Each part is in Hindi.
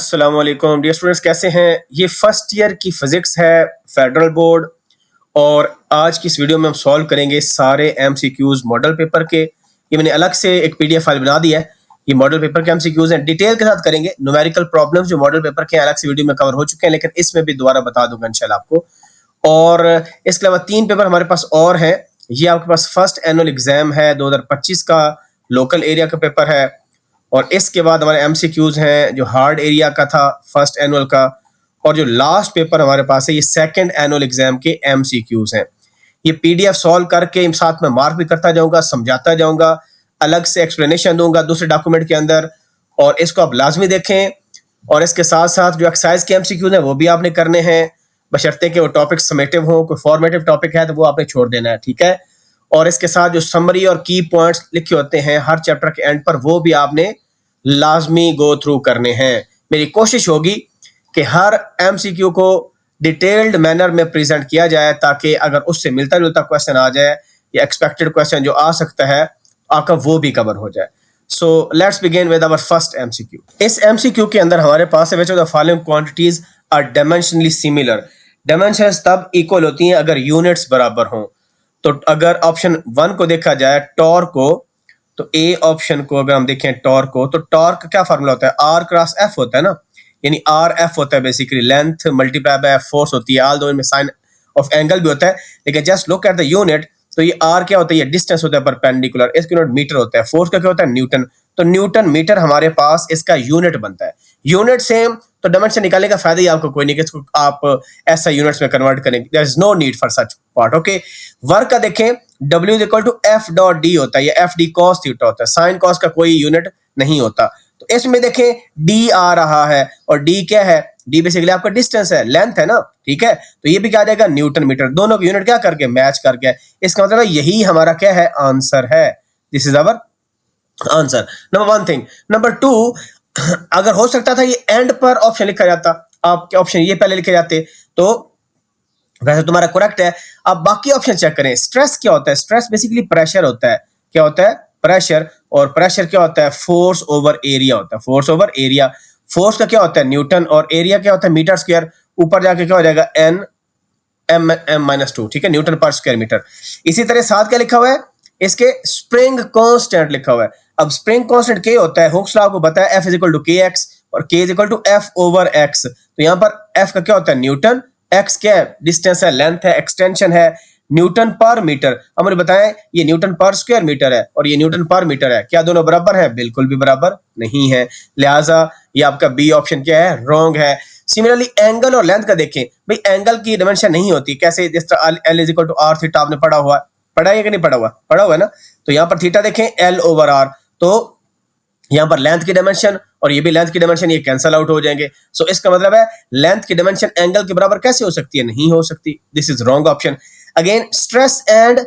अस्सलाम वालेकुम डियर स्टूडेंट्स, कैसे हैं? ये फर्स्ट ईयर की फिजिक्स है, फेडरल बोर्ड। और आज की इस वीडियो में हम सॉल्व करेंगे सारे एमसीक्यूज मॉडल पेपर के। ये मैंने अलग से एक पीडीएफ फाइल बना दी है। ये मॉडल पेपर के एमसीक्यूज हैं, डिटेल के साथ करेंगे। न्यूमेरिकल प्रॉब्लम्स जो मॉडल पेपर के अलग से वीडियो में कवर हो चुके हैं, लेकिन इसमें भी दोबारा बता दूंगा इंशाल्लाह आपको। और इसके अलावा 3 पेपर हमारे पास और हैं। ये आपके पास फर्स्ट एनुअल एग्जाम है 2025 का, लोकल एरिया का पेपर है। और इसके बाद हमारे एमसीक्यूज हैं जो हार्ड एरिया का था फर्स्ट एनुअल का। और जो लास्ट पेपर हमारे पास है ये सेकंड एनुअल एग्जाम के एमसीक्यूज हैं। ये पीडीएफ सॉल्व करके साथ में मार्क भी करता जाऊंगा, समझाता जाऊंगा, अलग से एक्सप्लेनेशन दूंगा दूसरे डॉक्यूमेंट के अंदर। और इसको आप लाजमी देखें। और इसके साथ साथ जो एक्सरसाइज के एमसीक्यूज हैं वो भी आपने करने हैं, बशर्ते कि वो टॉपिक समेटिव हो। कोई फॉर्मेटिव टॉपिक है तो वो आपने छोड़ देना है, ठीक है। और इसके साथ जो समरी और की पॉइंट्स लिखे होते हैं हर चैप्टर के एंड पर, वो भी आपने लाजमी गो थ्रू करने हैं। मेरी कोशिश होगी कि हर एमसीक्यू को डिटेल्ड मैनर में प्रेजेंट किया जाए, ताकि अगर उससे मिलता जुलता क्वेश्चन आ जाए या एक्सपेक्टेड क्वेश्चन जो आ सकता है आपका, वो भी कवर हो जाए। So let's begin with our first MCQ. इस एमसीक्यू के अंदर हमारे पास है which of the following quantities are dimensionally similar. Dimensions तब इक्वल होती हैं अगर यूनिट्स बराबर हों। तो अगर ऑप्शन 1 को देखा जाए, टॉर्क को, तो ए ऑप्शन को अगर हम देखें टॉर्क को, तो टॉर्क का क्या फार्मूला होता है? आर क्रॉस एफ होता है ना, यानी आर एफ होता है basically, length multiply by force होती है। ऑल दो इनमें साइन ऑफ एंगल भी होता है, लेकिन just look at the unit. तो ये आर क्या होता है? ये डिस्टेंस होता है परपेंडिकुलर। इसका यूनिट मीटर होता है। फोर्स का क्या होता है? न्यूटन। तो न्यूटन मीटर हमारे पास इसका यूनिट बनता है। यूनिट सेम, तो डायमेंशन निकालने का फायदा ही आपको कोई नहीं कि इसको आप ऐसा यूनिट्स में कन्वर्ट करेंगे। There is no need for such part. Okay, work का देखें, W is equal to F dot D होता है, या एफ डी कॉस थीटा होता है। साइन कॉस का कोई यूनिट नहीं होता। तो इसमें देखें डी आ रहा है, और डी क्या है? डी बेसिकली आपका डिस्टेंस है, लेंथ है ना, ठीक है। तो ये भी क्या आ जाएगा? Newton metre. दोनों के यूनिट क्या करके मैच करके, इसका मतलब यही हमारा क्या है? आंसर है। This is our answer. Number 1 thing. Number 2, अगर हो सकता था ये एंड पर ऑप्शन लिखा जाता, आपके ऑप्शन ये पहले लिखे जाते, तो वैसे तुम्हारा करेक्ट है। अब बाकी ऑप्शन चेक करें। स्ट्रेस क्या होता है? स्ट्रेस बेसिकली प्रेशर होता है। क्या होता है? प्रेशर। और प्रेशर क्या होता है? फोर्स ओवर एरिया होता है। Force over area. फोर्स का क्या होता है? न्यूटन। और एरिया क्या होता है? Metre square. ऊपर जाके क्या हो जाएगा? एन एम एम माइनस 2, ठीक है, न्यूटन पर स्क्वायर मीटर। इसी तरह साथ क्या लिखा हुआ है? इसके स्प्रिंग कांस्टेंट लिखा हुआ है। अब स्प्रिंग कांस्टेंट क्या होता है? हुक्स लॉ को बताया, F is equal to K X और K is equal to F over X. तो यहां पर F का क्या होता है? न्यूटन। X क्या है? डिस्टेंस है, लेंथ है, एक्सटेंशन है। न्यूटन पर मीटर, अब मुझे बताएं, ये न्यूटन पर स्क्वायर मीटर है और ये न्यूटन पर मीटर है। क्या दोनों बराबर है? बिल्कुल भी बराबर नहीं है। लिहाजा ये आपका बी ऑप्शन क्या है? रॉन्ग है। सिमिलरली एंगल और लेंथ का देखें भाई, एंगल की डायमेंशन नहीं होती। कैसे? जिस तरह L is equal to R theta आपने पढ़ा हुआ है, पढ़ा है कि नहीं पढ़ा हुआ? पढ़ा हुआ है ना। तो यहाँ पर थीटा देखें, L ओवर आर। तो यहाँ पर लेंथ की डायमेंशन और ये भी लेंथ की डायमेंशन, ये कैंसल आउट हो जाएंगे। सो इसका मतलब है लेंथ की डायमेंशन एंगल के बराबर कैसे हो सकती है? नहीं हो सकती। This is wrong option. Again, stress and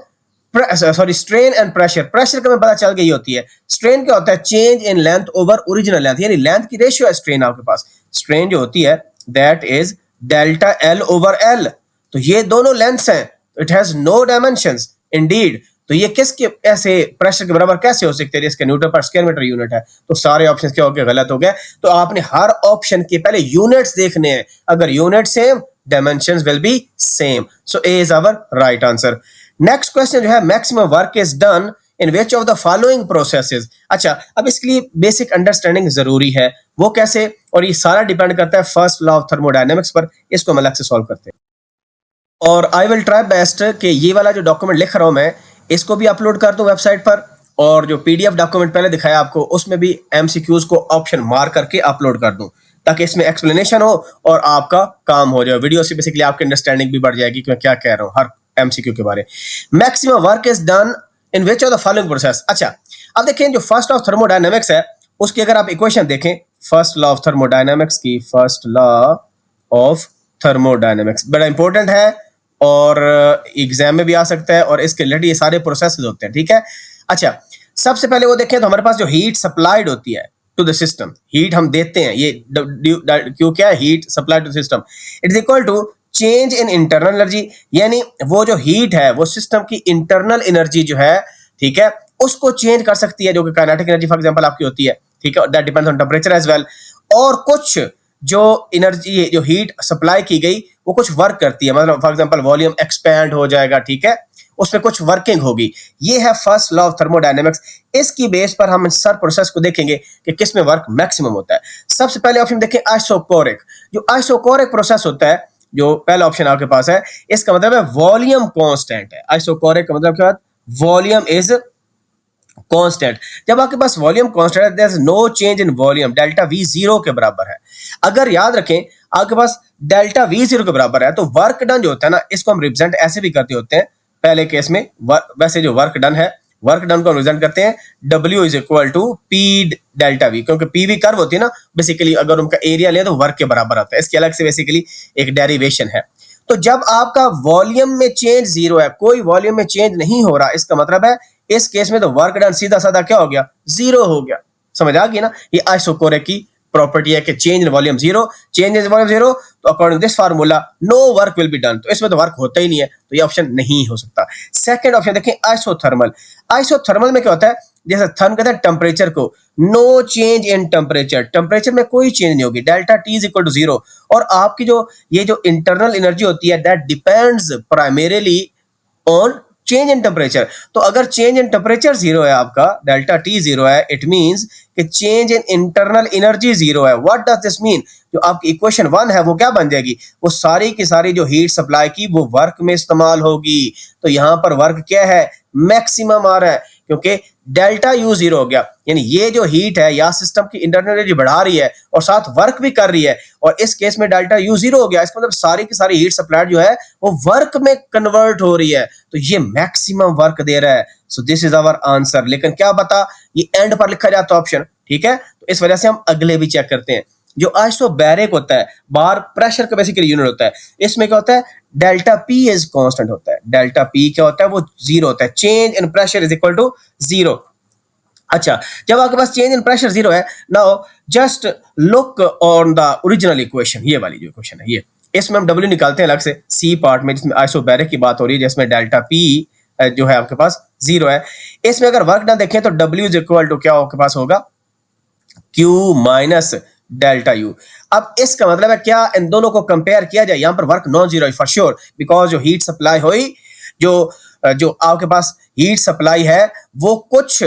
strain and pressure. Pressure का मैं पता चल गई होती है। स्ट्रेन क्या होता है? Change in length over original length, यानी लेंथ की रेशियो है स्ट्रेन आपके पास। स्ट्रेन जो होती है that is delta L over L. तो ये दोनों लेंथ्स हैं, it has no dimensions indeed. तो ये किसके ऐसे प्रेशर के बराबर कैसे हो सकते हैं? इसका न्यूटन पर स्क्वायर मीटर यूनिट है। तो सारे ऑप्शंस क्या हो गए? गलत हो गए। तो आपने हर ऑप्शन के पहले यूनिट्स देखने हैं। अगर unit same, dimensions will be same. So A is our right answer. Next question जो है, maximum work is done in which of the following processes. अच्छा, अब इसके लिए बेसिक अंडरस्टैंडिंग जरूरी है। वो कैसे? और ये सारा डिपेंड करता है फर्स्ट लॉ ऑफ थर्मोडायनेमिक्स पर। इसको हम अलग से सॉल्व करते हैं। और आई विल ट्राई बेस्ट कि ये वाला जो डॉक्यूमेंट लिख रहा हूं मैं, इसको भी अपलोड कर दूं वेबसाइट पर, और जो पीडीएफ डॉक्यूमेंट पहले दिखाया आपको उसमें भी एमसीक्यूज को ऑप्शन मार करके अपलोड कर दूं, ताकि इसमें एक्सप्लेनेशन हो और आपका काम हो जाए। वीडियो से बेसिकली आपकी अंडरस्टैंडिंग भी बढ़ जाएगी कि मैं क्या कह रहा हूं हर एमसीक्यू के बारे। Maximum work is done in which of the following process. अच्छा, अब देखें जो फर्स्ट लॉ ऑफ थर्मोडायनेमिक्स है उसकी अगर आप इक्वेशन देखें, फर्स्ट लॉ ऑफ थर्मोडायनेमिक्स की, फर्स्ट लॉ ऑफ थर्मोडायनेमिक्स बड़ा इंपॉर्टेंट है और एग्जाम में भी आ सकता है, और इसके रिलेटेड ये सारे प्रोसेसेस होते हैं, ठीक है। अच्छा, सबसे पहले वो देखें तो हमारे पास जो हीट सप्लाइड होती है टू द सिस्टम, हीट हम देते हैं, ये क्यों क्या है? Heat supplied to system it is equal to change in internal energy, यानी वो जो हीट है वो सिस्टम की इंटरनल एनर्जी जो है, ठीक है, उसको चेंज कर सकती है, जो कि काइनेटिक एनर्जी फॉर एग्जांपल आपकी होती है, ठीक है। That depends on temperature as well. और कुछ जो एनर्जी जो हीट सप्लाई की गई वो कुछ वर्क करती है, मतलब फॉर एग्जांपल वॉल्यूम एक्सपैंड हो जाएगा, ठीक है, उसमें कुछ वर्किंग होगी। ये है फर्स्ट लॉ ऑफ थर्मोडायनेमिक्स। इसकी बेस पर हम सर प्रोसेस को देखेंगे कि किस में वर्क मैक्सिमम होता है। सबसे पहले ऑप्शन देखें आइसोकोरिक। जो आइसोकोरिक प्रोसेस होता है, जो पहला ऑप्शन आपके पास है, इसका मतलब है वॉल्यूम कांस्टेंट है। आइसोकोरिक का मतलब क्या है? Volume is constant. जब आपके पास वॉल्यूम कांस्टेंट है, there is no change in volume, delta V zero के बराबर है। अगर याद रखें आपके पास डेल्टा वी जीरो के बराबर है तो वर्क डन जो होता है ना, इसको हम रिप्रेजेंट ऐसे भी करते होते हैं पहले केस में। वैसे जो वर्क डन है, वर्क डन को रिप्रेजेंट करते हैं W is equal to P delta V, क्योंकि पी वी कर्व होती है ना, बेसिकली अगर उनका एरिया ले तो वर्क के बराबर आता है। इसके अलग से बेसिकली एक डेरिवेशन है। तो जब आपका वॉल्यूम में चेंज जीरो है, कोई वॉल्यूम में चेंज नहीं हो रहा, इसका मतलब है इस केस में तो वर्क डन सीधा साधा क्या हो गया? जीरो हो गया। समझ आ गई ना? ये आइसोकोरिक की प्रॉपर्टी है कि change in volume zero, change in volume zero, तो according this formula no work will be done. तो इसमें तो वर्क होता ही नहीं है, तो ये ऑप्शन नहीं हो सकता। सेकंड ऑप्शन देखें आइसोथर्मल। आइसोथर्मल में क्या होता है? जैसे थर्म कहते हैं टेम्परेचर को, no change in temperature, temperature में कोई चेंज नहीं होगी, delta T is equal to zero. और आपकी जो ये जो इंटरनल एनर्जी होती है that depends primarily on change in temperature. तो अगर चेंज इन टेम्परेचर जीरो है, आपका डेल्टा टी जीरो है, इट मींस कि change in internal energy zero है। What does this mean? जो आपकी इक्वेशन 1 है वो क्या बन जाएगी? वो सारी की सारी जो हीट सप्लाई की वो वर्क में इस्तेमाल होगी। तो यहां पर वर्क क्या है? मैक्सिमम आ रहा है, क्योंकि डेल्टा यू जीरो हो गया। यानी ये जो हीट है या सिस्टम की इंटरनल एनर्जी बढ़ा रही है और साथ वर्क भी कर रही है, और इस केस में डेल्टा यू जीरो हो गया। इसका मतलब सारी की सारी हीट सप्लाई जो है वो वर्क में कन्वर्ट हो रही है, तो ये मैक्सिमम वर्क दे रहा है। So this is our answer. लेकिन क्या बता, ये एंड पर लिखा जाता है ऑप्शन, ठीक है? तो इस वजह से हम अगले भी चेक करते हैं। जो आइसोबैरिक होता है, बार प्रेशर का बेसिकली यूनिट होता है, इसमें क्या होता है? डेल्टा पी इज कांस्टेंट होता है। डेल्टा पी क्या होता है? वो जीरो होता है। Change in pressure is equal to zero. अच्छा, जब आपके पास चेंज इन प्रेशर जीरो है, now just look on the original equation. ये वाली जो इक्वेशन है, ये इसमें हम W निकालते हैं अलग से सी पार्ट में, जिसमें आइसोबैरिक की बात हो रही है, जिसमें डेल्टा पी जो है आपके पास जीरो है। इसमें अगर वर्क डन देखें तो W इज इक्वल टू क्या आपके पास होगा? Q minus delta U. अब इसका मतलब है क्या? इन दोनों को कंपेयर किया जाए, यहां पर वर्क नॉन जीरो है फॉर श्योर, बिकॉज जो हीट सप्लाई हुई, जो आपके पास हीट सप्लाई है वो कुछ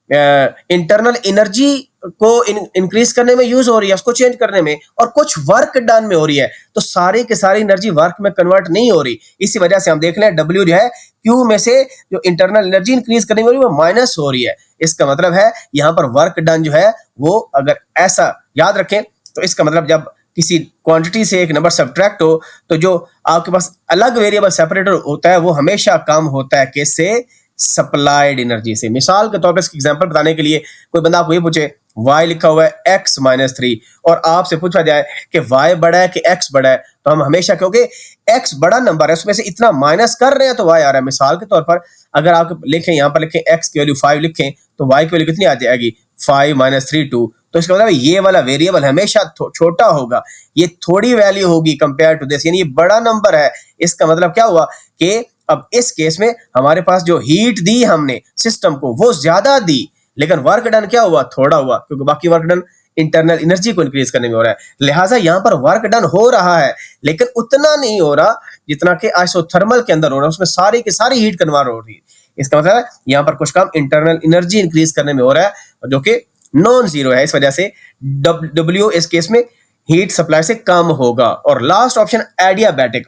इंटरनल एनर्जी को इंक्रीज करने में यूज हो रही है, उसको चेंज करने में, और कुछ वर्क डन में हो रही है। तो सारी की सारी एनर्जी वर्क में कन्वर्ट नहीं हो रही। इसी वजह से हम देख लें W जो है Q में से जो इंटरनल एनर्जी इंक्रीज करने में हो रही है वो माइनस हो रही है। इसका मतलब है यहाँ पर वर्क डन जो है वो, अगर ऐसा याद रखें तो इसका मतलब जब किसी क्वांटिटी से एक नंबर सब्ट्रैक्ट हो तो जो आपके पास अलग वेरिएबल सेपरेटर होता है वो हमेशा कम होता है किससे? सप्लाइड एनर्जी से। मिसाल के तौर पर इसकी एग्जांपल बताने के लिए कोई बंदा आपको ये पूछे y लिखा हुआ है x माइनस 3 और आपसे पूछा जाए कि y बड़ा है कि x बड़ा है, तो हम हमेशा क्योंकि x बड़ा नंबर है उसमें से इतना माइनस कर रहे हैं तो y आ रहा है। मिसाल के तौर पर अगर आप लिखें, यहाँ पर लिखें x की वैल्यू 5 लिखें तो y की वैल्यू कितनी आ जाएगी? 5 माइनस 3 2। तो इसका मतलब ये वाला वेरिएबल हमेशा छोटा होगा, ये थोड़ी वैल्यू होगी कंपेयर टू दिस, यानी ये बड़ा नंबर है। इसका मतलब क्या हुआ कि अब इस केस में हमारे पास जो हीट दी हमने सिस्टम को वो ज्यादा दी, लेकिन वर्क डन क्या हुआ? थोड़ा हुआ, क्योंकि बाकी वर्क डन इंटरनल एनर्जी को इंक्रीज करने में हो रहा है। लिहाजा यहाँ पर वर्क डन हो रहा है लेकिन उतना नहीं हो रहा जितना कि आइसोथर्मल के अंदर हो रहा है, उसमें सारी की सारी हीट कन्वर्ट हो रही है। इसका मतलब है यहाँ पर कुछ काम इंटरनल एनर्जी इंक्रीज करने में हो रहा है जो कि नॉन जीरो है। इस वजह से W इस केस में हीट सप्लाई से कम होगा। और लास्ट ऑप्शन एडियाबैटिक।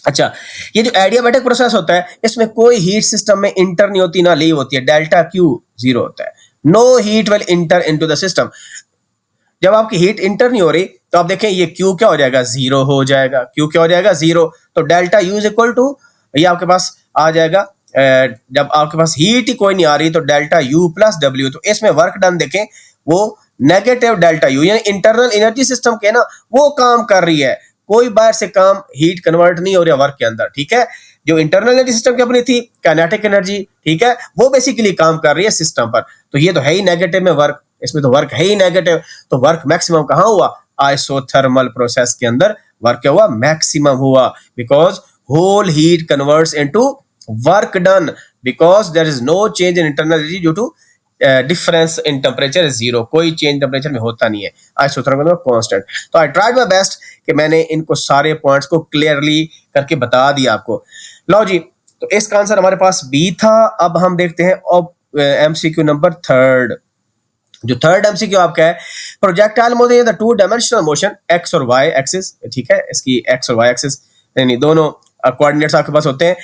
अच्छा, ये जो एडियाबैटिक प्रोसेस होता है इसमें कोई हीट सिस्टम में इंटर नहीं होती ना लीव होती है, डेल्टा Q जीरो होता है। No heat will enter into the system. जब आपकी हीट इंटर नहीं हो रही तो आप देखें ये Q क्या हो जाएगा? जीरो हो जाएगा। Q क्या हो जाएगा? जीरो। तो delta U is equal to, ये आपके पास आ जाएगा, जब आपके पास हीट ही कोई नहीं आ रही तो डेल्टा U प्लस W। तो इसमें वर्क डन देखें वो नेगेटिव डेल्टा U, यानी इंटरनल एनर्जी सिस्टम के ना वो काम कर रही है, कोई बाहर से काम हीट कन्वर्ट नहीं हो रहा वर्क के अंदर, ठीक है? जो इंटरनल एनर्जी सिस्टम की अपनी थी काइनेटिक एनर्जी, ठीक है, वो बेसिकली काम कर रही है सिस्टम पर। तो ये तो है ही नेगेटिव में वर्क, इसमें तो वर्क है ही नेगेटिव, तो वर्क मैक्सिमम कहां हुआ? आइसोथर्मल प्रोसेस के अंदर वर्क क्या हुआ? मैक्सिमम हुआ, because whole heat converts into work done, because there is no change in internal energy due to difference in temperature is zero, कोई चेंज टेम्परेचर में होता नहीं है। आइसोथर्मल मतलब कांस्टेंट। तो आई ट्राइड माय बेस्ट कि मैंने इनको सारे पॉइंट्स को क्लियरली करके बता दिया आपको। लो जी, तो इसका आंसर हमारे पास बी था। अब हम देखते हैं अब एमसीक्यू नंबर थर्ड। जो थर्ड एमसीक्यू आपका है, projectile moving in the two dimensional motion x और वाई एक्सिस, ठीक है, इसकी एक्स और वाई एक्सिस यानी दोनों कोऑर्डिनेट्स आपके पास होते हैं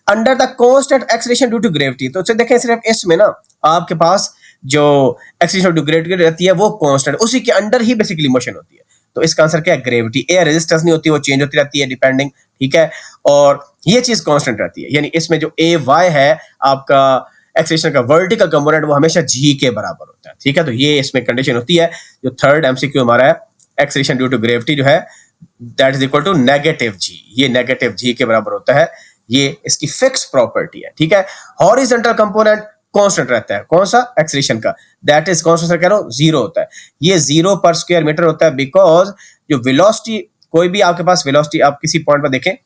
under the constant acceleration due to gravity. तो देखें सिर्फ इसमें ना आपके पास जो एक्सीलरेशन ड्यू टू ग्रेविटी रहती है वो कांस्टेंट, उसी के अंडर ही बेसिकली मोशन होती है। तो इसका आंसर क्या है? ग्रेविटी। एयर रेजिस्टेंस नहीं होती, वो चेंज होती रहती है डिपेंडिंग, ठीक है, और ये चीज कांस्टेंट रहती है। यानी इसमें जो ए वाई है आपका एक्सीलरेशन का वर्टिकल कंपोनेंट वो हमेशा जी के बराबर होता है, ठीक है। तो ये इसमें कंडीशन होती है। जो थर्ड एमसीक्यू हमारा है, एक्सीलरेशन ड्यू टू ग्रेविटी जो है that is equal to negative G, ये नेगेटिव जी के बराबर होता है। ये इसकी फिक्स प्रॉपर्टी है, ठीक है। हॉरिजॉन्टल कंपोनेंट कांस्टेंट रहता है, कौन सा? एक्सीलरेशन का, दैट इज कांस्टेंट कह रहा हूं जीरो होता है। ये जीरो पर स्क्वायर मीटर होता है बिकॉज जो वेलोसिटी, कोई भी आपके पास वेलोसिटी आप किसी पॉइंट पर देखें,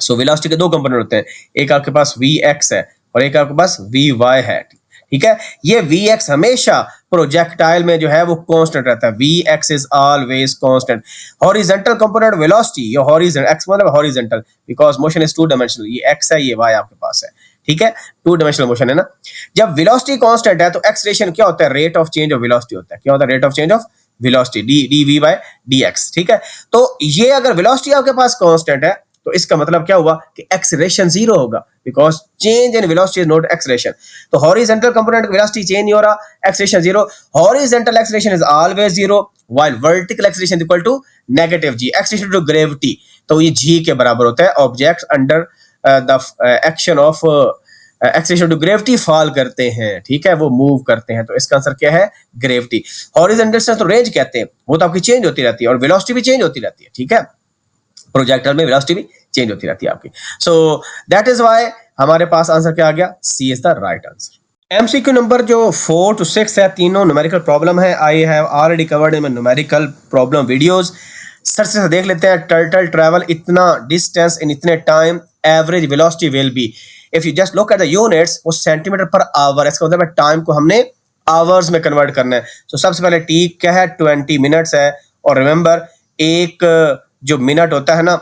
सो वेलोसिटी के दो कंपोनेंट होते हैं, एक आपके पास वी एक्स है और एक आपके पास वी वाई है, ठीक है। ये वी एक्स हमेशा प्रोजेक्टाइल में जो है वो कांस्टेंट रहता है, V X is always constant. Horizontal component velocity, ये हॉरिजॉन्टल एक्स मतलब horizontal because motion is two dimensional, ये एक्स है ये वाई आपके पास है, ठीक है, टू डायमेंशनल मोशन है ना। जब वेलोसिटी कांस्टेंट है तो एक्सीलरेशन क्या होता है? Rate of change of velocity होता है। क्या होता है? Rate of change of velocity, D V by D X, ठीक है। तो ये अगर वेलोसिटी आपके पास कांस्टेंट है तो इसका मतलब क्या हुआ कि एक्सीलरेशन जीरो होगा because change in velocity is not acceleration. तो हॉरिजॉन्टल कंपोनेंट वेलोसिटी चेंज नहीं हो रहा, acceleration zero. Horizontal acceleration is always zero while vertical acceleration equal to negative G, acceleration to gravity, तो ये जी के बराबर होता है। Objects under the action of acceleration to gravity fall करते हैं, ठीक है, वो मूव करते हैं। तो इसका आंसर क्या है? ग्रेविटी। हॉरिजॉन्टल डिस्टेंस तो रेंज कहते हैं, वो तो आपकी चेंज होती रहती है और वेलोसिटी भी चेंज होती रहती है, ठीक है। प्रोजेक्टाइल में वेलोसिटी भी चेंज होती रहती है आपकी। सो दैट इज व्हाई हमारे पास आंसर क्या आ गया? C is the right answer. MCQ number जो 4 to 6 है, तीनों न्यूमेरिकल प्रॉब्लम है। I have already covered in numerical problem videos. सर से देख लेते हैं। टर्टल ट्रैवल इतना डिस्टेंस इन इतने time, average velocity will be, if you just look at the units, वो सेंटीमीटर पर आवर, इसका मतलब है टाइम को हमने आवर्स में कन्वर्ट करना है। तो सबसे पहले टी क्या है? 20 मिनट्स है। और रिमेंबर एक जो मिनट होता है ना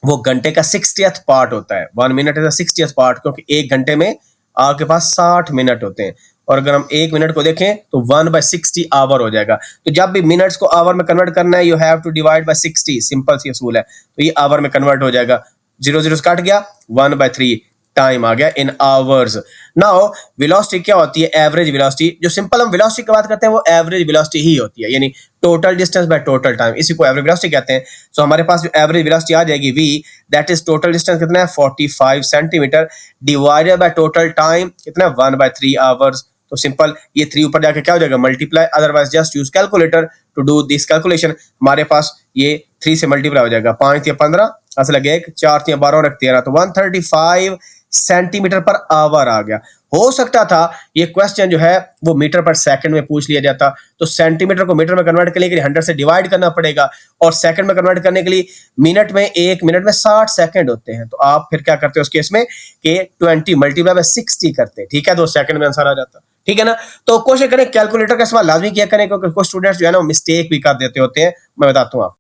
वो घंटे का 60th पार्ट होता है। 1 मिनट इज 60th पार्ट, क्योंकि एक घंटे में आपके पास 60 मिनट होते हैं। और अगर हम एक मिनट को देखें तो 1/60 आवर हो जाएगा। तो जब भी मिनट्स को आवर में कन्वर्ट करना है, you have to divide by 60, simple सी असूल है। तो ये आवर में कन्वर्ट हो जाएगा, 0 0 कट गया, 1/3 टाइम आ गया इन आवर्स। नाउ वेलोसिटी क्या होती है? Average velocity. जो सिंपल हम वेलोसिटी की बात करते हैं वो एवरेज वेलोसिटी ही होती है, यानी total distance by total time, इसी को एवरेज वेलोसिटी कहते हैं। सो हमारे पास जो एवरेज वेलोसिटी आ जाएगी v, that is total distance कितना है? 45 centimetre divided by total time कितना है? 1/3 आवर्स। तो सिंपल ये 3 ऊपर जाके क्या हो जाएगा? Multiply, otherwise just use calculator to do this calculation. हमारे पास ये 3 से मल्टीप्लाई हो जाएगा, 5 या 15 असल लगे 1, 4 या 12 और 13, तो 135 सेंटीमीटर पर आवर आ गया। हो सकता था ये क्वेश्चन जो है वो मीटर पर सेकंड में पूछ लिया जाता, तो सेंटीमीटर को मीटर में कन्वर्ट करने के लिए 100 से डिवाइड करना पड़ेगा, और सेकंड में कन्वर्ट करने के लिए मिनट में, 1 मिनट में 60 सेकंड होते हैं। तो आप फिर क्या करते हो उस केस में कि 20 मल्टीप्लाई बाय 60 करते हैं, ठीक है, तो सेकंड में आंसर आ जाता, ठीक है ना। तो कोशिश करें कैलकुलेटर का इस्तेमाल लाजमी किया करें, क्योंकि कुछ स्टूडेंट्स जो है ना मिस्टेक भी कर देते होते हैं, मैं बताता हूँ आप।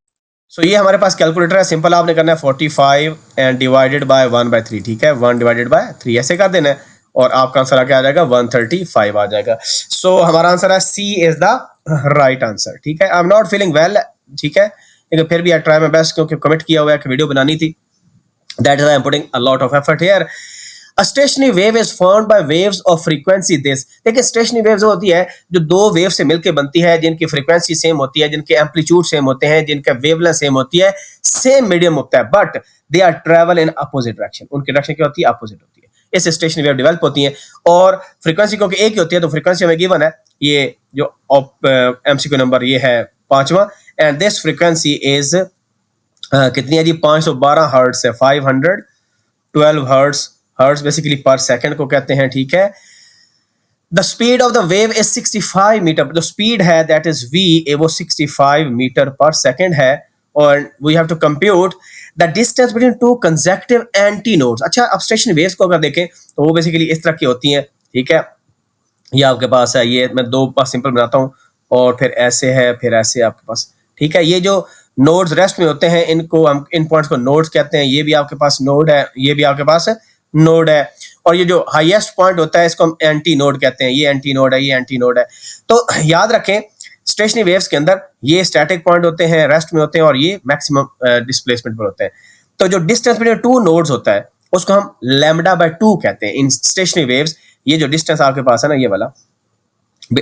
सो ये हमारे पास कैलकुलेटर है, सिंपल आपने करना है 45 एंड डिवाइडेड बाय 1/3, ठीक है, 1 डिवाइडेड बाय 3 ऐसे कर देना है और आपका आंसर क्या आ जाएगा? 135 आ जाएगा। सो हमारा आंसर है सी इज द राइट आंसर, ठीक है। I am not feeling well, ठीक है, लेकिन फिर भी आई ट्राई माय बेस्ट, क्योंकि कमिट किया हुआ है कि वीडियो बनानी थी, that is I am putting a lot of effort here. A stationary wave is formed by waves of frequency this। देखिए स्टेशनरी वेव्स होती है जो दो वेव से मिलकर बनती है, जिनकी फ्रीक्वेंसी सेम होती है, जिनके एम्पलीट्यूड सेम होते हैं, जिनका वेवलेंथ सेम होती है, सेम मीडियम होता है, but they are travel in opposite direction. उनकी डायरेक्शन क्या होती है? अपोजिट होती है। इस स्टेशनरी वेव डेवलप होती है और फ्रीक्वेंसी क्योंकि एक ही होती है, तो फ्रीक्वेंसी हमें गिवन है, ये जो एमसीक्यू नंबर ये है 5वां, एंड दिस फ्रीक्वेंसी इज कितनी है जी? 512 हर्ट्ज है, 512 हर्ट्ज बेसिकली पर सेकंड को कहते हैं, ठीक है। The speed of the wave is 65 metre, जो स्पीड है दैट इज v, वो 65 मीटर पर सेकंड है, और we have to compute the distance between two consecutive antinodes. अच्छा, अब स्टेशन वेव्स को अगर देखें तो वो बेसिकली इस तरह की होती हैं, ठीक है, ये आपके पास है, ये मैं दो पास सिंपल बनाता हूँ, और फिर ऐसे है, फिर ऐसे आपके पास, ठीक है। ये जो नोड्स रेस्ट में होते हैं, इनको हम, इन पॉइंट्स को नोड्स कहते हैं। ये भी आपके पास नोड है, ये भी आपके पास नोड है। और ये जो हाईएस्ट पॉइंट होता है, इसको हम एंटी नोड कहते हैं। ये एंटी नोड है, ये एंटी नोड है। तो याद रखें, स्टेशनरी वेव्स के अंदर ये स्टैटिक पॉइंट होते हैं, रेस्ट में होते हैं, और ये मैक्सिमम डिस्प्लेसमेंट पर होते हैं। तो जो डिस्टेंस बिटवीन टू नोड्स होता है, उसको हम लैम्डा बाय 2 कहते हैं इन स्टेशनरी वेव्स। ये जो डिस्टेंस आपके पास है ना, ये वाला,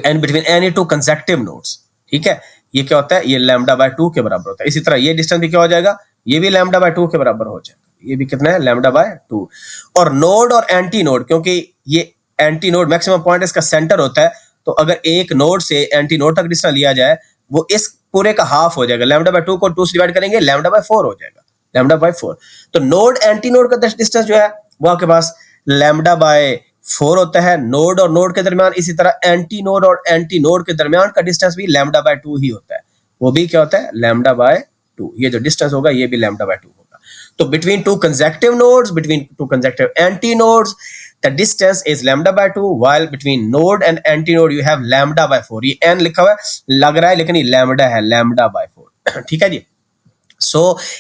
and between any two consecutive nodes, ठीक है, ये क्या होता है, ये लैम्डा बाय 2 के बराबर होता है। इसी तरह ये डिस्टेंस भी क्या हो जाएगा, ये भी लैम्डा बाय 2 के बराबर हो जाएगा। ये भी कितना है, लैम्डा बाय 2। और नोड और एंटी नोड, क्योंकि ये एंटी नोड मैक्सिमम पॉइंट इसका सेंटर होता है, तो अगर एक नोड से एंटी नोड तक डिस्टेंस लिया जाए, वो इस पूरे का हाफ हो जाएगा। लैम्डा बाय 2 को 2 से डिवाइड करेंगे, लैम्डा बाय 4 हो जाएगा, लैम्डा बाय 4। तो नोड एंटी नोड का डिस्टेंस जो है वो आपके पास लैम्डा बाय 4 होता है, नोड और नोड के दरमियान। इसी तरह एंटी नोड और एंटी नोड के दरमियान का डिस्टेंस भी लैम्डा बाय 2 ही होता है, वो भी क्या होता है, लैम्डा बाय 2। ये जो डिस्टेंस होगा, ये भी लैम्डा बाय 2 होगा। तो between two consecutive nodes, between two consecutive anti nodes, the distance is lambda by 2, while between node and antinode you have lambda by 4। ये n लिखा हुआ है, लग रहा है, लेकिन ये लैम्डा है, लैम्डा बाय 4। ठीक है जी।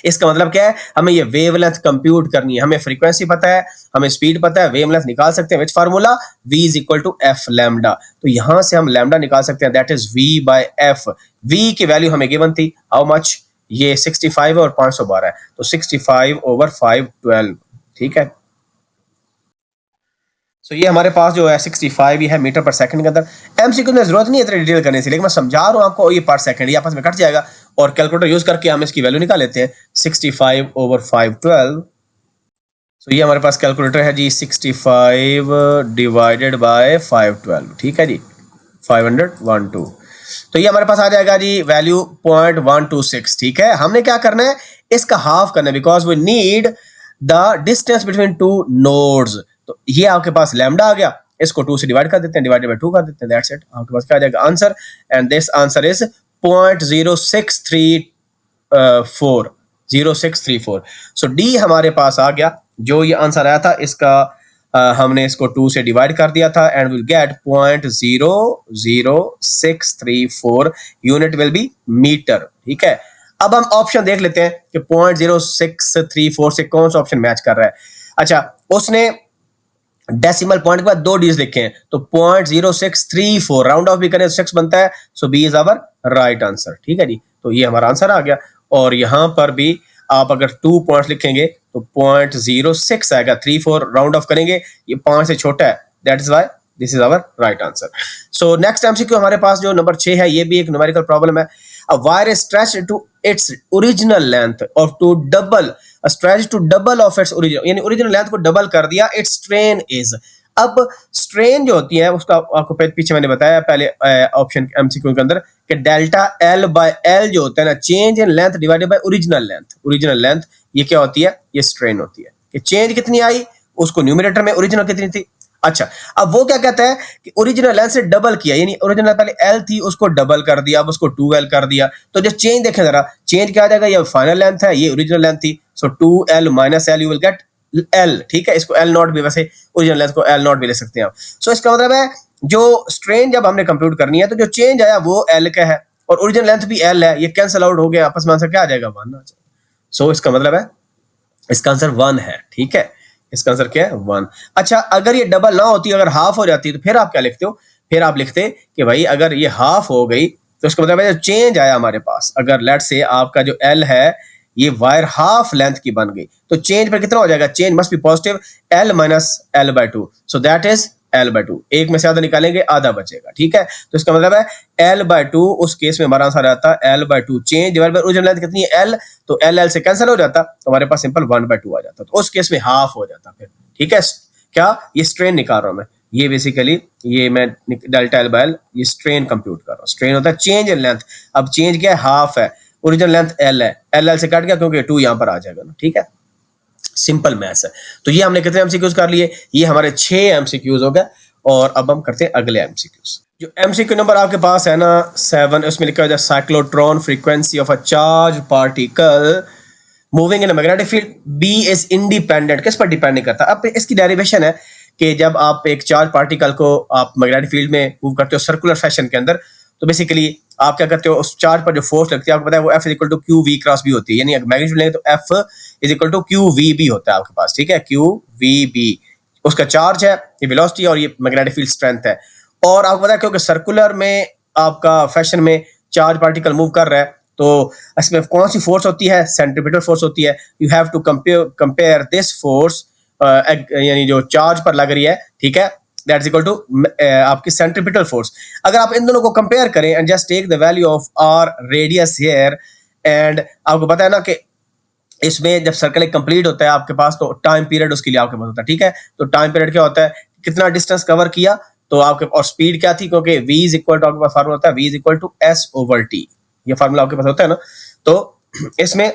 इसका मतलब क्या है, हमें ये वेवलेंथ कंप्यूट करनी है। हमें फ्रीक्वेंसी पता है, हमें स्पीड पता है, वेवलेंथ निकाल सकते हैं। Which formula, v is equal to F lambda. तो यहां से हम लैम्डा निकाल सकते हैं, that is v by F. v की वैल्यू हमें गिवन थी, हाउ मच, ये 65 और 512 है, तो 65 ओवर 512, ठीक है। सो ये हमारे पास जो है 65 ये है मीटर पर सेकंड के अंदर। एमसीक्यू में जरूरत नहीं है इतनी डिटेल करने से, लेकिन मैं समझा रहा हूँ आपको, ये पर सेकंड, ये आपस में कट जाएगा, और कैलकुलेटर यूज करके हम इसकी वैल्यू निकाल लेते हैं, 65 ओवर 512। सो ये हमारे पास कैलकुलेटर है जी, 65 डिवाइडेड बाय 512, ठीक है जी, 512। तो ये हमारे पास आ जाएगा जी वैल्यू 0.126, ठीक है। हमने क्या करना है, इसका हाफ करना है, because we need the distance between two nodes. तो ये आपके पास लैम्डा आ गया, इसको 2 से डिवाइड कर देते हैं, डिवाइडेड बाय 2 कर देते हैं, दैट्स इट। आपके पास क्या आ जाएगा answer, and this answer is 0.0634। So D हमारे पास आ गया, जो ये आंसर आया था इसका हमने इसको 2 से डिवाइड कर दिया था, and will get 0.00634 unit will be metre, ठीक है। अब हम ऑप्शन देख लेते हैं कि 0.0634 से कौन सा ऑप्शन मैच कर रहा है। अच्छा, उसने डेसिमल पॉइंट के बाद 2 डिजिट लिखे हैं, तो 0.0634 राउंड ऑफ भी करें तो 6 बनता है, so B is our right answer, ठीक है जी। तो ये हमारा आंसर आ गया, और यहां पर भी आप अगर 2 पॉइंट्स लिखेंगे तो 0.06 आएगा, 34 राउंड ऑफ करेंगे, ये 5 से छोटा है, that is why this is our right answer. So next MCQ हमारे पास जो नंबर 6 है, ये भी एक न्यूमेरिकल प्रॉब्लम है। A wire is stretched to its original length or to double, stretched to double of its original, यानी ओरिजिनल लेंथ को डबल कर दिया, its strain is। अब स्ट्रेन जो होती है उसका आपको पीछे मैंने बताया पहले ऑप्शन एमसीक्यू के अंदर कि डेल्टा एल बाय एल जो होता है ना, change in length divided by original length. Original length ये क्या होती है, ये स्ट्रेन होती है, कि चेंज कितनी आई उसको न्यूमरेटर में, ओरिजिनल कितनी थी। अच्छा, अब वो क्या कहता है कि ओरिजिनल लेंथ से डबल किया, यानी ओरिजिनल पहले एल थी उसको डबल कर दिया, अब उसको 2l कर दिया, तो जो चेंज देखें जरा, चेंज क्या आ जाएगा, ये फाइनल लेंथ है, ये ओरिजिनल लेंथ थी, सो 2l minus L U will gate L, ठीक है। इसको एल नॉट भी, वैसे ओरिजिनल लेंथ को एल नॉट भी ले सकते हैं आप। सो इसका मतलब है जो स्ट्रेन जब हमने कंप्यूट करनी है, तो जो चेंज आया वो एल का है, और ओरिजिनल लेंथ भी एल है, ये कैंसिल आउट हो गया, आपस में आंसर क्या आ जाएगा, 1 आ जाएगा। सो इसका मतलब है इसका आंसर 1 है, ठीक है, इसका आंसर क्या है, 1। अच्छा, अगर ये डबल ना होती, अगर हाफ हो जाती, तो फिर आप क्या लिखते हो, फिर आप लिखते कि भाई अगर ये हाफ हो गई तो इसका मतलब है जो चेंज आया हमारे पास, अगर लेट से आपका जो एल है ये वायर हाफ लेंथ की बन गई, तो चेंज पर कितना हो जाएगा, change must be positive, L minus L by 2, so that is L by 2। एक में से आधा निकालेंगे, आधा बचेगा, ठीक है। तो इसका मतलब है एल बाय 2, उस केस में हमारा आंसर आता है L by 2, change divide by original length कितनी है, एल, तो एल एल से कैंसिल हो जाता, तो हमारे पास सिंपल 1 बाय 2 आ जाता, तो उस केस में हाफ हो जाता फिर, ठीक है। क्या, ये स्ट्रेन निकाल रहा हूं मैं, ये बेसिकली ये मैं डेल्टा एल बाय एल, ये स्ट्रेन कंप्यूट कर रहा हूं। स्ट्रेन होता है चेंज इन लेंथ, अब चेंज क्या है, हाफ है, ओरिजिनल लेंथ एल है, एल एल से कट गया क्योंकि 2 यहां पर आ जाएगा ना, ठीक है। सिंपल मैथ्स है। तो ये हमने कितने एमसीक्यूज कर लिए, ये हमारे 6 एमसीक्यूज हो गए, और अब हम करते हैं अगले एमसीक्यूज। जो एमसीक्यू नंबर आपके पास है ना 7, उसमें लिखा है cyclotron frequency of a charge particle moving in a magnetic field B is independent, किस पर डिपेंड नहीं करता। अब इसकी डेरिवेशन है कि जब आप एक चार्ज पार्टिकल को आप मैग्नेटिक फील्ड में मूव करते हो सर्कुलर फैशन के अंदर, तो बेसिकली आप क्या करते हो, उस चार्ज पर जो फोर्स लगती है आपको पता है वो F equal to Q V cross B होती है, यानी अगर मैग्नेटिक लेंगे तो F is equal to Q V B होता है आपके पास, ठीक है, क्यू वी बी उसका चार्ज है, ये वेलोसिटी और ये मैग्नेटिक फील्ड स्ट्रेंथ है। और आपको पता है क्योंकि सर्कुलर में आपका फैशन में चार्ज पार्टिकल मूव कर रहा है, तो इसमें कौन सी फोर्स होती है, सेंट्रीपिटल फोर्स होती है। You have to compare this force, यानी जो चार्ज पर लग रही है, ठीक है, दैट इज इक्वल टू आपकी सेंट्रीपिटल फोर्स। अगर आप इन दोनों को कंपेयर करें and just take the value of R radius here, and आपको पता है ना कि इसमें जब सर्कल एक कंप्लीट होता है आपके पास तो टाइम पीरियड उसके लिए आपके पास होता है, ठीक है। तो टाइम पीरियड क्या होता है, कितना डिस्टेंस कवर किया, तो आपके और स्पीड क्या थी, क्योंकि v इज इक्वल टू आपके पास फार्मूला होता है v is equal to s over t, ये फार्मूला आपके पास होता है ना। तो इसमें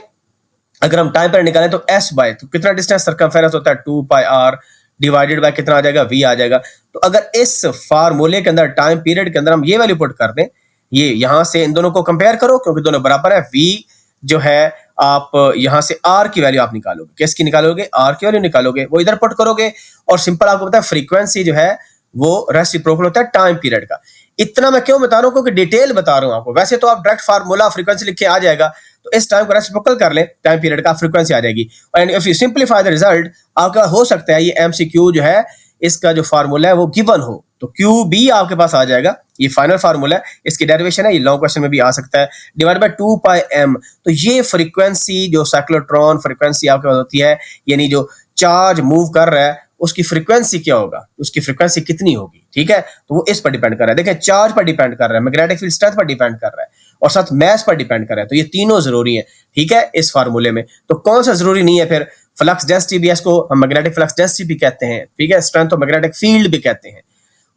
अगर हम टाइम पीरियड निकालें तो s बाय, तो कितना डिस्टेंस सर्कमफेरेंस होता है 2 पाई r डिवाइडेड बाय कितना आ जाएगा v आ जाएगा। तो अगर इस फार्मूले के अंदर टाइम पीरियड के अंदर हम ये वैल्यू पुट कर दें, ये यहां से इन दोनों को कंपेयर करो क्योंकि दोनों बराबर है, v जो है आप यहां से r की वैल्यू आप निकालोगे, किसकी निकालोगे, r की वैल्यू निकालोगे, वो इधर पुट करोगे और सिंपल आपको पता है फ्रीक्वेंसी जो है वो रेसिप्रोकल होता है टाइम पीरियड का। इतना मैं क्यों बता रहा हूं, क्योंकि डिटेल बता रहा हूं आपको, वैसे तो आप डायरेक्ट फार्मूला फ्रीक्वेंसी लिख के आ जाएगा, तो इस टाइम को रेसिप्रोकल कर ले, टाइम पीरियड का फ्रीक्वेंसी आ जाएगी। And if you simplify the result, आपका हो सकता है ये एमसीक्यू जो है इसका जो फार्मूला है वो गिवन हो, तो क्यू बी आपके पास आ जाएगा, ये फाइनल फार्मूला है, इसकी डेरिवेशन है, ये लॉन्ग क्वेश्चन में भी आ सकता है, डिवाइड बाय 2 पाई m। तो ये फ्रीक्वेंसी जो साइक्लोट्रॉन फ्रीक्वेंसी आपके पास होती है, यानी जो चार्ज मूव कर रहा है उसकी फ्रीक्वेंसी क्या होगा, उसकी फ्रीक्वेंसी कितनी होगी, ठीक है। तो वो इस पर डिपेंड कर रहा है, देखिए चार्ज पर डिपेंड कर रहा है, मैग्नेटिक फील्ड स्ट्रेंथ पर डिपेंड कर रहा है और साथ मास पर डिपेंड कर रहा है, तो ये तीनों जरूरी है, ठीक है, इस फार्मूले में। तो कौन सा जरूरी नहीं है फिर, फ्लक्स डेंसिटी भी, इसको हम मैग्नेटिक फ्लक्स डेंसिटी भी कहते हैं, ठीक है, स्ट्रेंथ ऑफ मैग्नेटिक फील्ड भी कहते हैं।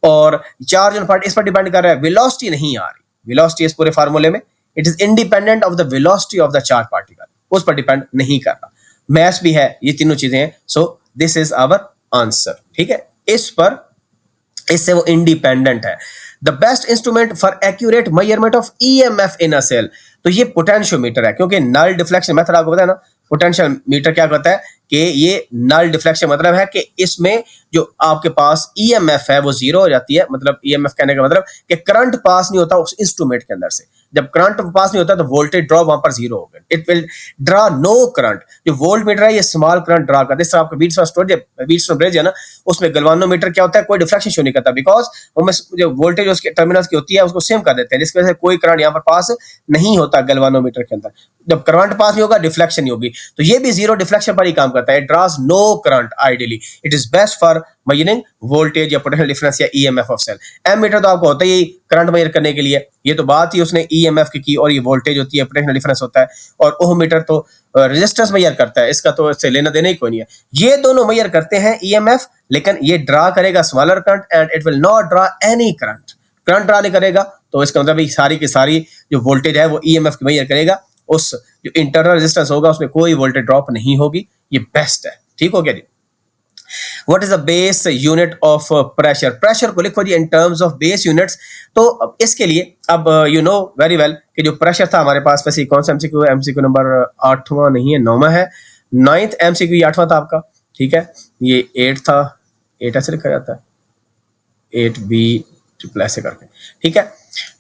और चार्ज ऑन पार्ट इस पर डिपेंड कर रहा है, वेलोसिटी नहीं आ रही, वेलोसिटी इस पूरे फार्मूले में it is independent of the velocity of the charge particle, उस पर डिपेंड नहीं कर रहा, मास भी है, ये तीनों चीजें हैं। So this is our answer, ठीक है, इस पर इससे वो इंडिपेंडेंट है। The best instrument for accurate measurement of EMF in a cell, तो ये पोटेंशियोमीटर है, क्योंकि नल डिफ्लेक्शन मेथड आपको पता है ना, पोटेंशियल मीटर क्या करता है कि ये नल डिफ्लेक्शन मतलब है कि इसमें जो आपके पास ईएमएफ है वो जीरो हो जाती है, मतलब ईएमएफ कहने का मतलब कि करंट पास नहीं होता उस इंस्ट्रूमेंट के अंदर से, जब करंट पास नहीं होता तो वोल्टेज ड्रॉप वहां पर जीरो होगा, it will draw no current. जो वोल्ट मीटर है ये स्मॉल करंट ड्रा करता है, जैसे आपका व्हीटस्टोन ब्रिज है ना, उसमें गैल्वानोमीटर क्या होता है, कोई डिफ्लेक्शन शो नहीं करता, बिकॉज उसमें जो वोल्टेज उसके टर्मिनल्स की होती है उसको सेम कर देते हैं, जिसकी वजह से कोई करंट यहाँ पर पास नहीं होता गैल्वानोमीटर के अंदर। जब करंट पास नहीं होगा डिफ्लेक्शन नहीं होगी, तो ये भी जीरो डिफ्लेक्शन पर ही काम करता है, it draws no current ideally, it is best for measuring voltage या पोटेंशियल डिफरेंस या EMF of cell. Ammeter तो आपको होता ही करंट मेजर करने के लिए, ये तो बात ही उसने ईएमएफ की, और ये वोल्टेज होती है, पोटेंशियल डिफरेंस होता है, और ओम मीटर तो रेजिस्टेंस मेजर करता है, इसका तो इससे लेना देना ही कोई नहीं है। ये दोनों मेजर करते हैं ईएमएफ, लेकिन ये ड्रा करेगा smaller current and it will not draw any current, current draw नहीं करेगा, तो इसका मतलब सारी की सारी जो वोल्टेज है वो ईएमएफ की मेजर करेगा, उस जो इंटरनल रेजिस्टेंस होगा उसमें कोई वोल्टेज ड्रॉप नहीं होगी, ये बेस्ट है, ठीक हो गया जी। What is the base unit of pressure? Pressure को लिखो जी in terms of base units. तो इसके लिए अब यू नो वेरी वेल कि जो प्रेशर था हमारे पास, वैसे कौन सा एमसीक्यू है, एमसीक्यू नंबर 8वां नहीं है, 9वां है, 9th एमसीक्यू 8वां था आपका, ठीक है, ये 8 था, 8 ऐसे लिखा जाता है, 8b ट्रिपल ऐसे करके, ठीक है।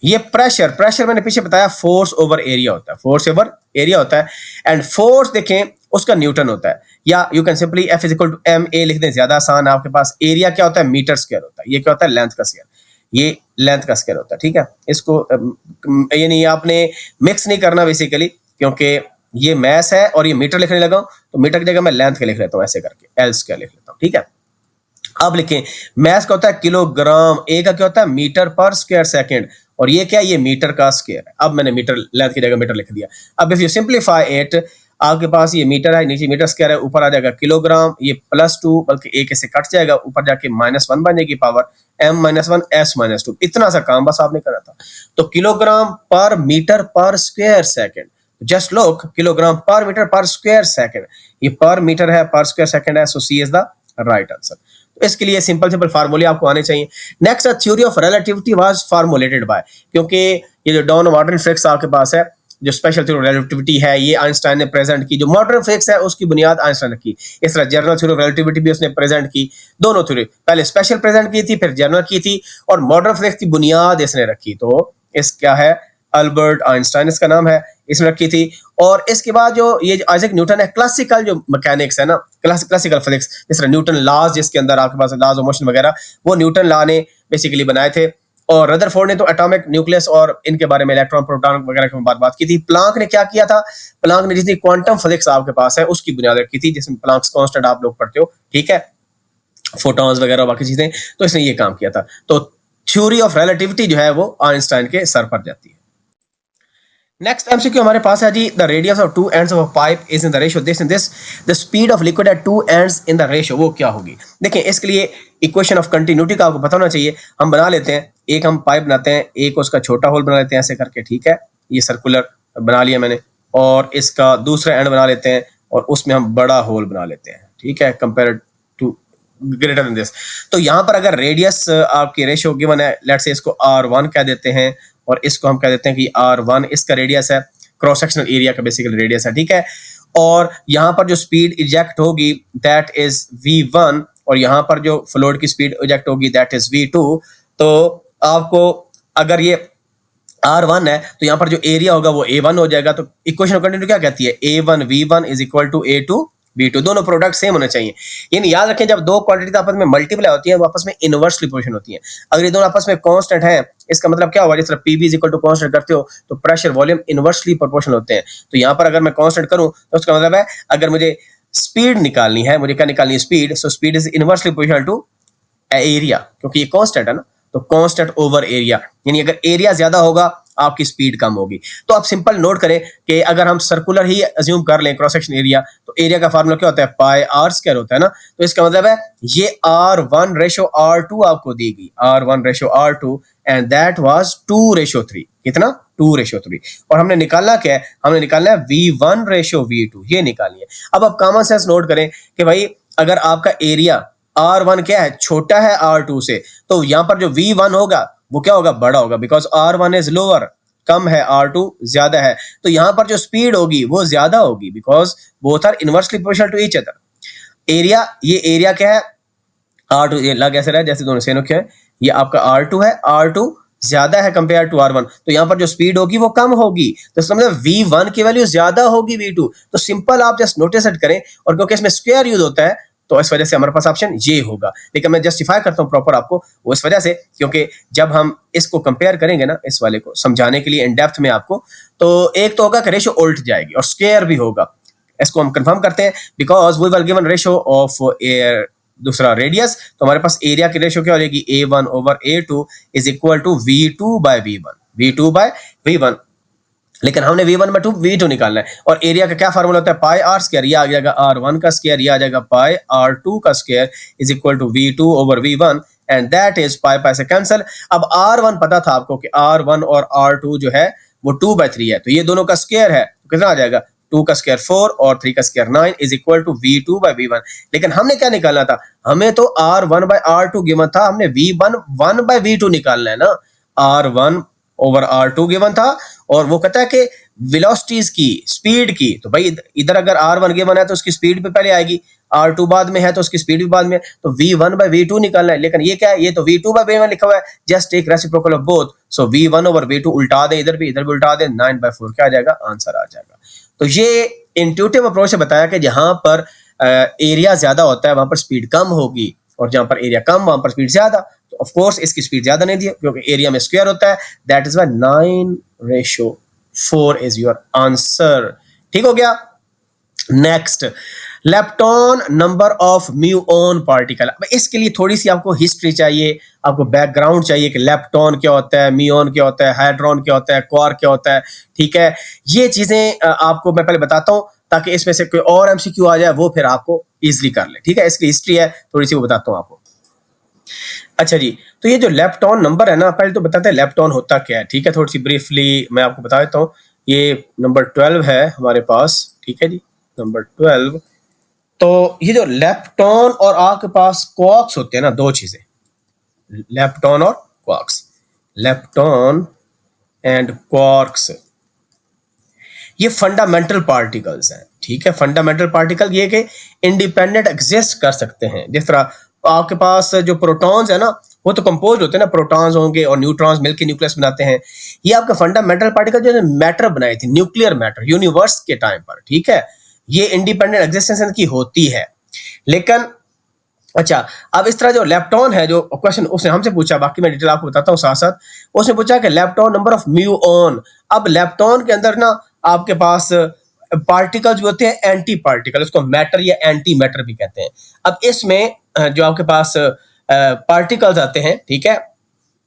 ये प्रेशर मैंने पीछे बताया फोर्स ओवर एरिया होता है, फोर्स ओवर एरिया होता है, एंड फोर्स देखें उसका न्यूटन होता है, या you can simply F is equal to M A लिख दें, ज्यादा आसान है आपके पास। एरिया क्या होता है, मीटर स्क्वायर होता है, ये क्या होता है, लेंथ का स्क्वायर, ये लेंथ का स्क्वायर होता है, ठीक है। इसको यानी आपने मिक्स नहीं करना बेसिकली, क्योंकि ये मैस है और ये मीटर लिखने लगा हूं, तो मीटर की जगह मैं लेंथ के लिख लेता हूं, ऐसे करके एल स्क्वायर लिख लेता हूं, ठीक है। अब लिखें मैस का होता है किलोग्राम, ए का क्या होता है मीटर पर स्क्वायर सेकंड, और ये क्या है, ये मीटर का स्क्वायर है। अब मैंने मीटर लेंथ की जगह मीटर लिख दिया। अब इफ यू सिंपलीफाई इट, आपके पास ये मीटर है, नीचे मीटर स्क्वायर है, ऊपर आ जाएगा किलोग्राम, ये +2 बल्कि एक से कट जाएगा, ऊपर जाके -1 बन जाएगी पावर, m-1 s-2, इतना सा काम बस आपने करना था। तो किलोग्राम पर मीटर पर square second, just look, kilogram per metre पर स्क्वायर सेकंड, ये पर मीटर है, पर स्क्वायर सेकंड है, so C is the right answer. तो इसके लिए सिंपल फार्मूले आपको आने चाहिए। Next, theory of relativity was formulated by, क्योंकि ये जो डॉन वार्टन फिक्स आपके पास है, जो स्पेशल थ्योरी ऑफ रिलेटिविटी है ये आइंस्टाइन ने प्रेजेंट की, जो मॉडर्न फिजिक्स है उसकी बुनियाद आइंस्टाइन ने की। इस तरह जनरल थ्योरी ऑफ रिलेटिविटी भी उसने प्रेजेंट की। दोनों थ्योरी पहले स्पेशल प्रेजेंट की थी, फिर जनरल की थी, और मॉडर्न फिजिक्स की बुनियाद इसने रखी। तो इस क्या है, अल्बर्ट आइंस्टाइन इसका नाम है, इसने रखी थी। और इसके बाद जो ये आइजैक न्यूटन है, क्लासिकल जो मैकेनिक्स है ना, क्लासिकल फिजिक्स, जिस तरह न्यूटन लॉज जिसके अंदर आपके पास लॉज ऑफ मोशन वगैरह, वो न्यूटन लॉ ने बेसिकली बनाए थे। और रदरफोर्ड ने तो एटॉमिक न्यूक्लियस और इनके बारे में, इलेक्ट्रॉन प्रोटॉन वगैरह की बात की थी। प्लांक ने क्या किया था, प्लांक ने जितनी क्वांटम फिजिक्स आपके पास है उसकी बुनियाद रखी थी, जिसमें प्लांक्स कांस्टेंट आप लोग पढ़ते हो, ठीक है, फोटॉन्स वगैरह बाकी चीजें, तो इसने ये काम किया था। तो थ्योरी ऑफ रिलेटिविटी जो है वो आइंस्टाइन के सर पर जाती है। नेक्स्ट एमसीक्यू हमारे पास है जी, the radius of two ends of a pipe is in the ratio this and this, the speed of liquid at two ends in the ratio, वो क्या होगी। देखिए इसके लिए इक्वेशन ऑफ कंटिन्यूटी का आपको पता होना चाहिए। हम बना लेते हैं, एक हम पाइप बनाते हैं, एक उसका छोटा होल बना लेते हैं ऐसे करके, ठीक है, ये सर्कुलर बना लिया मैंने, और इसका दूसरा एंड बना लेते हैं और उसमें हम बड़ा होल बना लेते हैं, ठीक है, compare to greater than this. तो यहाँ पर अगर रेडियस आपकी रेशियो गिवन है, लेट्स से इसको R1 कह देते हैं और इसको हम कह देते हैं कि R1 इसका रेडियस है, क्रॉस सेक्शनल एरिया का बेसिकली रेडियस है, ठीक है। और यहाँ पर जो स्पीड इजेक्ट होगी दैट इज V1, और यहाँ पर जो फ्लूइड की स्पीड इजेक्ट होगी दैट इज V2। तो आपको अगर ये R1 है तो यहाँ पर जो एरिया होगा वो A1 हो जाएगा। तो इक्वेशन ऑफ कंटिन्यूटी क्या कहती है, A1 V1 is equal to A2 V2, दोनों प्रोडक्ट सेम होने चाहिए। यानी याद रखें, जब दो क्वांटिटी आपस में मल्टीप्लाई होती है वो आपस में इनवर्सली प्रोपोर्शनल होती है। अगर ये दोनों आपस में कांस्टेंट है, इसका मतलब क्या होगा, जिस तरह PV is equal to constant करते हो तो प्रेशर वॉल्यूम इनवर्सली प्रोपोर्शनल होते हैं। तो यहाँ पर अगर मैं कांस्टेंट करूं तो उसका मतलब है अगर मुझे स्पीड निकालनी है, मुझे क्या निकालनी है, speed, so speed is inversely proportional to area, क्योंकि ये कांस्टेंट है ना, तो कांस्टेंट ओवर एरिया, यानी अगर एरिया ज्यादा होगा आपकी स्पीड कम होगी। तो आप सिंपल नोट करें कि अगर हम सर्कुलर ही अज्यूम कर लें क्रॉस सेक्शन एरिया, तो एरिया का फार्मूला क्या होता है, पाई आर स्क्वायर होता है ना। तो इसका मतलब है ये R1 रेशो R2 आपको दी गई, R1 ratio R2, and that was 2:3। कितना, 2:3। और हमने निकालना क्या है, हमने निकालना है V1 रेशो V2, ये निकालनी है। अब आप कॉमन सेंस नोट करें कि भाई अगर आपका एरिया R1 क्या है, छोटा है R2 से, तो यहां पर जो V1 होगा वो क्या होगा, बड़ा होगा, बिकॉज R1 इज लोअर, कम है, R2 ज्यादा है। तो यहां पर जो स्पीड होगी वो ज्यादा होगी, because both are inversely proportional to each other. Area, ये एरिया क्या है, R2, ये लग ऐसे रहा है जैसे दोनों सेनो क्या है, ये आपका R2 है, R2 ज्यादा है कंपेयर टू R1, तो यहां पर जो स्पीड होगी वो कम होगी, तो इसका मतलब V1 की वैल्यू ज्यादा होगी V2। तो सिंपल आप जस्ट नोटिस इट करें, और क्योंकि इसमें स्क्वायर यूज होता है तो इस वजह से हमारे पास ऑप्शन ये होगा। लेकिन मैं जस्टिफाई करता हूं प्रॉपर आपको, वो इस वजह से क्योंकि जब हम इसको कंपेयर करेंगे ना, इस वाले को समझाने के लिए इन डेप्थ में आपको, तो एक तो होगा कि रेशियो उल्ट जाएगी और स्क्वायर भी होगा। इसको हम कंफर्म करते हैं, because we will given ratio of air, दूसरा रेडियस, तो हमारे पास एरिया की रेशियो क्या हो जाएगी, A1 over A2 is equal to V2 by V1, V2 by V1। लेकिन हमने V1 में V2 निकालना है, और एरिया का क्या फार्मूला होता है, पाई आर स्क्वायर, ये आ जाएगा R1 का स्क्वायर, ये आ जाएगा पाई R2 का square is equal to V2 over V1, and that is pi pi से कैंसिल। अब R1 पता था आपको कि R1 और R2 जो है वो 2/3 है, तो ये दोनों का स्क्वायर है, तो कितना आ जाएगा, 2 का स्क्वायर 4 और 3 का square 9 is equal to V2 by V1। लेकिन हमने क्या निकालना था, हमें तो R1 बाय R2 गिवन था, हमने V1 1 बाय V2 निकालना है ना। R1 ओवर R2 गिवन था, और वो कहता है कि वेलोसिटीज की, स्पीड की, तो भाई इधर अगर R1 गिवन है तो उसकी स्पीड पे पहले आएगी, R2 बाद में है तो उसकी स्पीड भी बाद में, तो V1 बाय V2 निकालना है। लेकिन ये क्या है, ये तो V2 बाय V1 लिखा हुआ है, just take reciprocal of both, so V1 over V2 उल्टा दे, इधर भी उल्टा दे, 9/4 क्या आ जाएगा, आंसर आ जाएगा। तो ये इंट्यूटिव अप्रोच से बताया कि जहां पर एरिया ज्यादा होता है वहां पर स्पीड कम होगी, और जहां पर एरिया कम वहां पर स्पीड ज्यादा। तो ऑफ कोर्स इसकी स्पीड ज्यादा नहीं दी क्योंकि एरिया में स्क्वायर होता है, that is why 9:4 is your answer. ठीक हो गया। Next, lepton number of muon particle. इसके लिए थोड़ी सी आपको हिस्ट्री चाहिए, आपको बैकग्राउंड चाहिए कि लेप्टॉन क्या होता है, म्यूऑन क्या होता है, हाइड्रॉन क्या होता है, क्वार्क क्या होता है। ठीक है, ये चीजें आपको मैं पहले बताता हूं ताकि इसमें से कोई और एमसीक्यू आ जाए वो फिर आपको इजीली कर ले। ठीक है, इसकी हिस्ट्री है थोड़ी सी, वो बताता हूं आपको। अच्छा जी, तो ये जो लेप्टॉन नंबर है ना, पहले तो बताते हैं लेप्टॉन होता क्या है। ठीक है, थोड़ी सी ब्रीफली मैं आपको बता देता हूँ। ये नंबर 12 है हमारे पास। ठीक है जी, नंबर 12। तो ये जो लेप्टॉन और आपके पास क्वार्क्स होते हैं ना, दो चीजें, लेप्टॉन और क्वार्क्स, लेप्टॉन एंड क्वार्क्स। ये फंडामेंटल पार्टिकल्स हैं, ठीक है। फंडामेंटल पार्टिकल ये कि इंडिपेंडेंट एग्जिस्ट कर सकते हैं। जिस तरह आपके पास जो प्रोटॉन्स है ना, वो तो कंपोज होते हैं ना, प्रोटॉन्स होंगे और न्यूट्रॉन्स मिलकर न्यूक्लियस बनाते हैं। ये आपका फंडामेंटल पार्टिकल जो मैटर बनाई थी, न्यूक्लियर मैटर, यूनिवर्स के टाइम पर, ठीक है, ये इंडिपेंडेंट एग्जिस्टेंस इनकी होती है। लेकिन अच्छा, अब इस तरह जो लेप्टॉन है, जो क्वेश्चन उसने हमसे पूछा, बाकी मैं डिटेल आपको बताता हूँ साथ साथ। उसने पूछा कि लेप्टॉन नंबर ऑफ म्यूऑन। अब लेप्टॉन के अंदर ना आपके पास पार्टिकल्स भी होते हैं, एंटी पार्टिकल, उसको मैटर या एंटी मैटर भी कहते हैं। अब इसमें जो आपके पास पार्टिकल्स आते हैं, ठीक है,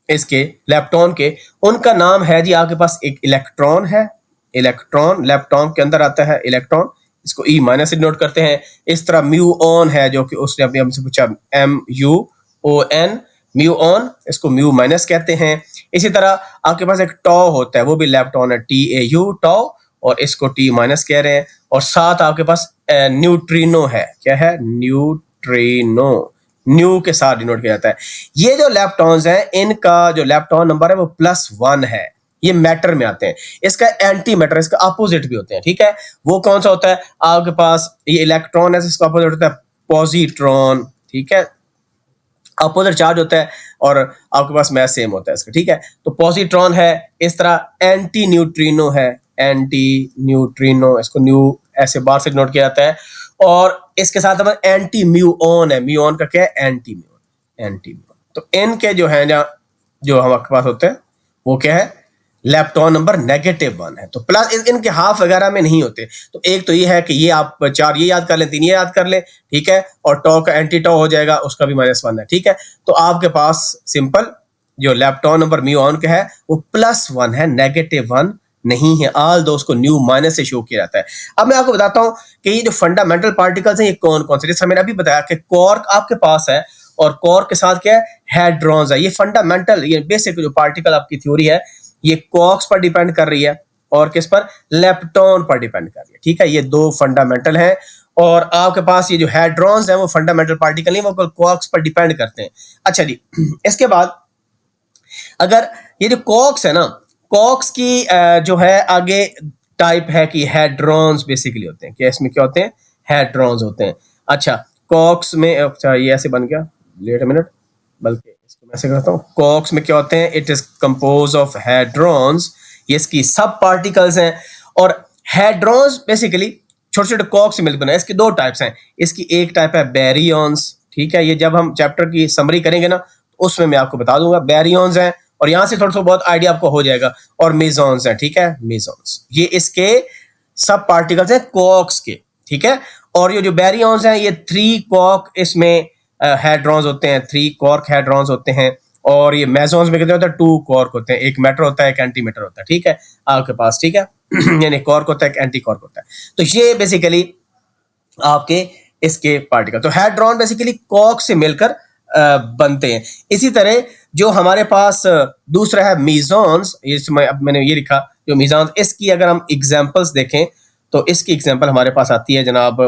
इसके लेप्टॉन के, उनका नाम है जी आपके पास एक इलेक्ट्रॉन है। इलेक्ट्रॉन लेप्टॉन के अंदर आता है, इलेक्ट्रॉन, इसको ई माइनस से नोट करते हैं। इस तरह म्यूऑन है, जो कि उसने अभी हमसे पूछा, MUON, म्यूऑन, इसको म्यू माइनस कहते हैं। इसी तरह आपके पास एक टॉ होता है, वो भी लेप्टॉन है, TAU, टॉ, और इसको टी माइनस कह रहे हैं। और साथ आपके पास न्यूट्रिनो है, क्या है, न्यूट्रिनो, न्यू के साथ डिनोट किया जाता है। ये जो लेप्टॉन्स हैं, इनका जो लेप्टॉन नंबर है वो +1 है। ये मैटर में आते हैं। इसका एंटी मैटर, इसका अपोजिट भी होते हैं, ठीक है। वो कौन सा होता है आपके पास, ये इलेक्ट्रॉन है, इसका अपोजिट होता है पॉजिट्रॉन, ठीक है, अपोजिट चार्ज होता है, और आपके पास मैस सेम होता है इसका, ठीक है। तो पॉजिट्रॉन है। इस तरह एंटी न्यूट्रिनो है, एंटी न्यूट्रिनो, इसको न्यू ऐसे बार से नोट किया जाता है। और इसके साथ हमारे एंटी म्यूऑन है, म्यूऑन का क्या है, एंटी म्यूऑन, एंटी म्यूऑन। तो इनके जो है ना, जो हमारे पास होते हैं, वो क्या है, लेप्टॉन नंबर -1 है। तो प्लस इनके हाफ वगैरह में नहीं होते। तो एक तो ये है कि ये आप 4 ये याद कर लें, 3 ये याद कर लें, ठीक है, और टॉ का एंटी टॉ हो जाएगा, उसका भी -1 है, ठीक है। तो आपके पास सिंपल जो लेप्टॉन नंबर म्यूऑन का है वो +1 है, -1 नहीं है। ऑल दो उसको न्यू माइनस से शो किया जाता है। अब मैं आपको बताता हूं कि ये जो फंडामेंटल पार्टिकल्स हैं, ये कौन कौन से, जैसे मैंने अभी बताया कि कॉर्क आपके पास है, और कॉर्क के साथ क्या है, हेड्रॉन्स है। ये फंडामेंटल, ये बेसिक जो पार्टिकल आपकी थ्योरी है, ये कॉर्क्स पर डिपेंड कर रही है, और किस पर, लेप्टॉन पर डिपेंड कर रही है, ठीक है। ये दो फंडामेंटल हैं। और आपके पास ये जो हेड्रॉन्स हैं, वो फंडामेंटल पार्टिकल नहीं, वो कॉर्क्स पर डिपेंड करते हैं। अच्छा जी, इसके बाद अगर ये जो कॉर्क्स है ना, कॉर्क्स की जो है आगे टाइप है कि हेड्रॉन्स बेसिकली होते हैं। क्या इसमें क्या होते हैं, हेड्रॉन्स होते हैं। अच्छा, कॉर्क्स में, अच्छा ये ऐसे बन गया, लेट अ मिनट, बल्कि इसको मैं ऐसे करता हूँ। कॉर्क्स में क्या होते हैं, it is compose of hadrons, ये इसकी सब पार्टिकल्स हैं। और हेड्रॉन्स बेसिकली छोटे छोटे कॉर्क्स से मिलकर बने। इसके दो टाइप्स हैं। इसकी एक टाइप है बैरियंस, ठीक है, ये जब हम चैप्टर की समरी करेंगे ना, उसमें मैं आपको बता दूंगा। बैरियंस हैं, और यहां से थोड़ा सा बहुत आइडिया आपको हो जाएगा। और मेसॉन्स हैं, ठीक है, मेसॉन्स, ये इसके सब पार्टिकल्स हैं कॉर्क्स के, ठीक है। और ये जो बैरियंस हैं, ये 3 कॉर्क इसमें हेड्रॉन्स होते हैं, 3 कॉर्क हेड्रॉन्स होते हैं। और ये मेसॉन्स में कितने होते हैं, 2 कॉर्क होते हैं, एक मैटर होता है, एक एंटी मैटर होता है, ठीक है, आपके पास, ठीक है। यानी कॉर्क होता है, एक एंटी कॉर्क होता है। तो ये बेसिकली आपके इसके पार्टिकल, तो हेड्रॉन बेसिकली कॉर्क से मिलकर बनते हैं। इसी तरह जो हमारे पास दूसरा है मेसॉन्स, इसमें अब मैंने ये लिखा जो मेसॉन्स, इसकी अगर हम एग्जांपल्स देखें तो इसकी एग्जांपल हमारे पास आती है जनाब,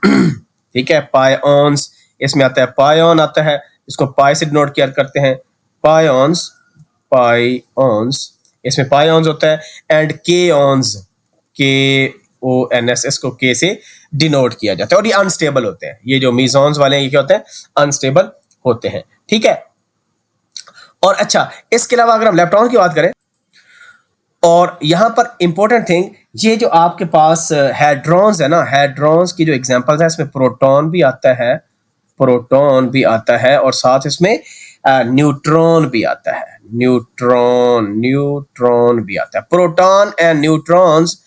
ठीक है, पायॉन्स, इसमें आता है पायॉन आता है, इसको पाई से डिनोट किया करते हैं, पायॉन्स, पायॉन्स, इसमें पायॉन्स होता है। एंड केऑन्स, KONS, इसको के से डिनोट किया जाता है। और ये अनस्टेबल होते हैं, ये जो मेसॉन्स वाले हैं, ये क्या होते हैं, अनस्टेबल होते हैं, ठीक है। और अच्छा, इसके अलावा अगर हम लेप्टॉन की बात करें, और यहां पर इंपॉर्टेंट थिंग, ये जो आपके पास हेड्रॉन्स है ना, हेड्रॉन्स की जो एग्जांपल्स है, इसमें प्रोटॉन भी आता है, प्रोटॉन भी आता है, और साथ इसमें न्यूट्रॉन भी आता है, न्यूट्रॉन, न्यूट्रॉन भी आता है। Proton and neutrons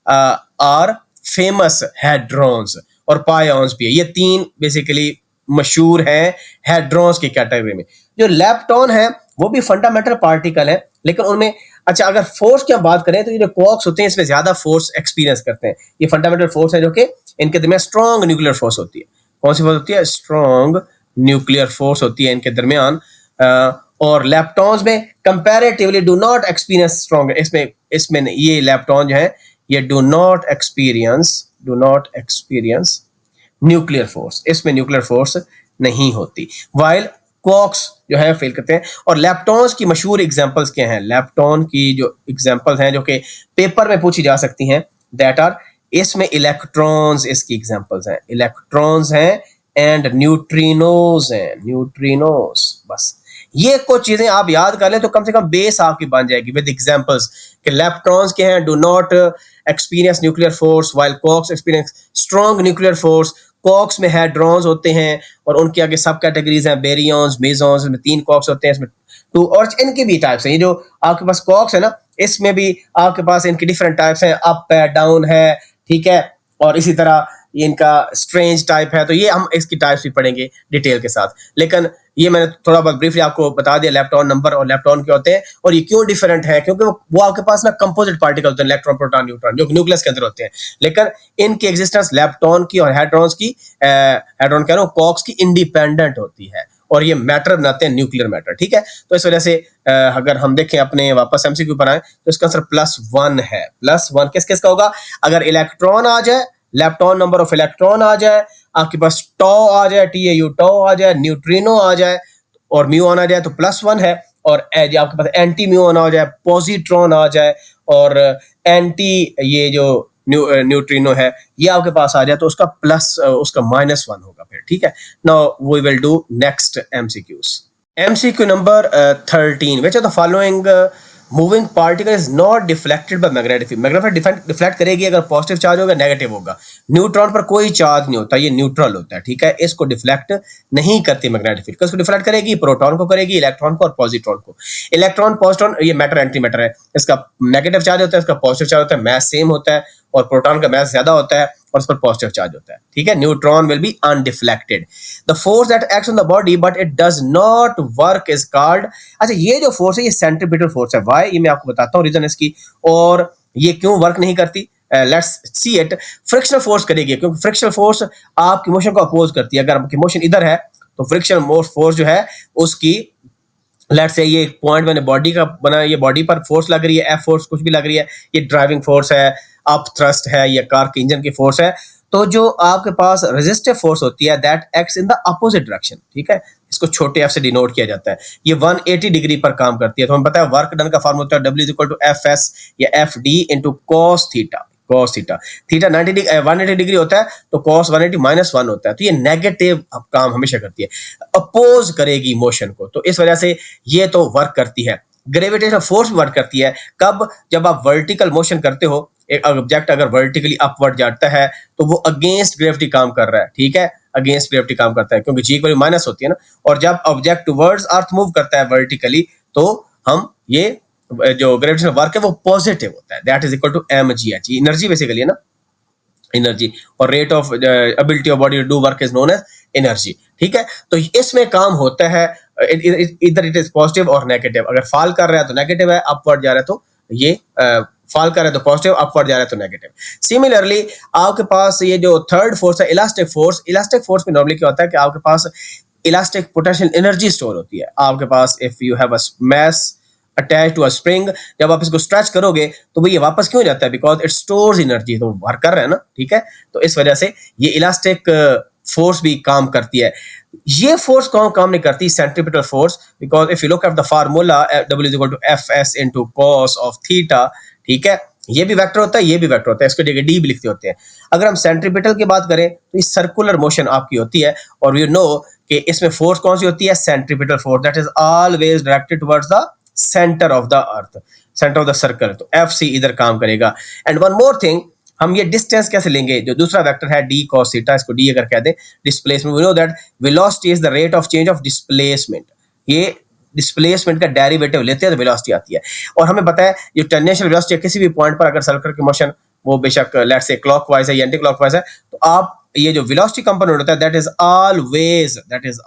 are famous hadrons, और पायॉन्स भी है। ये 3 बेसिकली मशहूर हैं हेड्रॉन्स की कैटेगरी में। जो लेप्टॉन है वो भी फंडामेंटल पार्टिकल है, लेकिन उनमें, अच्छा, अगर फोर्स की बात करें तो ये जो क्वार्क्स होते हैं, इसमें ज्यादा फोर्स एक्सपीरियंस करते हैं। ये फंडामेंटल फोर्स है, जो कि इनके दरमियान स्ट्रॉन्ग न्यूक्लियर फोर्स होती है। कौन सी फोर्स होती है, स्ट्रॉन्ग न्यूक्लियर फोर्स होती है इनके दरमियान। और लेप्टॉन्स में comparatively do not experience strong, इसमें ये लेप्टॉन जो है, ये do not experience nuclear force, इसमें न्यूक्लियर फोर्स नहीं होती, वाइल क्वार्क्स जो है फेल करते हैं। और लेप्टॉन्स की मशहूर एग्जांपल्स क्या हैं, लेप्टॉन की जो एग्जांपल्स हैं जो कि पेपर में पूछी जा सकती हैं, दैट आर, इसमें इलेक्ट्रॉन्स इसकी एग्जांपल्स हैं, इलेक्ट्रॉन्स हैं एंड न्यूट्रिनोज हैं, न्यूट्रिनोज। बस ये कुछ चीजें आप याद कर लें तो कम से कम बेस आपकी बन जाएगी विद एग्जांपल्स कि इलेक्ट्रॉन्स के हैं do not experience nuclear force while quarks experience strong nuclear force. Quarks में हैड्रॉन्स होते हैं और उनके आगे सब कैटेगरीज हैं, बेरियंस, मेसॉन्स, इसमें 3 क्वार्क्स होते हैं, इसमें 2 और इनके भी टाइप्स हैं। ये जो आपके पास क्वार्क्स है ना, इसमें भी आपके पास इनके डिफरेंट टाइप्स हैं, अप है, डाउन है, ठीक है, और इसी तरह ये इनका स्ट्रेंज टाइप है। तो ये हम इसकी टाइप्स भी पढ़ेंगे डिटेल के साथ, लेकिन ये मैंने थोड़ा बहुत ब्रीफली आपको बता दिया lepton नंबर और lepton क्या होते हैं और ये क्यों डिफरेंट है, क्योंकि वो आपके पास ना कंपोजिट पार्टिकल होते हैं, इलेक्ट्रॉन, प्रोटॉन, न्यूट्रॉन, जो न्यूक्लियस के अंदर होते हैं, लेकिन इनकी एग्जिस्टेंस lepton की और hadrons की, hadron कह रहा हूँ, quarks की इंडिपेंडेंट होती है और ये मैटर बनाते हैं, न्यूक्लियर मैटर, ठीक है। तो इस वजह से अगर हम देखें अपने वापस एमसीक्यू पर आए तो इसका आंसर +1 है। +1 किस किस का होगा? अगर इलेक्ट्रॉन आ जाए, lepton नंबर ऑफ इलेक्ट्रॉन आ जाए, आपके पास टॉ आ जाए, TAU टॉ आ जाए, न्यूट्रिनो आ जाए और म्यूऑन आ जाए तो +1 है। और आपके पास एंटी म्यूऑन आ जाए, पॉजिट्रॉन आ जाए और एंटी ये जो न्यूट्रिनो है ये आपके पास आ जाए तो उसका उसका -1 होगा फिर, ठीक है। Now we will do next MCQs. MCQ number 13. Which of the following moving particle is not deflected by magnetic field? Magnetic field deflect करेगी अगर पॉजिटिव चार्ज होगा, नेगेटिव होगा। न्यूट्रॉन पर कोई चार्ज नहीं होता, ये न्यूट्रल होता है, ठीक है, इसको डिफ्लेक्ट नहीं करती मैग्नेटिक फील्ड। किसको डिफ्लेक्ट करेगी? प्रोटॉन को करेगी, इलेक्ट्रॉन को और पॉजिट्रॉन को। इलेक्ट्रॉन, पॉजिट्रॉन, ये मैटर एंटी मैटर है, इसका नेगेटिव चार्ज होता है, इसका पॉजिटिव चार्ज होता है, मैस सेम होता है और प्रोटॉन का मैस ज्यादा होता है और उस पर पॉजिटिव चार्ज होता है, ठीक है। Neutron will be undeflected. The force that acts on the body but it does not work is called. अच्छा, ये जो फोर्स है ये सेंट्रीपिटल फोर्स है। व्हाई? ये मैं आपको बताता हूँ रीजन इसकी, और ये क्यों वर्क नहीं करती। Let's see it. Frictional force करेगी, क्योंकि फ्रिक्शनल फोर्स आपकी मोशन को अपोज करती है। अगर आपकी मोशन इधर है तो फ्रिक्शनल फोर्स जो है उसकी, लेट्स से ये पॉइंट मैंने बॉडी का बनाया, ये बॉडी पर फोर्स लग रही है, एफ फोर्स कुछ भी लग रही है, ये ड्राइविंग फोर्स है, अप थ्रस्ट है, ये कार के इंजन की फोर्स है। तो जो आपके पास रेजिस्टिव फोर्स होती है that acts in the opposite direction, ठीक है, इसको छोटे एफ से डिनोट किया जाता है। ये 180 डिग्री पर काम करती है। तो हमें पता है वर्क डन का फॉर्मूला होता है W = FS या FD × cos theta. cos theta, theta 180 degree होता है तो cos 180 -1 होता है। तो ये नेगेटिव काम हमेशा करती है, अपोज करेगी मोशन को, तो इस वजह से ये तो वर्क करती है। ग्रेविटेशनल फोर्स वर्क करती है कब? जब आप वर्टिकल मोशन करते हो, एक ऑब्जेक्ट अगर वर्टिकली अपवर्ड जाता है तो वो अगेंस्ट ग्रेविटी काम कर रहा है, ठीक है, अगेंस्ट ग्रेविटी काम करता है क्योंकि जी की वैल्यू माइनस होती है ना। और जब ऑब्जेक्ट टुवर्ड्स अर्थ मूव करता है वर्टिकली तो हम ये जो ग्रेविटेशनल वर्क है वो पॉजिटिव होता है, that is equal to mgh। Energy basically है ना, एनर्जी, और rate of ability of body to do work is known as energy, ठीक है। तो इसमें काम होता है इधर इट इज पॉजिटिव और नेगेटिव। अगर फॉल कर रहा है तो नेगेटिव है, अपवर्ड जा रहा है तो ये फॉल कर रहा है तो पॉजिटिव, अपवर्ड जा रहा है तो नेगेटिव। सिमिलरली आपके पास ये जो थर्ड फोर्स है इलास्टिक फोर्स, इलास्टिक फोर्स में नॉर्मली क्या होता है कि आपके पास इलास्टिक पोटेंशियल एनर्जी स्टोर होती है। आपके पास if you have a mass attach to a spring, जब आप इसको स्ट्रेच करोगे तो ये वापस क्यों जाता है? बिकॉज इट स्टोर्स एनर्जी, तो वर्क कर रहा है ना, ठीक है। तो इस वजह से ये इलास्टिक फोर्स भी काम करती है। ये फोर्स कौन काम नहीं करती? Centripetal force, because if you look at the formula W = FS × cos of theta, ठीक है, ये भी वेक्टर होता है, ये भी वेक्टर होता है, इसको जगह डी भी लिखते होते हैं। अगर हम सेंट्रीपिटल की बात करें तो ये सर्कुलर मोशन आपकी होती है और यू नो कि इसमें फोर्स कौन सी होती है? Centripetal force, that is always directed towards the centre of the earth, centre of the circle. तो FC इधर काम करेगा। एंड वन मोर थिंग, हम ये डिस्टेंस कैसे लेंगे? जो दूसरा वेक्टर है d cos थीटा, इसको d अगर कह दें, displacement, we know that velocity is the rate of change of displacement. ये डिस्प्लेसमेंट का डेरिवेटिव लेते हैं तो वेलोसिटी आती है। और हमें पता है ये टेंजेंशियल वेलोसिटी किसी भी पॉइंट पर अगर सर्कल की मोशन वो बेशक लेट्स से क्लॉकवाइज है या एंटी क्लॉकवाइज है, तो आप ये जो वेलोसिटी कंपोनेंट होता है that is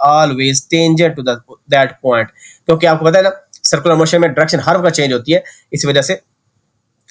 always tangent to that point, क्योंकि आपको पता है ना सर्कुलर मोशन में डायरेक्शन हर वक्त चेंज होती है, इस वजह से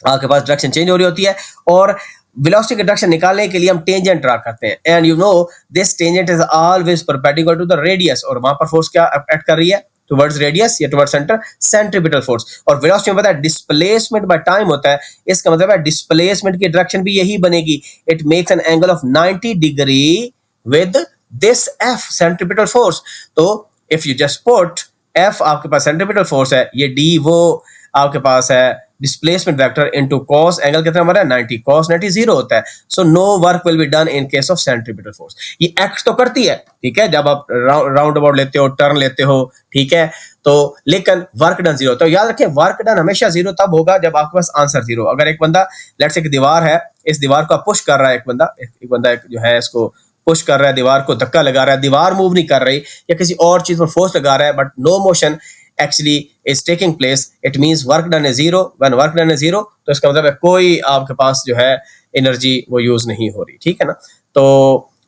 आपके पास डायरेक्शन चेंज हो रही होती है। और वेलोसिटी की डायरेक्शन निकालने के लिए हम टेंजेंट ड्रा करते हैं, and you know this tangent is always perpendicular to the radius. और वहां पर फोर्स क्या एक्ट कर रही है? टुवर्ड्स रेडियस या टुवर्ड्स सेंटर, सेंट्रीपिटल फोर्स। और वेलोसिटी में पता है डिस्प्लेसमेंट बाय टाइम होता है, इसका मतलब है डिस्प्लेसमेंट की डायरेक्शन भी यही बनेगी। It makes an angle of 90 degree with this F centripetal force. तो if you just put F आपके पास सेंट्रीपिटल फोर्स है, ये D वो आपके पास है displacement vector into cos angle कितना हमारा 90, कॉस 90 जीरो होता है, so no work will be done in case of centripetal force. ये एक्ट तो करती है, ठीक है, जब आप राउंड अबाउट लेते हो, टर्न लेते हो, ठीक है, तो लेकिन वर्क डन जीरो। तो याद रखें वर्क डन हमेशा जीरो तब होगा जब आपके पास आंसर जीरो। अगर एक बंदा लेट्स से एक दीवार है, इस दीवार को पुश कर रहा है, एक बंदा जो है इसको पुश कर रहा है, दीवार को धक्का लगा रहा है, दीवार मूव नहीं कर रही या किसी और चीज पर फोर्स लगा रहा है, but no motion actually is taking place, it means work done is zero। when work done is zero तो इसका मतलब है कोई आपके पास जो है एनर्जी वो यूज नहीं हो रही, ठीक है ना। तो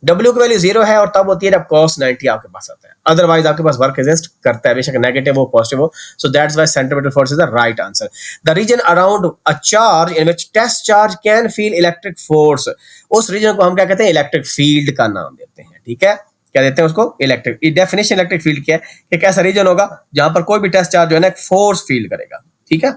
W की वैल्यू जीरो है और तब होती है जब cos 90 आपके पास आता है, अदरवाइज आपके पास वर्क एग्जिस्ट करता है, बेशक नेगेटिव हो पॉजिटिव हो। So that's why centripetal force is the right answer. The region around a charge in which test charge can feel electric force, उस रीजन को हम क्या कहते हैं, इलेक्ट्रिक फील्ड का नाम देते हैं, ठीक है, क्या देते हैं उसको, इलेक्ट्रिक। डेफिनेशन इलेक्ट्रिक फील्ड क्या है कि कैसा रीजन होगा जहां पर कोई भी टेस्ट चार्ज जो है ना फोर्स फील करेगा, ठीक है।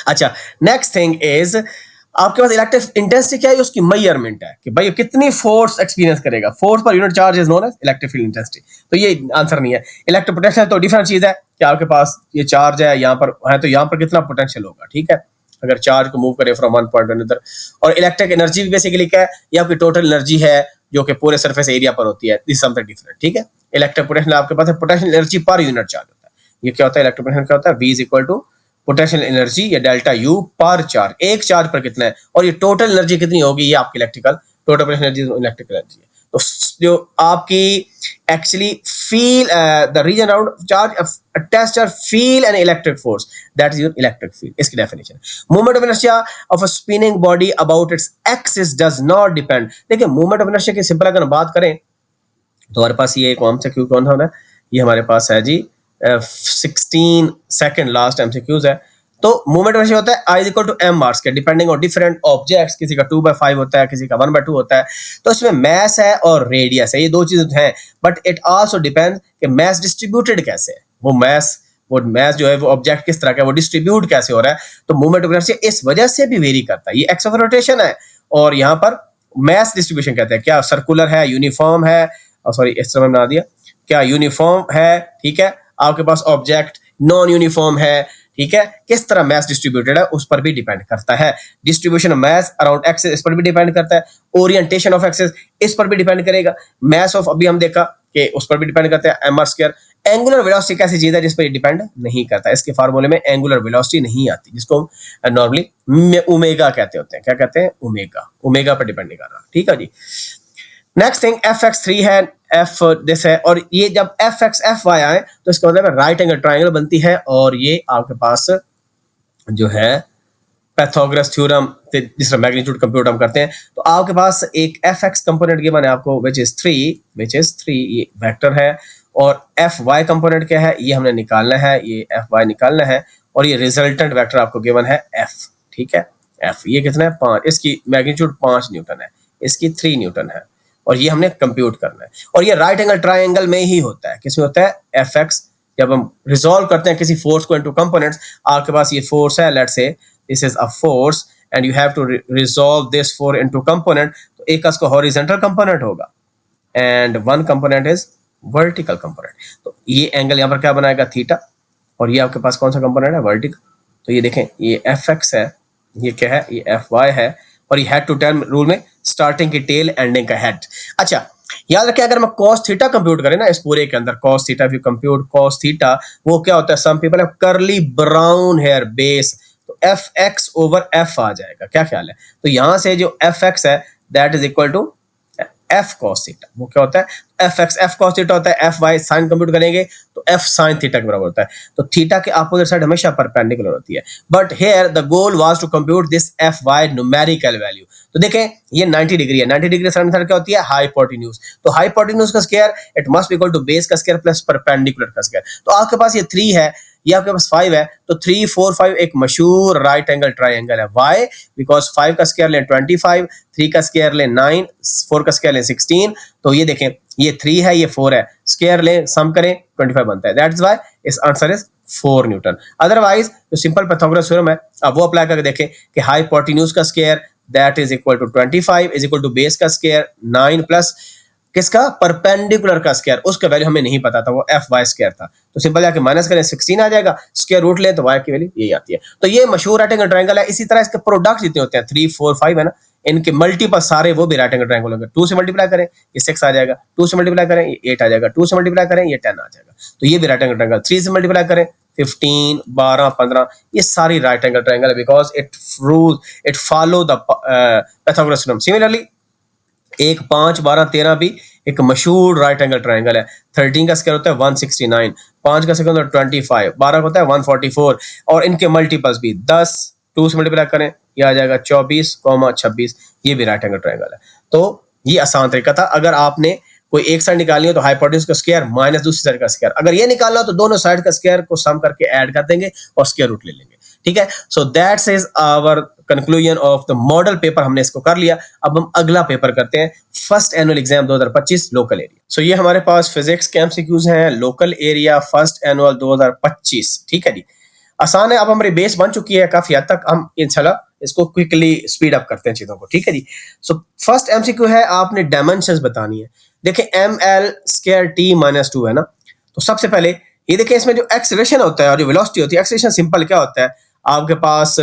अच्छा, नेक्स्ट थिंग इज आपके पास इलेक्ट्रिक इंटेंसिटी क्या है, उसकी मेजरमेंट है कि भाई कितनी फोर्स एक्सपीरियंस करेगा, force per unit charge is known as electric field intensity. तो ये आंसर नहीं है। इलेक्ट्रिक पोटेंशियल तो डिफरेंट चीज है कि आपके पास ये चार्ज है यहाँ पर है तो यहाँ पर कितना पोटेंशियल होगा, ठीक है, अगर चार्ज को मूव करे from one point two another. और इलेक्ट्रिक एनर्जी भी बेसिकली क्या है, ये आपकी टोटल एनर्जी है जो कि पूरे सरफेस एरिया पर होती है, दिस समथिंग डिफरेंट, ठीक है। इलेक्ट्रिक पोटेंशियल आपके पास है पोटेंशियल एनर्जी पर यूनिट चार्ज होता है, ये क्या होता है, इलेक्ट्रिक पोटेंशियल क्या होता है, V is equal to potential energy या डेल्टा U पर चार्ज, एक चार्ज पर कितना है, और ये टोटल एनर्जी कितनी होगी, ये आपकी electrical total potential energy electrical energy है। तो जो आपकी actually feel the region around charge a test charge feel an electric force, that is your electric field, इसकी definition। moment of inertia of a spinning body about its axis does not depend। देखिए moment of inertia की सिंपल अगर बात करें तो हमारे पास ये कौन सा क्यू कौन सा है, ये हमारे पास है जी 16 सेकंड लास्ट MCQs है। तो मूवमेंट ऑफ इनर्शिया होता है I is equal to m r square depending on different objects, किसी का 2/5 होता है, किसी का 1/2 होता है। तो इसमें मैस है और रेडियस है, ये दो चीजें हैं, बट इट आल्सो डिपेंड्स कि मैस डिस्ट्रीब्यूटेड कैसे है, वो मैस जो है वो ऑब्जेक्ट किस तरह का है, वो डिस्ट्रीब्यूट कैसे हो रहा है। तो मूवमेंट ऑफ इनर्शिया इस वजह से भी वेरी करता है। ये एक्स ऑफ रोटेशन है और यहाँ पर मैस डिस्ट्रीब्यूशन कहते हैं, क्या सर्कुलर है, यूनिफॉर्म है, सॉरी इस तरह बना दिया, क्या यूनिफॉर्म है, ठीक है, आपके पास ऑब्जेक्ट नॉन यूनिफॉर्म है, ठीक है, किस तरह मैस डिस्ट्रीब्यूटेड है उस पर भी डिपेंड करता है। Distribution of mass around axis इस पर भी डिपेंड करता है। ओरिएंटेशन ऑफ एक्सिस इस पर भी डिपेंड करेगा। मैस ऑफ अभी हम देखा कि उस पर भी डिपेंड करता है m r square. Angular velocity कैसी चीज है जिस पर ये डिपेंड नहीं करता, इसके फार्मूले में एंगुलर वेलोसिटी नहीं आती, जिसको नॉर्मली ओमेगा कहते होते हैं, क्या कहते हैं, ओमेगा पर डिपेंड नहीं कर रहा, ठीक है जी। नेक्स्ट थिंग fx3 है, f दिस है, और ये जब fx fy आए तो इसका मतलब राइट एंगल ट्रायंगल बनती है, और ये आपके पास जो है पैथागोरस थ्योरम जिसका मैग्नीट्यूड कंप्यूट हम करते हैं। तो आपके पास एक fx कंपोनेंट गिवन है आपको which is 3 ये वेक्टर है, और fy कंपोनेंट क्या है ये हमने निकालना है, ये fy निकालना है, और ये रिजल्टेंट वेक्टर आपको गिवन है f, ठीक है, f ये कितना है 5, इसकी मैग्नीट्यूड 5 न्यूटन है, इसकी 3 न्यूटन है, और ये हमने कंप्यूट करना है। और ये राइट एंगल ट्रायंगल में ही होता है, किसमें होता है fx, जब हम रिजॉल्व करते हैं किसी फोर्स को इनटू कंपोनेंट्स, आपके पास ये फोर्स है, let's say this is a force and you have to resolve this force into component, तो एक का इसका हॉरिजॉन्टल कंपोनेंट होगा and one component is vertical component. तो ये एंगल यहाँ पर क्या बनाएगा, थीटा, और ये आपके पास कौन सा कंपोनेंट है, वर्टिकल। तो ये देखें ये fx है, ये क्या है, ये fy है, और ये हेड टू टेल रूल में स्टार्टिंग की टेल एंडिंग का हेड। अच्छा याद रखिए अगर मैं cos थीटा कंप्यूट करें ना इस पूरे के अंदर, cos थीटा भी कंप्यूट cos थीटा, वो क्या होता है, some people have curly brown hair base, तो fx ओवर f आ जाएगा, क्या ख्याल है। तो यहां से जो fx है that is equal to f cos theta, वो क्या होता है, f cos थीटा होता है, fy साइन कंप्यूट करेंगे तो f sin थीटा के बराबर होता है। तो थीटा के अपोजिट साइड हमेशा परपेंडिकुलर होती है, but here the goal was to compute this fy numerical value. तो देखें ये 90 डिग्री है, 90 डिग्री साइन मेथड क्या होती है, हाइपोटेन्यूज। तो हाइपोटेन्यूज का square it must be equal to base का स्क्वायर प्लस परपेंडिकुलर का स्क्वायर। तो आपके पास ये 3 है, ये आपके पास 5 है, तो 3 4 5 एक मशहूर राइट एंगल ट्रायंगल है। व्हाई, बिकॉज 5 का स्क्वायर लें 25, 3 का स्क्वायर लें 9, 4 का स्क्वायर लें 16। तो ये देखें ये 3 है, ये 4 है, स्क्वायर लें सम करें 25 बनता है, दैट्स व्हाई इस आंसर इज 4 न्यूटन। अदरवाइज जो सिंपल पैथागोरस थ्योरम है अब वो अप्लाई करके देखें कि हाइपोटेन्यूज का square that is equal to 25 is equal to base का स्क्वायर 9 प्लस किसका, परपेंडिकुलर का स्क्वायर, उसका वैल्यू हमें नहीं पता था, वो एफ वाई स्क्वायर था, तो सिंपल जाके माइनस करें 16 आ जाएगा, स्क्वायर रूट लें तो वाई की वैल्यू यही आती है। तो ये मशहूर राइट एंगल ट्रायंगल है। इसी तरह इसके प्रोडक्ट जितने होते हैं 3 4 5 है ना, इनके मल्टीपल सारे वो भी राइट एंगल ट्रायंगल होंगे। 2 से मल्टीप्लाई करें ये 6 आ जाएगा, 2 से मल्टीप्लाई करें ये 8 आ जाएगा, 2 से मल्टीप्लाई करें ये 10 आ जाएगा। तो ये भी राइट एंगल ट्रायंगल। 3 से मल्टीप्लाई करें 15 12 15, ये सारी राइट एंगल ट्रायंगल है, because it follow the Pythagoras theorem. Similarly 1 5 12 13 भी एक मशहूर राइट एंगल ट्रायंगल है। 13 का स्क्वायर होता है 169, 5 का स्क्वायर होता है 25, 12 का होता है 144, और इनके मल्टीपल्स भी 10, 2 से मल्टीप्लाई करें ये आ जाएगा 24, 26, ये भी राइट एंगल ट्रायंगल है। तो ये आसान तरीका था। अगर आपने कोई एक साइड निकालनी हो तो हाइपोटेन्यूज का स्क्वायर माइनस दूसरी साइड का स्क्वायर, अगर ये निकालना हो तो दोनों साइड का स्क्वायर को सम करके ऐड कर देंगे और स्क्वायर रूट ले लेंगे। ठीक है, so that's is our conclusion of the model paper, हमने इसको कर लिया। अब हम अगला पेपर करते हैं, first annual exam 2025 local area. So ये हमारे पास फिजिक्स के एमसीक्यूज हैं, लोकल एरिया फर्स्ट एनुअल 2025। ठीक है जी, आसान है। अब हमारी बेस बन चुकी है काफी हद तक, हम इंशाल्लाह इसको क्विकली स्पीड अप करते हैं चीजों को। ठीक है जी, सो फर्स्ट एमसीक्यू है, आपने डायमेंशंस बतानी है। देखिए M L square T minus 2 है ना, तो सबसे पहले ये देखिए इसमें जो एक्सेलरेशन होता है और जो वेलोसिटी होती है, एक्सेलरेशन सिंपल क्या होता है आपके पास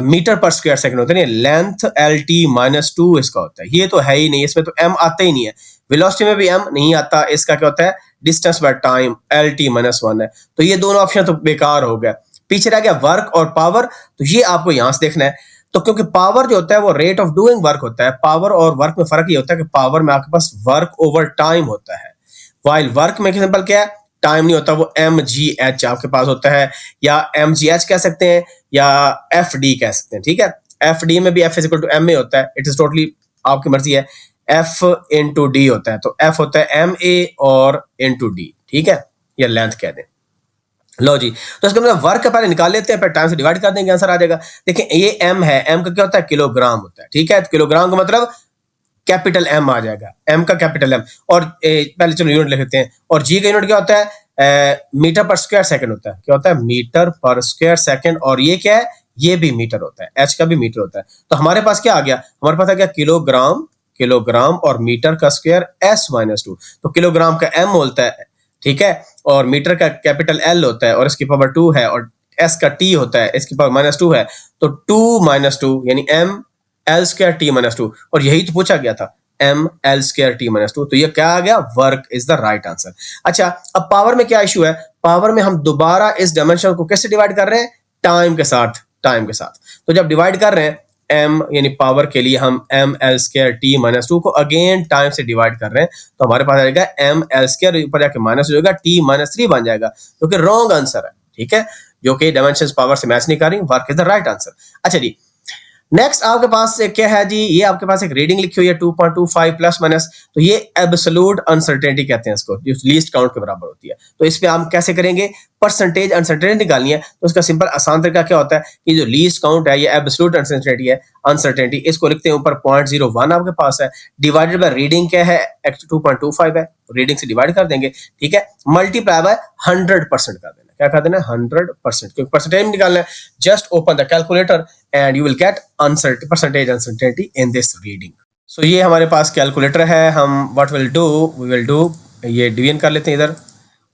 मीटर पर स्क्वायर सेकंड होता है, लेंथ एल टी माइनस 2 इसका होता है। ये तो है ही नहीं, इसमें तो एम आता ही नहीं है, वेलोसिटी में भी एम नहीं आता। इसका क्या होता है, distance by time L T minus 1 है। तो ये दोनों ऑप्शन तो बेकार हो गया। पीछे रह गया वर्क और पावर, तो ये आपको यहां से देखना है। तो क्योंकि पावर जो होता है वो रेट ऑफ डूइंग वर्क होता है, पावर और वर्क में फर्क ये होता है कि पावर में आपके पास वर्क ओवर टाइम होता है, वाइल वर्क में सिंपल क्या है, टाइम नहीं होता, वो एम जी एच आपके पास होता है, या एम जी एच कह सकते हैं या एफ डी कह सकते हैं। ठीक है, एफ डी में भी F is equal to M A होता है, इट इज टोटली आपकी मर्जी है। एफ इंटू डी होता है, तो एफ होता है एम ए और इंटू डी। ठीक है, या लेंथ कह दें। लो जी, तो इसका मतलब वर्क पहले निकाल लेते हैं, फिर टाइम से डिवाइड कर देंगे, आंसर आ जाएगा। देखिए ये एम है, एम का क्या होता है, किलोग्राम होता है। ठीक है, तो किलोग्राम का मतलब कैपिटल एम आ जाएगा, एम का कैपिटल एम। और पहले चलो यूनिट लिख लेते हैं। और जी का यूनिट क्या होता है, मीटर पर स्क्वायर सेकंड होता है। क्या होता है, मीटर पर स्क्वायर सेकंड। और ये क्या है, ये भी मीटर होता है, एच का भी मीटर होता है। तो हमारे पास क्या आ गया, हमारे पास आ गया किलोग्राम, किलोग्राम और मीटर का स्क्वायर एस माइनस 2। तो किलोग्राम का एम होता है, ठीक है, और मीटर का कैपिटल एल होता है और इसकी पावर 2 है, और एस का टी होता है, इसकी पावर माइनस 2 है। तो 2 माइनस 2 यानी M L square T minus 2, और यही तो पूछा गया था, M L square T minus 2। तो ये क्या आ गया, work is the right answer. अच्छा, अब पावर में क्या इशू है, पावर में हम दोबारा इस डायमेंशन को कैसे डिवाइड कर रहे हैं, टाइम के साथ, टाइम के साथ। तो जब डिवाइड कर रहे हैं एम यानी पावर के लिए हम M L square T minus 2 को अगेन टाइम से डिवाइड कर रहे हैं, तो हमारे पास आ जाएगा एम एल स्क्वायर, ऊपर जाके माइनस हो जाएगा, टी माइनस 3 बन जाएगा, जो कि रॉन्ग आंसर है। ठीक है, जो कि डायमेंशंस पावर से मैच नहीं कर रही, work is the right answer. अच्छा जी, नेक्स्ट आपके पास क्या है जी, ये आपके पास एक रीडिंग लिखी हुई है 2.25 प्लस माइनस। तो ये एब्सोल्यूट अनसर्टेनिटी कहते हैं इसको, जो लीस्ट काउंट के बराबर होती है। तो इस पे हम कैसे करेंगे, परसेंटेज अनसर्टेनिटी निकालनी है। तो उसका सिंपल आसान तरीका क्या होता है कि जो लीस्ट काउंट है, ये एब्सोल्यूट अनसर्टेनिटी है, अनसर्टेनिटी, इसको लिखते हैं ऊपर 0.01 आपके पास है, डिवाइडेड बाय रीडिंग क्या है, 2.25 है, रीडिंग से डिवाइड कर देंगे। ठीक है, मल्टीप्लाई बाय 100% कर देना। क्या कर देना है, 100%, क्योंकि परसेंटेज निकालना है। Just open the calculator and you will get percentage uncertainty in this reading. So ये हमारे पास कैलकुलेटर है, हम what will do, we will do, ये डिवीजन कर लेते हैं इधर,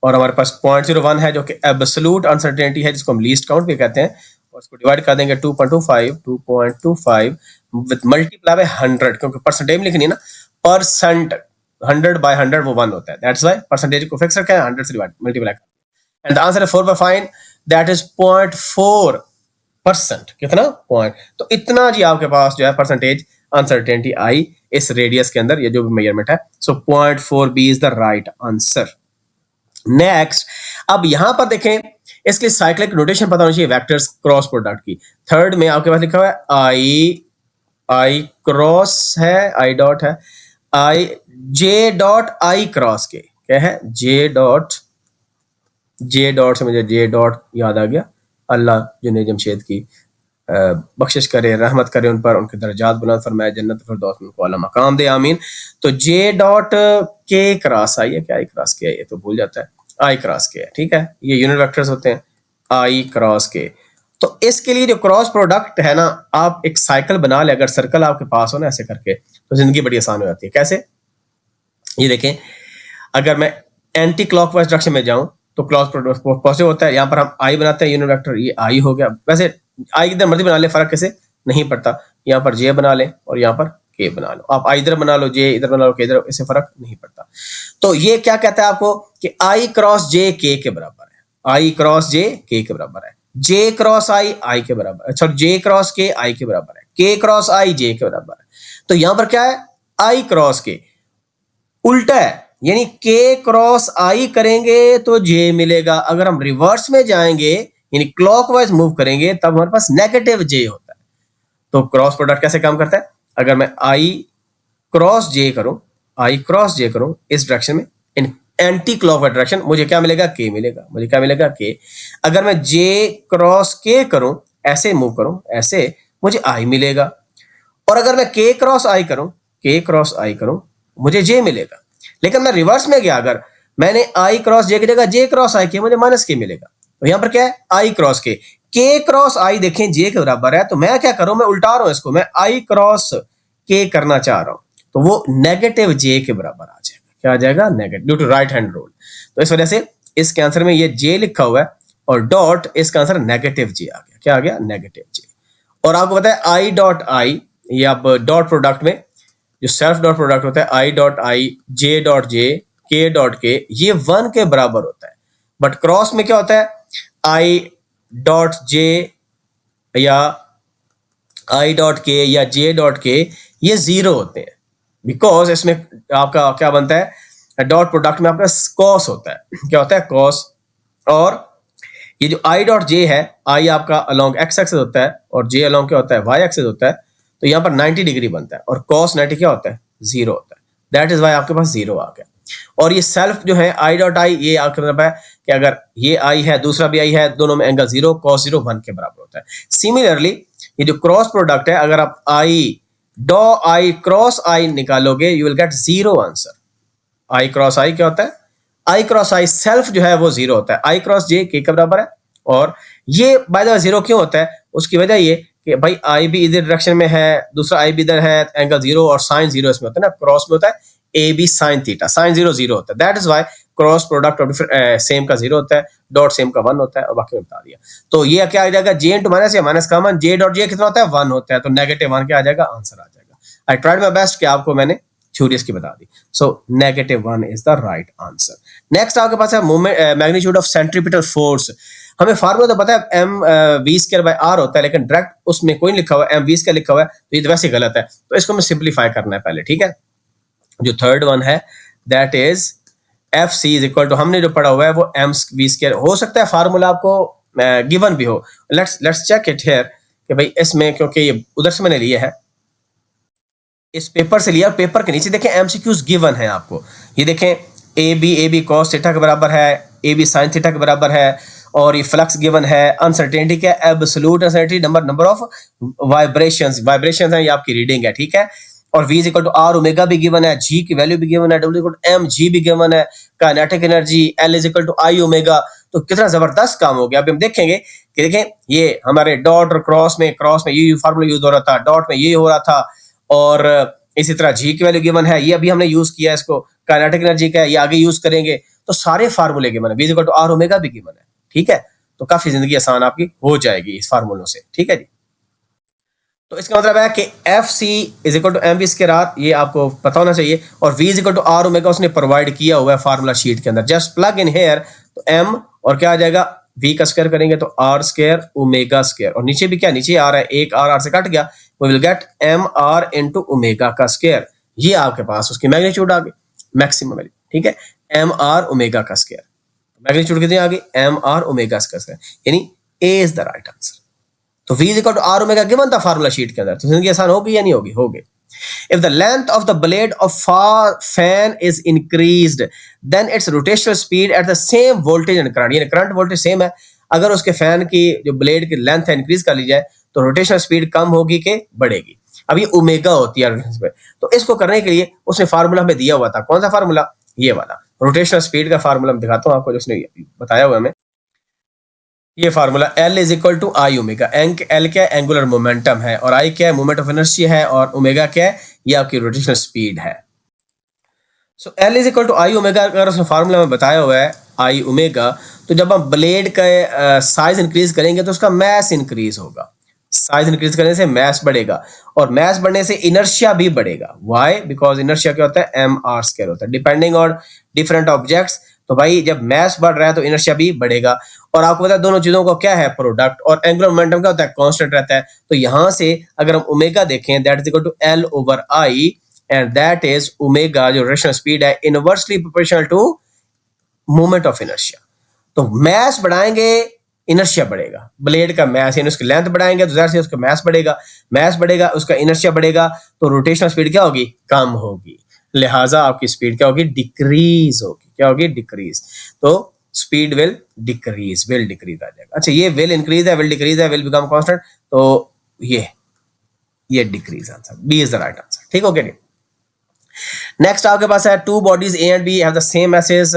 और हमारे पास 0.01 है जो कि एब्सोल्यूट अनसर्टेनिटी है, जिसको हम लीस्ट काउंट भी कहते हैं, और इसको डिवाइड कर देंगे 2.25 विद मल्टीप्लाई बाय 100, क्योंकि परसेंटेज लिखनी है ना, परसेंट 100 बाय 100 वो 1 होता है, दैट्स व्हाई परसेंटेज को फिक्स रखा है, 100 से divide multiply. And the answer है 4/5, दैट इज 0.4%। कितना, पॉइंट। तो इतना जी आपके पास जो है परसेंटेज अनसर्टेनिटी आई इस रेडियस के अंदर, ये जो भी मेजरमेंट है। So 0.4 B is the right answer. Next, अब यहां पर देखें, इसके साइक्लिक नोटेशन पता होना चाहिए वेक्टर्स क्रॉस प्रोडक्ट की। थर्ड में आपके पास लिखा हुआ है आई क्रॉस है, आई डॉट है, आई जे डॉट आई क्रॉस के, क्या है, जे डॉट से मुझे जे डॉट याद आ गया। अल्लाह जुनैद जमशेद की बख्शिश करे, रहमत करे उन पर, उनके दर्जात बुलंद फरमाए, जन्नत फिरदौस में उनको आला मकाम दे, आमीन। तो जे डॉट के क्रॉस आई है, क्या आई क्रॉस के है, ये तो भूल जाता है, आई क्रॉस के है। ठीक है, ये यूनिट वेक्टर्स होते हैं, आई क्रॉस के। तो इसके लिए जो क्रॉस प्रोडक्ट है ना, आप एक साइकिल बना ले, अगर सर्कल आपके पास हो ना ऐसे करके, तो जिंदगी बड़ी आसान हो जाती है। कैसे, ये देखें, अगर मैं एंटी क्लॉकवाइज डायरेक्शन में जाऊं तो क्लॉक पॉजिटिव होता है। यहाँ पर हम आई बनाते हैं यूनिट वेक्टर, ये आई हो गया। वैसे आई इधर मर्जी बना ले, फर्क कैसे नहीं पड़ता। यहाँ पर जे बना ले और यहाँ पर के बना लो, आप आई इधर बना लो, जे इधर बना लो, के इधर, इससे फर्क नहीं पड़ता। तो ये क्या कहता है आपको कि आई क्रॉस जे के बराबर है, आई क्रॉस जे के बराबर है, जे क्रॉस आई के बराबर है, अच्छा जे क्रॉस के आई के बराबर है, के क्रॉस आई जे के बराबर है। तो यहां पर क्या है, आई क्रॉस के उल्टा है, यानी के क्रॉस आई करेंगे तो जे मिलेगा। अगर हम रिवर्स में जाएंगे यानी क्लॉकवाइज मूव करेंगे तब हमारे पास नेगेटिव जे होता है। तो क्रॉस प्रोडक्ट कैसे काम करता है, अगर मैं आई क्रॉस जे करूं, आई क्रॉस जे करूं इस डायरेक्शन में, इन एंटी क्लॉकवाइज डायरेक्शन, मुझे क्या मिलेगा, के मिलेगा, मुझे क्या मिलेगा, के। अगर मैं जे क्रॉस के करूं, ऐसे मूव करूं, ऐसे, मुझे आई मिलेगा। और अगर मैं के क्रॉस आई करूं, के क्रॉस आई करूं, मुझे जे मिलेगा। लेकिन मैं रिवर्स में गया, अगर मैंने आई क्रॉस जे की जगह जे क्रॉस आई किया, मुझे माइनस के मिलेगा। तो यहां पर क्या है, आई क्रॉस के क्रॉस आई देखें जे के बराबर है, तो मैं क्या करूं, मैं उल्टा रहा हूं इसको, मैं आई क्रॉस के करना चाह रहा हूं, तो वो नेगेटिव जे के बराबर आ जाएगा। क्या आ जाएगा, negative, due to right hand rule. तो इस वजह से इसके आंसर में ये जे लिखा हुआ है और डॉट, इसका आंसर नेगेटिव जे आ गया। क्या आ गया, नेगेटिव जे। और आपको पता है आई डॉट आई, ये आप डॉट प्रोडक्ट में जो सेल्फ डॉट प्रोडक्ट होता है, I dot I, J dot J, के डॉट के, ये 1 के बराबर होता है। बट क्रॉस में क्या होता है, आई डॉट जे या आई डॉट के या जे डॉट के, ये 0 होते हैं, बिकॉज इसमें आपका क्या बनता है, डॉट प्रोडक्ट में आपका कॉस होता है। क्या होता है, कॉस। और ये जो आई डॉट जे है, आई आपका अलोंग एक्स एक्सिस होता है और जे अलोंग क्या होता है, वाई एक्सिस होता है। तो यहाँ पर 90 डिग्री बनता है और कॉस 90 क्या होता है, 0 होता है। दैट इज वाई आपके पास 0 आ गया। और ये सेल्फ जो है आई डॉट आई, ये आपके मतलब है कि अगर ये आई है, दूसरा भी आई है, दोनों में एंगल 0, कॉस 0 1 के बराबर होता है। सिमिलरली ये जो क्रॉस प्रोडक्ट है, अगर आप आई क्रॉस आई निकालोगे, you will get 0 answer. I cross I क्या होता है, आई क्रॉस आई सेल्फ जो है वो 0 होता है, आई क्रॉस जे के बराबर है। और ये बाय द वे 0 क्यों होता है, उसकी वजह ये कि भाई आई भी इधर डायरेक्शन में है, दूसरा आई भी इधर है, एंगल 0 और साइन 0 इसमें होता है ना, क्रॉस में होता है A B sine theta, sine 0 0 होता है। That is why cross product of same का 0 होता है, डॉट सेम का 1 होता है, और बाकी में बता दिया। तो ये क्या आ जाएगा, जे इंटू माइनस या minus common, J dot J कितना होता है, 1 होता है, तो नेगेटिव 1 क्या आ जाएगा, आंसर आ जाएगा। आई ट्राइड माय बेस्ट कि आपको मैंने थ्योरी इसकी बता दी। So negative 1 is the right answer. Next आपके पास है मैग्नीट्यूड ऑफ सेंट्रीपिटल फोर्स। हमें फार्मूला तो पता है M V square by R होता है, लेकिन डायरेक्ट उसमें कोई नहीं लिखा हुआ है, एम वी स्क्वायर लिखा हुआ है, तो ये तो वैसे गलत है। तो इसको हमें सिंप्लीफाई करना है पहले, ठीक है। जो थर्ड वन है that is F C is equal to, हमने जो पढ़ा हुआ है वो एम वी स्क्वायर, हो सकता है फार्मूला आपको गिवन भी हो। लेट्स चेक इट हियर कि भाई इसमें, क्योंकि ये उधर से मैंने लिया है, इस पेपर से लिया, पेपर के नीचे देखें एमसीक्यूज गिवन है आपको। ये देखें ए बी कॉस थीटा के बराबर है, ए बी साइन थीटा के बराबर है, और ये फ्लक्स गिवन है, अनसर्टेनिटी क्या है, absolute uncertainty, number of vibrations है, ये आपकी रीडिंग है, ठीक है। और v is equal to R omega भी गिवन है, g की वैल्यू भी गिवन है, w equal to M G भी गिवन है, kinetic energy l is equal to I omega. तो कितना जबरदस्त काम हो गया। अभी हम देखेंगे कि देखें ये हमारे डॉट और क्रॉस में ये फार्मूला यूज हो रहा था, डॉट में ये हो रहा था, और इसी तरह जी की वैल्यू गिवन है, ये अभी हमने यूज किया इसको, काइनेटिक एनर्जी का है, ये आगे यूज करेंगे। तो सारे फार्मूले गिवन है, v is equal to R omega भी गिवन है, ठीक है। तो काफी जिंदगी आसान आपकी हो जाएगी इस फार्मूलों से, ठीक है जी। तो इसका मतलब है कि F C is equal to M V square R, ये आपको पता होना चाहिए, और v is equal to R omega उसने प्रोवाइड किया हुआ है फार्मूला शीट के अंदर। जस्ट प्लग इन हेयर, तो m और क्या आ जाएगा, v का स्क्वायर करेंगे तो r स्क्वायर ओमेगा स्क्वायर, और नीचे भी क्या, नीचे आ रहा है, एक r से कट गया, we will get M R into omega का स्क्वायर। ये आपके पास उसकी मैग्नीट्यूड आ गई, मैक्सिमम वैल्यू, ठीक है, एम आर ओमेगा का स्क्वायर। मैग्नीट्यूड कितनी आ गई, एम आर ओमेगा का स्क्वायर, यानी a is the right answer. तो v is equal to R omega given था फार्मूला शीट के अंदर, तो जिंदगी आसान होगी या नहीं होगी, होगी। If the length of the blade of fan is increased, then its rotational speed at the same voltage and current, यानी करंट वोल्टेज सेम है, अगर उसके फैन की जो ब्लेड की लेंथ है इंक्रीज कर ली जाए तो रोटेशनल स्पीड कम होगी कि बढ़ेगी। अब ये ओमेगा होती है, तो इसको करने के लिए उसने फार्मूला हमें दिया हुआ था, कौन सा फार्मूला, ये वाला रोटेशनल स्पीड का फार्मूला मैं दिखाता हूँ आपको, जो उसने बताया हुआ हमें। ये formula L is equal to I omega, L क्या है, एंगुलर मोमेंटम है, और I क्या है, मोमेंट ऑफ इनर्शिया है, और ओमेगा क्या है, ये आपकी रोटेशनल स्पीड है। So L is equal to I omega, अगर उसने फार्मूला में बताया हुआ है आई ओमेगा, तो जब हम ब्लेड का साइज इंक्रीज करेंगे तो उसका मैस इंक्रीज होगा। साइज इंक्रीज करने से मैस बढ़ेगा, और मैस बढ़ने से इनर्शिया भी बढ़ेगा। व्हाई? बिकॉज इनर्शिया क्या होता है? एम आर स्क्वायर होता है, डिपेंडिंग ऑन डिफरेंट ऑब्जेक्ट्स। तो भाई जब मैस बढ़ रहा है तो इनर्शिया भी बढ़ेगा। और आपको पता है दोनों चीजों को क्या है? प्रोडक्ट। और एंगुलर मोमेंटम क्या होता है? कांस्टेंट रहता है। तो यहां से अगर हम ओमेगा देखें, that is equal to L over I, and that is omega जो रोटेशनल स्पीड है inversely proportional to moment of inertia. तो मैस बढ़ाएंगे, इनर्शिया बढ़ेगा। ब्लेड का मैस यानी उसकी लेंथ बढ़ाएंगे तो जाहिर से उसका मैस बढ़ेगा, मैस बढ़ेगा उसका इनर्शिया बढ़ेगा, तो रोटेशनल स्पीड क्या होगी? कम होगी। लिहाजा आपकी स्पीड क्या होगी? डिक्रीज होगी। क्या होगी? डिक्रीज। तो स्पीड विल डिक्रीज आ जाएगा। अच्छा, ये विल इंक्रीज है, विल डिक्रीज है, विल बिकम कांस्टेंट, तो ये decrease answer, B is the right answer. ठीक हो गया? नेक्स्ट आपके पास है two bodies A and B have the same masses,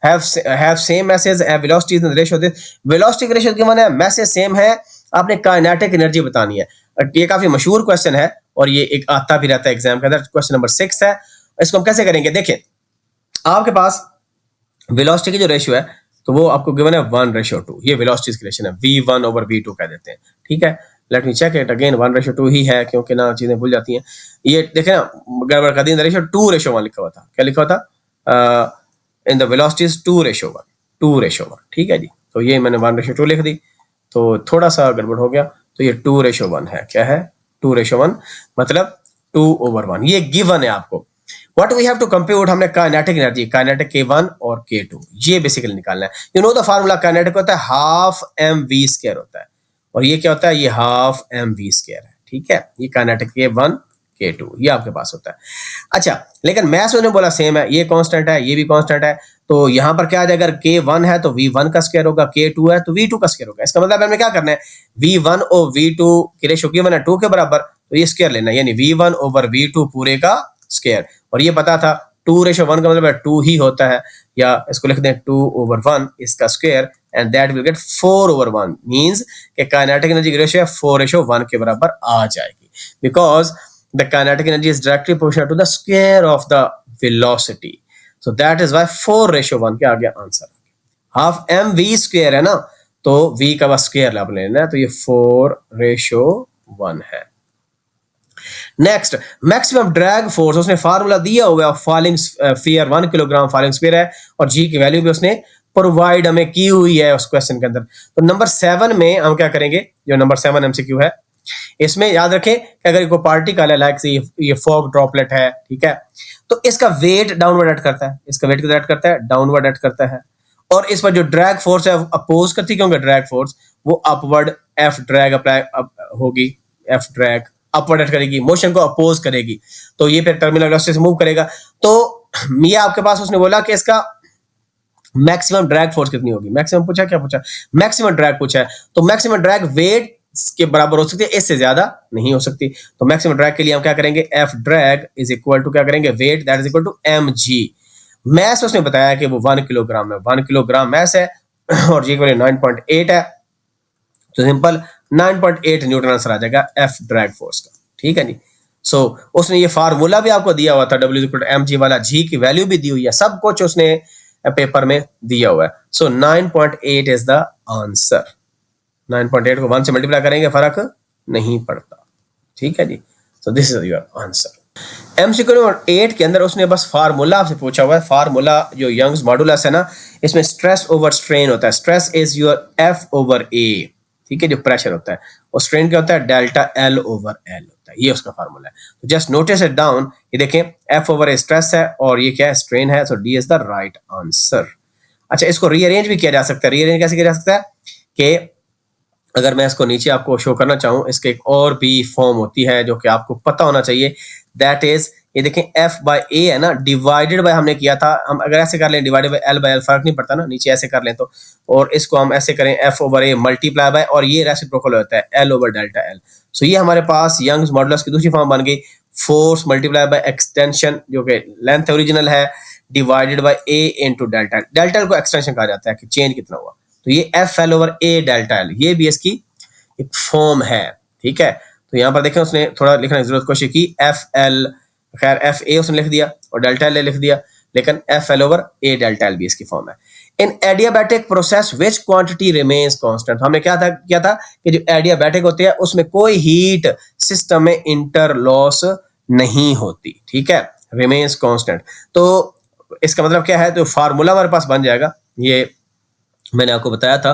have same masses and velocities in the ratio this velocity ratio given है, masses सेम है, आपने काइनेटिक एनर्जी बतानी है। ये काफी मशहूर क्वेश्चन है और ये एक आता भी रहता है एग्जाम के अंदर। क्वेश्चन नंबर 6 है। इसको हम कैसे करेंगे? देखिए, आपके पास वेलोसिटी की जो रेशियो है तो वो आपको गिवन है 1:2। ये वेलोसिटीज की रेशियो है, v1 over v2 कह देते हैं। ठीक है, let me check it again, 1:2 ही है क्योंकि ना चीजें भूल जाती हैं। ये देखें ना, गड़बड़ कर दी, रेशियो 2:1 लिखा हुआ था। क्या लिखा हुआ था? In the velocities 2:1, 2:1। ठीक है जी, तो ये मैंने 1:2 लिख दी, तो थोड़ा सा गड़बड़ हो गया। तो ये 2:1 है। क्या है? 2:1 मतलब 2/1। ये गिवन है आपको। What we have to compute, हमने काइनेटिक एनर्जी, काइनेटिक K1 और K2 ये बेसिकली निकालना है। You know the formula, kinetic होता है हाफ mv² होता है, और ये क्या होता है? ये हाफ mv² है। ठीक है, ये काइनेटिक K1 K2 ये आपके पास होता है। अच्छा, लेकिन मैथ्स ने बोला सेम है, ये कांस्टेंट है, ये भी कांस्टेंट है, तो यहां पर क्या आ जाएगा? अगर K1 है तो V1 का स्क्वायर होगा, K2 है तो V2 का स्क्वायर होगा। इसका मतलब हमें क्या करना है? V1 और V2 की रेशियो गिवन है 2 के बराबर, तो ये स्क्वायर लेना है, यानी V1 over V2 पूरे का स्क्वायर। और ये पता था 2:1 का मतलब 2 ही होता है, या इसको लिख दें 2/1 इसका square, and that will get 4/1, means कि काइनेटिक एनर्जी की रेशियो 4:1 के बराबर आ जाएगी, because the kinetic energy is directly proportional to the square of the velocity. So that is why 4:1 के आ गया आंसर। हाफ mv² है ना, तो v का बस स्क्वायर आप लेना है, तो ये 4:1 है। नेक्स्ट, मैक्सिमम ड्रैग फोर्स, उसने फार्मूला दिया हुआ है, falling sphere 1 kilogram falling sphere है, और जी की वैल्यू भी उसने प्रोवाइड हमें की हुई है उस क्वेश्चन के अंदर। तो नंबर 7 में हम क्या करेंगे? जो नंबर 7 एमसीक्यू है, इसमें याद रखें कि अगर कोई पार्टिकल है, लाइक ये फॉग ड्रॉपलेट है, ठीक है, तो इसका वेट डाउनवर्ड एक्ट करता है, इसका वेट कितना एक्ट करता है? डाउनवर्ड एक्ट करता है। और इस पर जो ड्रैग फोर्स है अपोज करती है, क्योंकि ड्रैग फोर्स वो अपवर्ड एफ ड्रैग अप्लाई होगी, एफ ड्रैग अपवर्ड एक्ट करेगी, मोशन को अपोज करेगी, तो ये फिर टर्मिनल वेलोसिटी से मूव करेगा। तो ये आपके पास उसने बोला कि इसका मैक्सिमम ड्रैग फोर्स कितनी होगी। मैक्सिमम पूछा, क्या पूछा? मैक्सिमम ड्रैग पूछा है, तो मैक्सिमम ड्रैग वेट के बराबर हो सकती है, इससे ज्यादा नहीं हो सकती। तो मैक्सिमम ड्रैग के लिए हम क्या करेंगे? F drag is equal to क्या करेंगे? Weight that is equal to mg। Mass उसने बताया कि वो 1 किलोग्राम है, 1 किलोग्राम मैस है, और जी की वैल्यू 9.8 है, तो सिंपल 9.8 न्यूटन आंसर आ जाएगा एफ ड्रैग फोर्स का। ठीक है जी। सो उसने ये फार्मूला भी आपको दिया हुआ था, W=mg वाला, जी की वैल्यू भी दी हुई है, सब कुछ उसने पेपर में दिया हुआ है। सो 9.8 इज द आंसर। 9.8 को 1 से मल्टीप्लाई करेंगे, फर्क नहीं पड़ता। ठीक है जी। So this is your answer. MCQ number 8 के अंदर उसने बस फार्मूला आपसे पूछा हुआ है। फार्मूला जो यंग्स मॉडुलस है ना, इसमें स्ट्रेस ओवर स्ट्रेन होता है। Stress is your F over A, ठीक है, जो प्रेशर होता है, और स्ट्रेन क्या होता है? डेल्टा एल ओवर एल होता है। ये उसका फार्मूला है, तो जस्ट नोटिस इट डाउन। ये देखें, एफ ओवर ए स्ट्रेस है और ये क्या है? स्ट्रेन है। So D is the right answer. अच्छा, इसको रीअरेंज भी किया जा सकता है। रीअरेंज कैसे किया जा सकता है? कि अगर मैं इसको नीचे आपको शो करना चाहूँ, इसके एक और भी फॉर्म होती है जो कि आपको पता होना चाहिए, दैट इज, ये देखें एफ बाय ए है ना, डिवाइडेड बाय हमने किया था, हम अगर ऐसे कर लें divided by L by L, फर्क नहीं पड़ता ना, नीचे ऐसे कर लें तो, और इसको हम ऐसे करें F over A multiply by, और ये रेसिप्रोकल होता है एल ओवर डेल्टा एल। सो ये हमारे पास यंग्स मॉडुलस की दूसरी फॉर्म बन गई, फोर्स मल्टीप्लाई बाय एक्सटेंशन जो कि लेंथ ओरिजिनल है, divided by A into delta L. Delta L को एक्सटेंशन कहा जाता है कि चेंज कितना हुआ, तो ये एफ एल ओवर ए डेल्टा एल, ये भी इसकी एक फॉर्म है। ठीक है, तो यहाँ पर देखें उसने थोड़ा लिखने की जरूरत कोशिश की, एफ एल, खैर एफ ए उसने लिख दिया और डेल्टा एल लिख दिया, लेकिन FL/A डेल्टा LB इसकी फॉर्म है। In adiabatic process which quantity remains constant, हमने क्या था कि जो एडियाबैटिक होते हैं उसमें कोई हीट सिस्टम में इंटर लॉस नहीं होती, ठीक है, रिमेन्स कांस्टेंट। तो इसका मतलब क्या है, तो फार्मूला हमारे पास बन जाएगा, ये मैंने आपको बताया था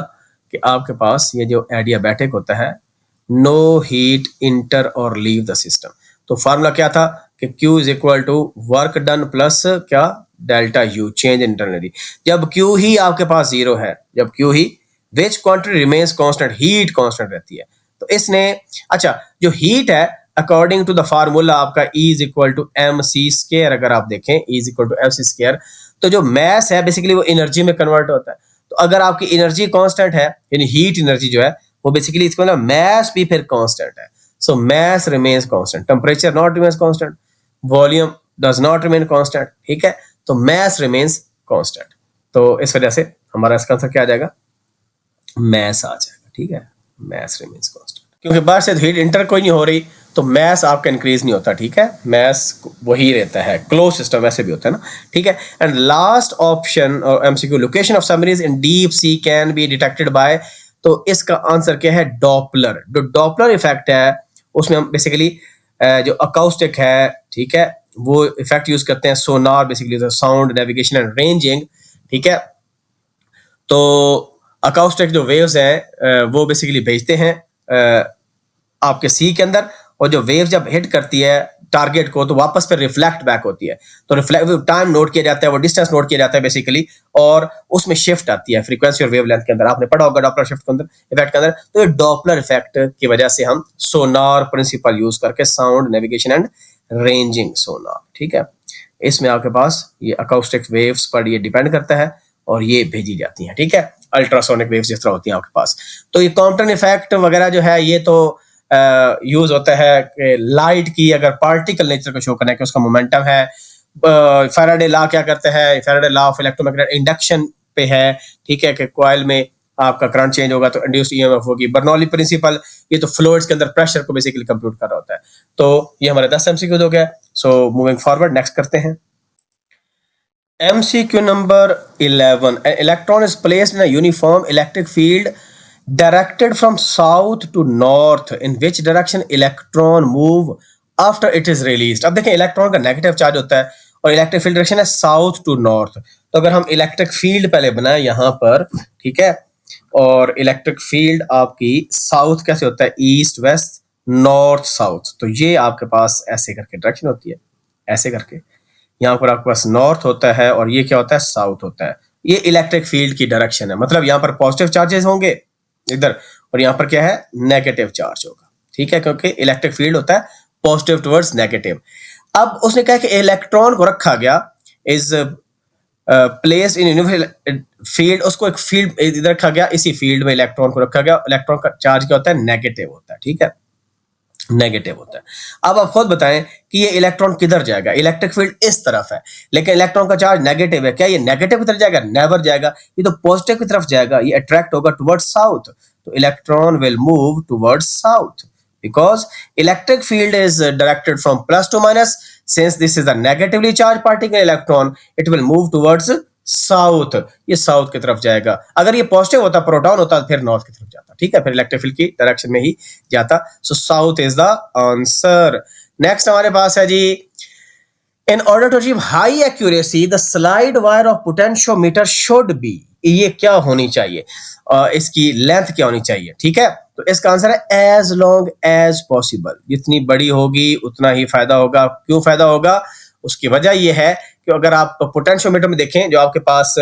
कि आपके पास ये जो एडियाबैटिक होता है, नो हीट इंटर और लीव द सिस्टम। तो फार्मूला क्या था कि Q is equal to work done plus क्या, डेल्टा U, चेंज इंटरनली। जब Q ही आपके पास जीरो है, जब Q ही, which quantity remains constant, heat constant रहती है। तो इसने, अच्छा, जो हीट है अकॉर्डिंग टू द फार्मूला आपका E is equal to mc², अगर आप देखें E is equal to mc², तो जो मैस है बेसिकली वो एनर्जी में कन्वर्ट होता है। तो अगर आपकी एनर्जी कांस्टेंट है, यानी हीट एनर्जी जो है वो बेसिकली, इसको ना मैस भी फिर कांस्टेंट है। So mass remains constant, temperature not remains constant, volume does not remain constant, ठीक है। तो मैस रिमेन्स कांस्टेंट, तो इस वजह से हमारा इसका आंसर क्या आ जाएगा, मैस आ जाएगा, ठीक है, मैस रिमेन्स कांस्टेंट। क्योंकि बाहर से हीट इंटर कोई नहीं हो रही तो मैस आपका इंक्रीज नहीं होता, ठीक है, मैस वही रहता है, क्लोज सिस्टम वैसे भी होता है ना, ठीक है। And last option MCQ, location of submarines in deep sea can be detected by, तो इसका आंसर क्या है, डॉपलर। जो डॉपलर इफेक्ट है उसमें हम बेसिकली जो अकाउस्टिक है, ठीक है, वो इफेक्ट यूज करते हैं, sonar basically sound navigation and ranging, ठीक है। तो अकाउस्टिक जो वेव्स हैं वो बेसिकली भेजते हैं आपके सी के अंदर, और जो वेव जब हिट करती है टारगेट को तो वापस फिर रिफ्लेक्ट बैक होती है। तो रिफ्लेक्ट टाइम नोट किया जाता है, वो डिस्टेंस नोट किया जाता है बेसिकली, और उसमें शिफ्ट आती है फ्रीक्वेंसी और वेवलेंथ के अंदर, आपने पढ़ा होगा डॉपलर शिफ्ट के अंदर, इफेक्ट के अंदर। तो ये डॉपलर इफेक्ट की वजह से हम सोनार प्रिंसिपल यूज करके, sound navigation and ranging sonar, ठीक है, इसमें आपके पास ये अकाउस्टिक वेव्स पर ये डिपेंड करता है और ये भेजी जाती हैं, ठीक है, अल्ट्रासोनिक वेव्स जिस तरह होती हैं आपके पास। तो ये कॉम्पटन इफेक्ट वगैरह जो है ये तो यूज होता है कि लाइट की अगर पार्टिकल नेचर को शो करना है कि उसका मोमेंटम है। फैराडे लॉ क्या करता है, Faraday law of electromagnetic induction पे है, ठीक है, कि कॉइल में आपका करंट चेंज होगा तो इंड्यूस्ड ईएमएफ होगी। बर्नौली प्रिंसिपल, ये तो फ्लूइड्स के अंदर प्रेशर को बेसिकली कंप्यूट कर रहा होता है। तो ये हमारे 10 MCQ हो गया। सो मूविंग फॉरवर्ड, नेक्स्ट करते हैं MCQ number 11। An electron is placed in a uniform electric field directed from south to north. In which direction electron move after it is released? अब देखें, इलेक्ट्रॉन का नेगेटिव चार्ज होता है और इलेक्ट्रिक फील्ड डायरेक्शन है साउथ टू नॉर्थ। तो अगर हम इलेक्ट्रिक फील्ड पहले बनाए यहाँ पर, ठीक है, और इलेक्ट्रिक फील्ड आपकी साउथ कैसे होता है, ईस्ट वेस्ट नॉर्थ साउथ। तो ये आपके पास ऐसे करके डायरेक्शन होती है, ऐसे करके यहाँ पर आपके पास नॉर्थ होता है और ये क्या होता है, साउथ होता है। ये इलेक्ट्रिक फील्ड की डायरेक्शन है, मतलब यहाँ पर पॉजिटिव चार्जेस होंगे इधर और यहाँ पर क्या है, नेगेटिव चार्ज होगा, ठीक है, क्योंकि इलेक्ट्रिक फील्ड होता है पॉजिटिव टुवर्ड्स नेगेटिव। अब उसने कहा कि इलेक्ट्रॉन को रखा गया, इज प्लेस्ड इन फील्ड, उसको एक फील्ड इधर रखा गया, इसी फील्ड में इलेक्ट्रॉन को रखा गया। इलेक्ट्रॉन का चार्ज क्या होता है, नेगेटिव होता है, ठीक है, नेगेटिव होता है। अब आप खुद बताएं कि ये इलेक्ट्रॉन किधर जाएगा, इलेक्ट्रिक फील्ड इस तरफ है लेकिन इलेक्ट्रॉन का चार्ज नेगेटिव है, क्या ये नेगेटिव की तरफ जाएगा, नेवर जाएगा, ये तो पॉजिटिव की तरफ जाएगा, ये अट्रैक्ट होगा टुवर्ड्स साउथ। तो electron will move towards south because electric field is directed from plus to minus. Since this is a negatively charged particle electron, it will move towards south, ये साउथ की तरफ जाएगा। अगर ये पॉजिटिव होता, प्रोटॉन होता, फिर नॉर्थ की तरफ जाता, ठीक है, फिर इलेक्ट्रिक फील्ड की डायरेक्शन में ही जाता। So south is the answer. Next हमारे पास है जी, in order to achieve high accuracy the slide wire of potentiometer should be, ये क्या होनी चाहिए, इसकी लेंथ क्या होनी चाहिए, ठीक है। तो इसका आंसर है as long as possible, जितनी बड़ी होगी उतना ही फायदा होगा। क्यों फायदा होगा, उसकी वजह ये है कि अगर आप पोटेंशियोमीटर में देखें, जो आपके पास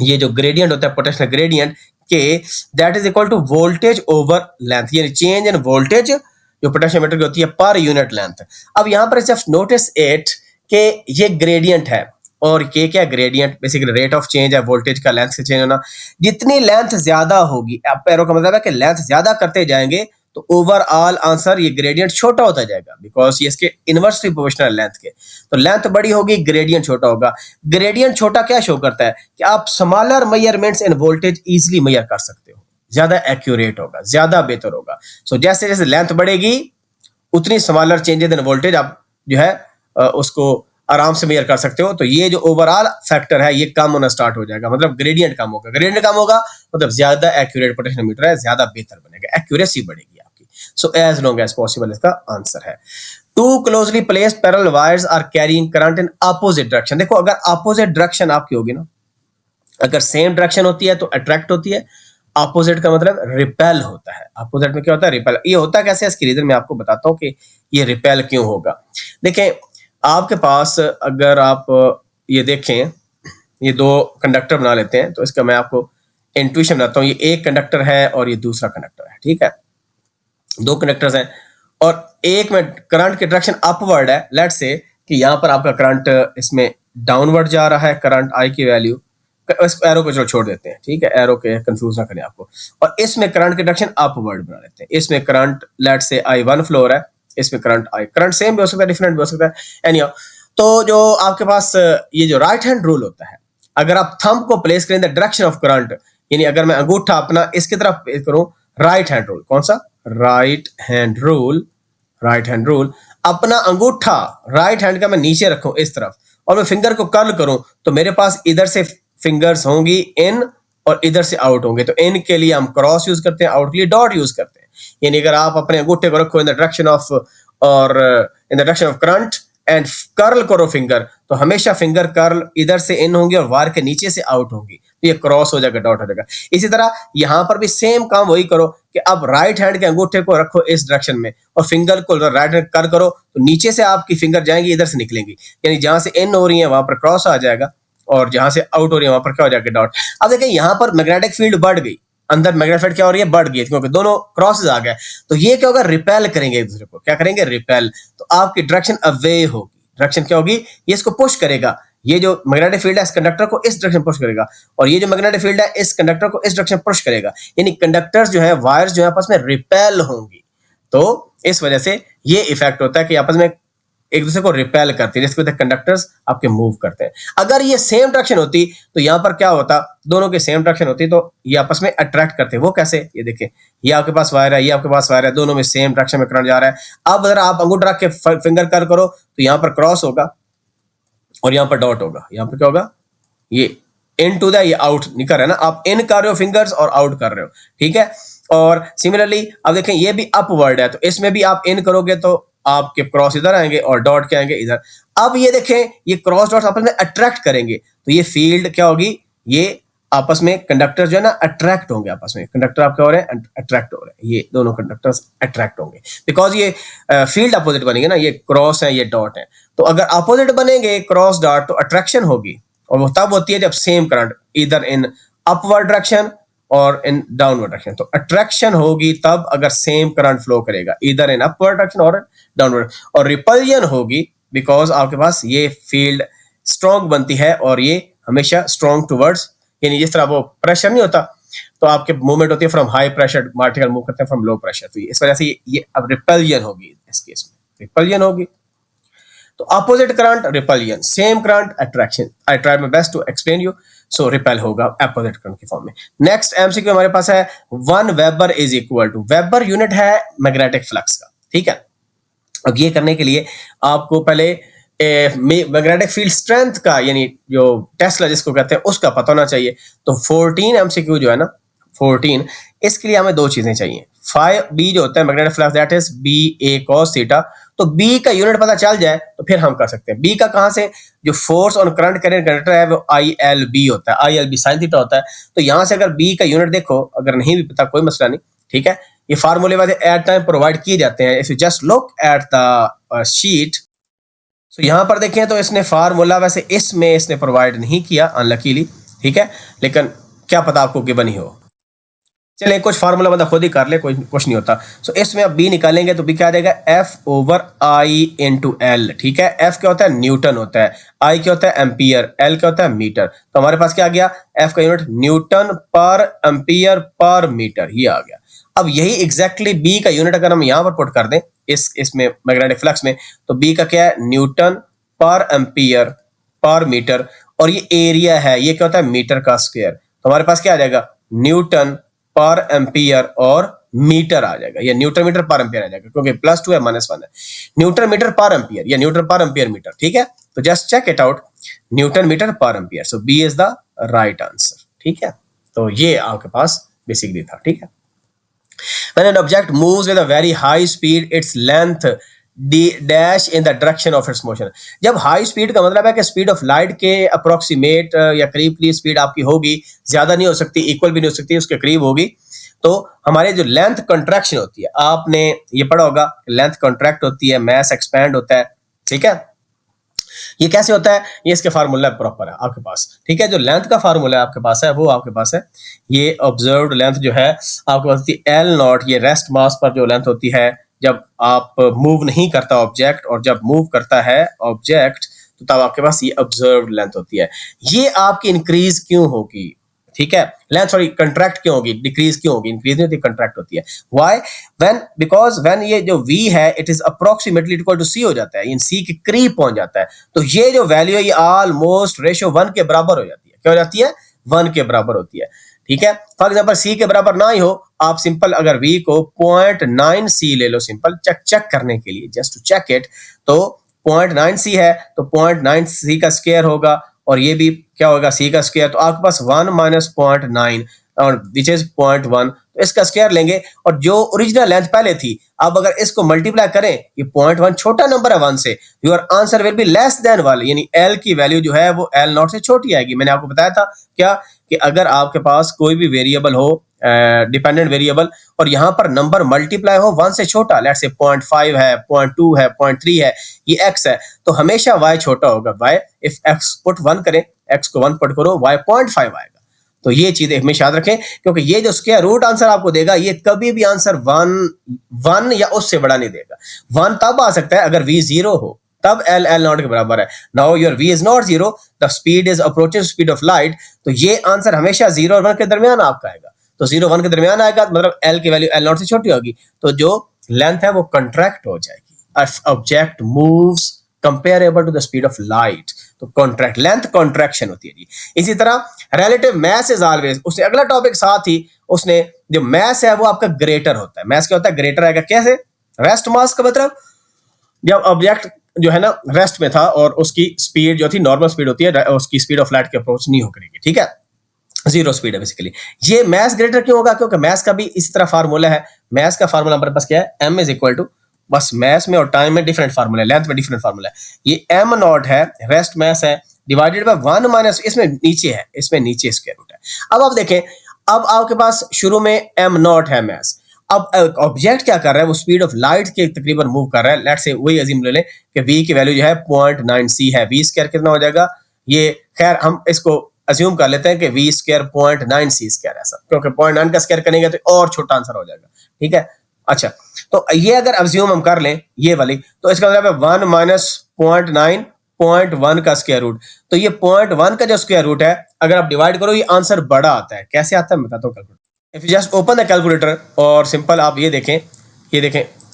ये जो ग्रेडियंट होता है पोटेंशियल ग्रेडियंट के, that is equal to voltage over length, यानी चेंज इन वोल्टेज जो पोटेंशियोमीटर की होती है पर यूनिट लेंथ। अब यहाँ पर जस्ट नोटिस इट कि ये ग्रेडियंट है और ये क्या gradient, basically rate of change है वोल्टेज का लेंथ से चेंज होना। जितनी लेंथ ज्यादा होगी, एरो का मतलब है कि लेंथ ज्यादा करते जाएंगे तो ओवरऑल आंसर ये ग्रेडियंट छोटा होता जाएगा, बिकॉज ये इसके इनवर्सली प्रोपोर्शनल लेंथ के। तो लेंथ बड़ी होगी, ग्रेडियंट छोटा होगा। ग्रेडियंट छोटा क्या शो करता है कि आप स्मॉलर मेजरमेंट्स इन वोल्टेज इजीली मेजर कर सकते हो, ज्यादा एक्यूरेट होगा, ज्यादा बेहतर होगा। सो जैसे जैसे लेंथ बढ़ेगी उतनी स्मॉलर चेंजेस इन वोल्टेज आप जो है उसको आराम से मेजर कर सकते हो। तो ये जो ओवरऑल फैक्टर है ये कम होना स्टार्ट हो जाएगा, मतलब ग्रेडियंट कम होगा। ग्रेडियंट कम होगा मतलब ज्यादा एक्यूरेट पोटेंशियोमीटर है, ज्यादा बेहतर बनेगा, एक्यूरेसी बढ़ेगी आपकी। So as long as possible इसका आंसर है। Two closely placed parallel wires are carrying current in opposite direction. देखो अगर अपोजिट डायरेक्शन आपकी होगी ना, अगर सेम डायरेक्शन होती है तो अट्रैक्ट होती है, अपोजिट का मतलब रिपेल होता है। अपोजिट में क्या होता है? रिपेल। ये होता कैसे है इसकी रीजन मैं आपको बताता हूँ कि ये रिपेल क्यों होगा। देखें आपके पास अगर आप ये देखें, ये दो कंडक्टर बना लेते हैं, तो इसका मैं आपको इंट्यूशन बनाता हूँ। ये एक कंडक्टर है और ये दूसरा कंडक्टर है, ठीक है। दो कंडक्टर्स हैं और एक में करंट की डायरेक्शन अपवर्ड है। लेट्स से कि यहाँ पर आपका करंट इसमें डाउनवर्ड जा रहा है, करंट आई की वैल्यू, इस एरो को चलो छोड़ देते हैं, ठीक है, एरो के कंफ्यूज ना करें आपको। और इसमें करंट की डायरेक्शन अपवर्ड बना लेते हैं। इसमें करंट लेट से I1 फ्लो हो रहा है, इसमें करंट सेम भी हो सकता है, डिफरेंट भी हो सकता है, एनीहाउ। तो जो आपके पास ये जो राइट हैंड रूल होता है, अगर आप थंब को प्लेस करें द डायरेक्शन ऑफ करंट, यानी अगर मैं अंगूठा अपना इसकी तरफ करूं, राइट हैंड रूल, कौन सा? Right hand rule. Right hand rule, अपना अंगूठा राइट हैंड का मैं नीचे रखूं इस तरफ और मैं फिंगर को कर्ल करूं, तो मेरे पास इधर से फिंगर्स होंगी इन और इधर से आउट होंगे। तो इन के लिए हम क्रॉस यूज करते हैं, आउट के लिए डॉट यूज करते हैं। यानी अगर आप अपने अंगूठे को रखो इन द डायरेक्शन ऑफ और in the direction of current and curl करो फिंगर, तो हमेशा फिंगर कर्ल इधर से इन होंगे और वायर के नीचे से आउट होंगी, तो ये क्रॉस हो जाएगा, डॉट हो जाएगा। इसी तरह यहां पर भी सेम काम वही करो कि अब राइट हैंड के अंगूठे को रखो इस डायरेक्शन में और फिंगर को राइट हैंड कर्ल करो, तो नीचे से आपकी फिंगर जाएंगी, इधर से निकलेंगी, यानी जहां से इन हो रही है वहां पर क्रॉस आ जाएगा और जहां से आउट हो रही है वहां पर क्या हो जाएगा? डॉट। अब देखिए यहां पर मैग्नेटिक फील्ड बढ़ गई, अंदर मैग्नेटिक फील्ड क्या हो रही है? बढ़ गई, क्योंकि दोनों क्रॉसेस आ गए। तो ये क्या होगा? रिपेल करेंगे एक दूसरे को। क्या करेंगे? रिपेल। तो आपकी डायरेक्शन अवे होगी। डायरेक्शन क्या होगी? ये इसको पुश करेगा, ये जो मैग्नेटिक फील्ड है इस कंडक्टर को इस डायरेक्शन पुश करेगा और ये जो मैग्नेटिक फील्ड है इस कंडक्टर को इस डायरेक्शन पुश करेगा, यानी कंडक्टर्स जो है, वायर्स जो है आपस में रिपेल होंगी। तो इस वजह से ये इफेक्ट होता है कि आपस में एक दूसरे को रिपेल करती है, जिसकी वजह से कंडक्टर्स आपके मूव करते हैं। अगर ये सेम डायरेक्शन होती तो यहां पर क्या होता? दोनों की सेम डायरेक्शन होती तो ये आपस में अट्रैक्ट करते। वो कैसे? ये देखिए, ये आपके पास वायर है, ये आपके पास वायर है, दोनों में सेम डायरेक्शन में करंट जा रहा है। अब अगर आप अंगूठा रख के फिंगर कर्ल करो तो यहां पर क्रॉस होगा और यहां पर डॉट होगा। यहां पर क्या होगा? ये इन टू द, ये आउट निकल रहा है ना, आप इन कर रहे हो फिंगर्स और आउट कर रहे हो, ठीक है। और सिमिलरली अब देखें ये भी अपवर्ड है, तो इसमें भी आप इन करोगे तो आपके क्रॉस इधर आएंगे और डॉट क्या आएंगे? इधर। अब ये देखें ये क्रॉस डॉट्स आपस में अट्रैक्ट करेंगे, तो ये फील्ड क्या होगी? ये आपस में कंडक्टर जो है ना अट्रैक्ट होंगे आपस में। कंडक्टर आप क्या हो रहे हैं? अट्रैक्ट हो रहे हैं। ये दोनों कंडक्टर्स अट्रैक्ट होंगे बिकॉज ये फील्ड अपोजिट बनेंगे ना, ये क्रॉस है, ये डॉट है। तो अगर अपोजिट बनेंगे क्रॉस डॉट तो अट्रैक्शन होगी, और वो तब होती है जब सेम करंट इधर इन अपवर्ड डायरेक्शन और इन डाउनवर्ड डायरेक्शन। तो अट्रैक्शन होगी तब अगर सेम करंट फ्लो करेगा इधर इन अपवर्ड डायरेक्शन और डाउनवर्ड। और रिपल्जन होगी बिकॉज आपके पास ये फील्ड स्ट्रॉन्ग बनती है और ये हमेशा स्ट्रॉन्ग टुवर्ड्स, यानी जिस तरह वो प्रेशर नहीं होता तो आपके मूवमेंट होती है from high pressure, particle move करते हैं फ्रॉम लो प्रेशर। तो इस वजह से ये अब रिपल्जन होगी, इस केस में रिपल्जन होगी। तो opposite current repulsion, same current attraction. I try my best to explain you. So repel होगा अपोजिट करंट की फॉर्म में। नेक्स्ट एमसीक्यू हमारे पास है 1 weber is equal to, weber unit है मैग्नेटिक फ्लक्स का, ठीक है। अब ये करने के लिए आपको पहले मैग्नेटिक फील्ड स्ट्रेंथ का, यानी जो टेस्ला जिसको कहते हैं, उसका पता होना चाहिए। तो 14 एमसीक्यू जो है ना, 14, इसके लिए हमें दो चीजें चाहिए। बी जो होता है magnetic flux, that is B A cos theta. तो बी का यूनिट पता चल जाए तो फिर हम कर सकते हैं। बी का कहां से? जो force on current carrier conductor है वो आई एल बी होता है, I L B sine theta होता है। तो यहां से अगर बी का यूनिट देखो, अगर नहीं भी पता कोई मसला नहीं, ठीक है। ये फार्मूले वाले एट टाइम प्रोवाइड किए जाते हैं। If you just look at the sheet, तो यहां पर देखें तो इसने फार्मूला वैसे इसमें इसने प्रोवाइड नहीं किया अनलकीली, ठीक है, लेकिन क्या पता आपको गिवन ही हो। चलिए कुछ फार्मूला बंदा खुद ही कर ले, कोई कुछ नहीं होता। सो इसमें अब बी निकालेंगे तो बी क्या आ जाएगा? एफ ओवर आई इंटू एल, ठीक है। एफ क्या होता है? न्यूटन होता है। आई क्या होता है? एम्पियर। एल क्या होता है? मीटर। तो हमारे पास क्या आ गया? एफ का unit Newton per ampere per metre, ये आ गया। अब यही एग्जैक्टली बी का यूनिट अगर हम यहां पर पुट कर दें इसमें मैग्नेटिक फ्लक्स में, तो बी का क्या है? Newton per ampere per metre. और ये एरिया है, ये क्या होता है? मीटर का स्क्वायर। तो हमारे पास क्या आ जाएगा? न्यूटन पर एम्पियर और मीटर आ जाएगा, या न्यूटन मीटर पर एम्पियर आ जाएगा, क्योंकि +2 है -1 है। न्यूटन मीटर पर एम्पियर या न्यूटन पर एम्पियर मीटर, ठीक है। तो just check it out, newton meter per ampere, so B is the right answer. ठीक है, तो ये आपके पास बेसिकली था। ठीक है, when an object moves with a very high speed, its length d dash in the direction of its motion। जब हाई स्पीड का मतलब है कि स्पीड ऑफ लाइट के अप्रोक्सीमेट या करीब करीब स्पीड आपकी होगी, ज्यादा नहीं हो सकती, इक्वल भी नहीं हो सकती, उसके करीब होगी, तो हमारे जो लेंथ कंट्रैक्शन होती है, आपने ये पढ़ा होगा, लेंथ कंट्रैक्ट होती है, मास एक्सपैंड होता है। ठीक है, ये कैसे होता है, ये इसके फार्मूला प्रॉपर है आपके पास। ठीक है, जो लेंथ का फार्मूला आपके पास है वो आपके पास है, ये ऑब्जर्व्ड लेंथ जो है आपके पास होती है एल नॉट, ये रेस्ट मास पर जो लेंथ होती है जब आप मूव नहीं करता ऑब्जेक्ट, और जब मूव करता है ऑब्जेक्ट तो तब आपके पास ये ऑब्जर्व्ड लेंथ होती है। ये आपकी इंक्रीज क्यों होगी, ठीक है, लेंथ सॉरी कंट्रैक्ट क्यों होगी, डिक्रीज क्यों होगी, इंक्रीज नहीं होती, कंट्रैक्ट होती है। व्हाई, व्हेन, बिकॉज व्हेन ये जो v है it is approximately equal to c हो जाता है, इन c के करीब पहुंच जाता है, तो ये जो वैल्यू है ये ऑलमोस्ट रेशियो 1 के बराबर हो जाती है। क्या हो जाती है, 1 के बराबर होती है। ठीक है, फॉर एग्जांपल c के बराबर ना ही हो, आप सिंपल अगर v को 0.9 c ले लो, सिंपल चेक करने के लिए, जस्ट टू चेक इट, तो 0.9 c है तो 0.9 c का स्क्वायर होगा, और ये भी क्या होगा, c का स्क्वायर, तो आपके पास 1 माइनस 0.9 और विच इज 0.1, तो इसका स्क्वायर लेंगे, और जो ओरिजिनल लेंथ पहले थी, अब अगर इसको मल्टीप्लाई करें, ये 0.1 छोटा नंबर है 1 से, your answer will be less than 1, यानी l की वैल्यू जो है वो l नॉट से छोटी आएगी। मैंने आपको बताया था क्या, कि अगर आपके पास कोई भी वेरिएबल हो, डिपेंडेंट वेरिएबल, और यहाँ पर नंबर मल्टीप्लाई हो 1 से छोटा, लेट्स से 0.5 है, 0.2 है, 0.3 है, ये x है, तो हमेशा y छोटा होगा। y इफ x पुट 1 करें, x को 1 पुट करो, y 0.5 आएगा। तो ये चीज हमेशा याद रखें, क्योंकि ये जो स्क्वायर रूट आंसर आपको देगा, ये कभी भी आंसर 1 या उससे बड़ा नहीं देगा। 1 तब आ सकता है अगर v 0 हो, तब l नॉट के बराबर है। Now your v is not 0, the speed is approaching speed of light, तो ये आंसर हमेशा 0 और 1 के दरमियान आपका आएगा। तो 0 1 के दरमियान आएगा, मतलब l की वैल्यू l नॉट से छोटी होगी, तो जो लेंथ है वो कंट्रैक्ट हो जाएगी। Object moves comparable to the speed of light, तो कॉन्ट्रैक्ट, लेंथ कॉन्ट्रैक्शन होती है जी। इसी तरह रिलेटिव मास इज ऑलवेज, उसने अगला टॉपिक साथ ही उसने जो मास है वो आपका ग्रेटर होता है। मास क्या होता है, ग्रेटर आएगा। कैसे, रेस्ट मास का मतलब जब ऑब्जेक्ट जो है ना रेस्ट में था और उसकी स्पीड जो थी नॉर्मल स्पीड होती है, उसकी स्पीड ऑफ लाइट के अप्रोच नहीं हो करेगी। ठीक है, 0 स्पीड है बेसिकली। ये मास ग्रेटर क्यों होगा, क्योंकि मास का भी इस तरह फार्मूला है। मास का फार्मूला हमारे पास क्या है, m इज इक्वल टू, बस मास में और टाइम में डिफरेंट फार्मूला है, लेंथ में डिफरेंट फार्मूला है। ये m नॉट है, रेस्ट मास है, डिवाइडेड बाय 1 माइनस, इसमें नीचे है, इसमें नीचे स्क्वायर रूट है। अब आप देखें, अब आपके पास शुरू में m नॉट है मास, अब ऑब्जेक्ट क्या कर रहा है, वो स्पीड ऑफ लाइट के तकरीबन मूव कर रहा है। लेट्स से वही अजीम ले लें कि v की वैल्यू जो है 0.9 c है, v स्क्वायर कितना हो जाएगा, ये खैर हम इसको अज्यूम कर लेते हैं कि v स्क्वायर 0.9 c स्क्वायर, ऐसा क्योंकि 0.9 का स्क्वायर करेंगे तो और छोटा आंसर हो जाएगा। ठीक है, अच्छा, तो ये अगर अज्यूम हम कर लें ये वाली, तो इसका मतलब है 1 माइनस 0.9 0.1 का स्क्वायर रूट, तो ये 0.1 का जो स्क्वायर रूट है अगर आप डिवाइड करो, ये आंसर बड़ा आता है। कैसे आता है मैं बताता हूँ, calculator, if you just open the calculator और सिंपल आप ये देखें,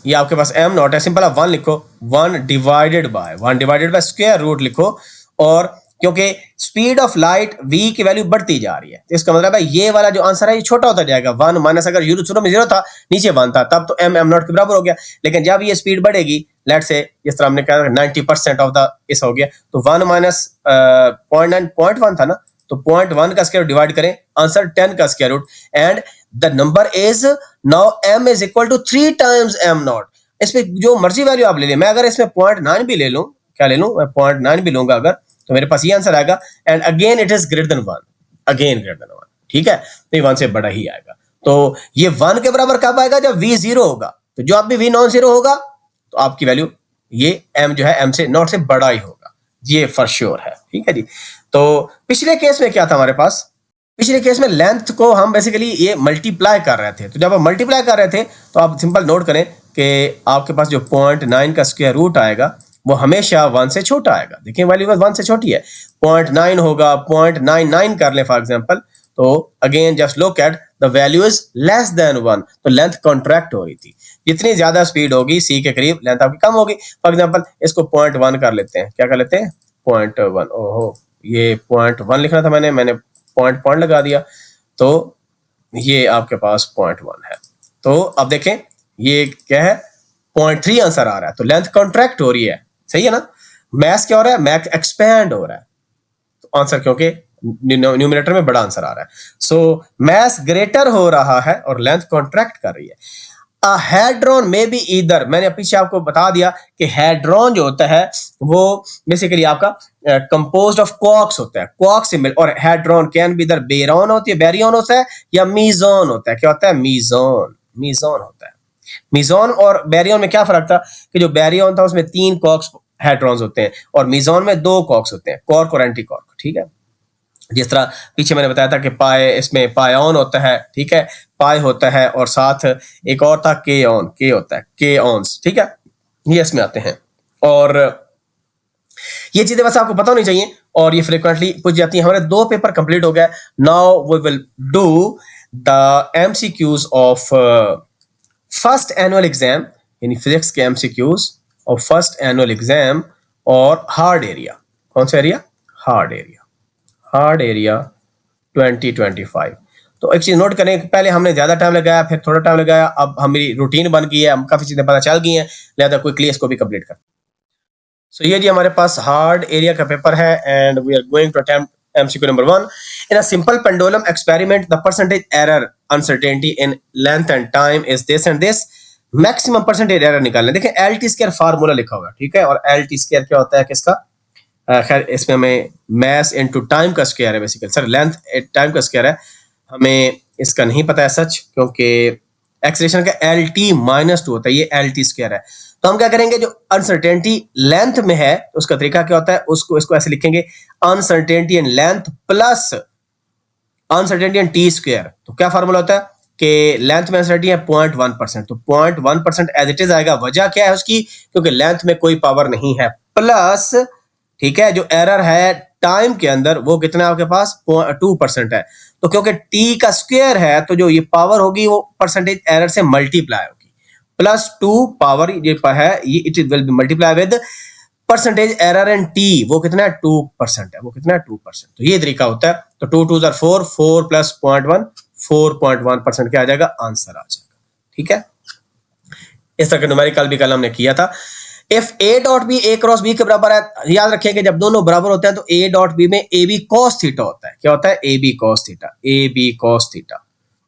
ये आपके पास m नॉट है, सिंपल आप 1 लिखो, 1 डिवाइडेड बाय स्क्वायर रूट लिखो, और क्योंकि स्पीड ऑफ लाइट v की वैल्यू बढ़ती जा रही है, तो इसका मतलब है ये वाला जो आंसर है ये छोटा होता जाएगा। 1 माइनस, अगर शुरू में 0 था, नीचे 1 था, तब तो m नॉट के बराबर हो गया। लेकिन जब ये स्पीड बढ़ेगी, लेट्स से जिस तरह हमने कहा 90% ऑफ द इस हो गया, तो 1 माइनस 0.9 0.1 था ना, तो 0.1 का स्क्वायर डिवाइड करें, आंसर 10 का square root, and the number is now m is equal to 3 times m naught. इसमें जो मर्जी वैल्यू आप ले लें, मैं अगर इसमें 0.9 भी ले लूं, क्या ले लूं, मैं 0.9 भी लूंगा अगर, तो मेरे पास ये आंसर आएगा, and again it is greater than 1, again greater than 1। ठीक है, तो ये 1 से बड़ा ही आएगा। तो ये 1 के बराबर कब आएगा, जब v 0 होगा, तो जो आप भी v नॉन 0 होगा तो आपकी वैल्यू ये m जो है m से नॉट से बड़ा ही होगा, ये फॉर श्योर है। ठीक है जी, तो पिछले केस में क्या था हमारे पास, पिछले केस में लेंथ को हम बेसिकली ये मल्टीप्लाई कर रहे थे, तो जब आप मल्टीप्लाई कर रहे थे तो आप सिंपल नोट करें कि आपके पास जो 0.9 का स्क्वायर रूट आएगा वो हमेशा 1 से छोटा आएगा। देखिए वैल्यू 1 से छोटी है, 0.9 होगा, 0.99 कर ले फॉर एग्जांपल, तो again just look at the value is less than 1, तो लेंथ कॉन्ट्रैक्ट हो रही थी। जितनी ज्यादा स्पीड होगी c के करीब, लेंथ आपकी कम होगी। फॉर एग्जांपल इसको 0.1 कर लेते हैं, क्या कर लेते हैं 0.1, ओहो ये 0.1 लिखना था, मैंने पॉइंट लगा दिया, तो ये आपके पास 0.1 है। तो अब देखें ये क्या है, 0.3 आंसर आ रहा है, तो लेंथ कॉन्ट्रैक्ट हो रही है, सही है ना। मैथ क्या हो रहा है, मैथ एक्सपैंड हो रहा है, तो आंसर क्योंकि न्यूमिनेटर में बड़ा आंसर आ रहा है, सो मैथ ग्रेटर हो रहा है और लेंथ कॉन्ट्रैक्ट कर रही है। अ हेड्रॉन में बी ईदर, मैंने पीछे आपको बता दिया कि हेड्रॉन जो होता है वो बेसिकली आपका कंपोज्ड ऑफ क्वार्क्स होता है, क्वार्क से मिल, और हेड्रॉन कैन बी इधर बेरॉन होती है, बेरियन होता है, या मीजॉन होता है। क्या होता है, मीजॉन, मीजॉन होता है। मीजॉन और बैरियन में क्या फर्क था कि जो बैरियन था उसमें 3 कॉर्क्स हेड्रॉन्स होते हैं और मीजॉन में 2 कॉर्क्स होते हैं, कॉर्क और एंटी कॉर्क, ठीक है। जिस तरह पीछे मैंने बताया था कि पाए, इसमें पायोन होता है, ठीक है, पाई होता है, और साथ एक और था के ऑन, के होता है, के ऑन्स, ठीक है, ये इसमें आते हैं। और ये चीजें बस आपको पता होनी चाहिए और ये फ्रिक्वेंटली पूछ जाती है। हमारे 2 पेपर कंप्लीट हो गए। Now we will do the MCQs of first annual exam, यानी फिजिक्स के एमसीक्यूज और फर्स्ट एनुअल एग्जाम और हार्ड एरिया। कौन सा area, hard area, hard area 2025। तो एक चीज नोट करें, पहले हमने ज्यादा टाइम लगाया, फिर थोड़ा टाइम लगाया, अब हमारी रूटीन बन गई है, हम काफी चीजें पता चल गई हैं, लिहाजा क्विकली इसको भी कंप्लीट कर। सो ये जी हमारे पास हार्ड एरिया का पेपर है and we are going to attempt MCQ number 1। In a simple pendulum experiment the percentage error uncertainty in length and time is this and this. Maximum percentage error निकालना है। देखिए एल टी स्क्वायर फार्मूला लिखा हुआ है, ठीक है, और एल टी स्क्वायर क्या होता है किसका, खैर इसमें हमें मैस इनटू टाइम का स्क्वायर है बेसिकली, सर लेंथ टाइम का स्क्वायर है, हमें इसका नहीं पता है सच, क्योंकि एक्सेलरेशन का एल टी -2 होता है, ये एल टी स्क्वायर है। तो हम क्या करेंगे, जो अनसर्टेनिटी लेंथ में है उसका तरीका क्या होता है, उसको इसको ऐसे लिखेंगे, uncertainty in length plus uncertainty in T square. तो क्या फार्मूला होता है कि लेंथ में अनसर्टेनिटी है 0.1%, तो 0.1% एज इट इज आएगा। वजह क्या है उसकी, क्योंकि लेंथ में कोई पावर नहीं है, प्लस, ठीक है, जो एरर है टाइम के अंदर वो कितना है आपके पास 2% है, तो क्योंकि टी का स्क्वायर है तो जो ये पावर होगी वो परसेंटेज एरर से मल्टीप्लाई होगी, +2 पावर ये है, ये it will be multiply with percentage error in T, वो कितना है 2% है, वो कितना है 2%। तो ये तरीका होता है। तो 2 2 4, 4 + 0.1, 4.1% क्या आ जाएगा, आंसर आ जाएगा, ठीक है। इस तरह का न्यूमेरिकल भी कल हमने किया था। If A dot B A cross B के बराबर है, याद रखिए कि जब दोनों बराबर होते हैं तो ए डॉट बी में ए बी कॉस थीटा होता है। क्या होता है, A B cos theta, A B cos theta,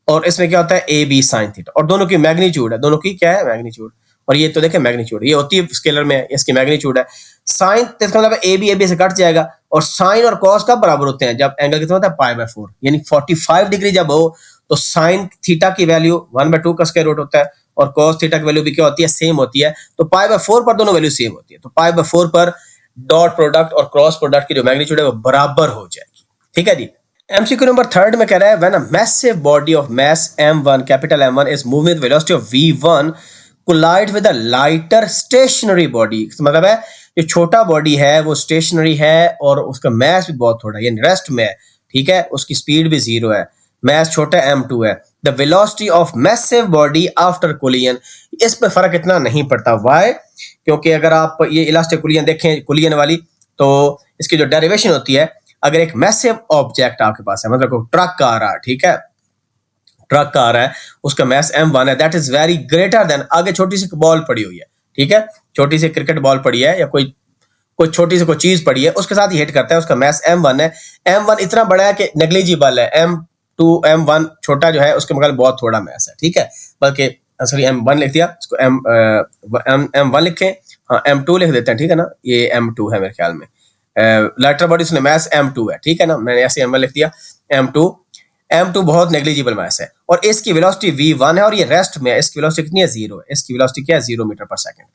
और इसमें क्या होता है, ए बी साइन थीटा, और दोनों की मैग्नीट्यूड है, दोनों की क्या है, मैग्नीट्यूड। और ये तो देखें मैग्नीट्यूड, ये होती है स्केलर में, इसकी मैग्नीट्यूड है। साइन, इसका मतलब ए बी से कट जाएगा, और साइन और कॉस कब बराबर होते हैं, जब एंगल कितना होता है π/4, यानी 45 डिग्री जब हो तो साइन थीटा की वैल्यू 1/2 का स्क्वायर रूट होता है, और cos थीटा की वैल्यू भी क्या होती है, सेम होती है। तो π/4 पर दोनों वैल्यू सेम होती है, तो π/4 पर डॉट प्रोडक्ट और क्रॉस प्रोडक्ट की जो मैग्नीट्यूड है वो बराबर हो जाएगी, ठीक है जी। एमसीक्यू नंबर 3 में कह रहा है when a massive body of mass m1, capital M1 is moving with velocity of v1 collide with a lighter stationary body, मतलब है जो छोटा बॉडी है वो स्टेशनरी है और उसका मास भी बहुत थोड़ा है, यानी रेस्ट में है, ठीक है, उसकी स्पीड भी 0 है, मास छोटा m2 है। The velocity of massive body after collision, इस पे फर्क इतना नहीं पड़ता, व्हाई, क्योंकि अगर आप ये इलास्टिक कोलिजन देखें, कोलिजन वाली, तो इसकी जो डेरिवेशन होती है, अगर एक मैसिव ऑब्जेक्ट आपके पास है, मतलब कोई ट्रक आ रहा है, ठीक है, ट्रक आ रहा है, उसका मास m1 है, that is very greater than, आगे छोटी सी बॉल पड़ी हुई है, ठीक है, छोटी सी क्रिकेट बॉल पड़ी है या कोई छोटी सी कोई चीज पड़ी है, उसके साथ ही हिट करता है, उसका मास m1 है। m1 इतना बड़ा है कि नेग्लिजिबल है, m2 m1 छोटा जो है उसके मुकाबले बहुत थोड़ा मास है, ठीक है, बल्कि सॉरी m1 लिख दिया, इसको m1 लिखें, हाँ m2 लिख देते हैं, ठीक है ना, ये m2 है मेरे ख्याल में, लाइटर बॉडी उसने मास m2 है, ठीक है ना, मैंने ऐसे m1 लिख दिया, m2 बहुत नेग्लिजिबल मास है, और इसकी वेलोसिटी v1 है, और ये रेस्ट में है, इसकी वेलोसिटी कितनी है, 0 है, इसकी वेलोसिटी क्या है, 0 मीटर पर सेकंड।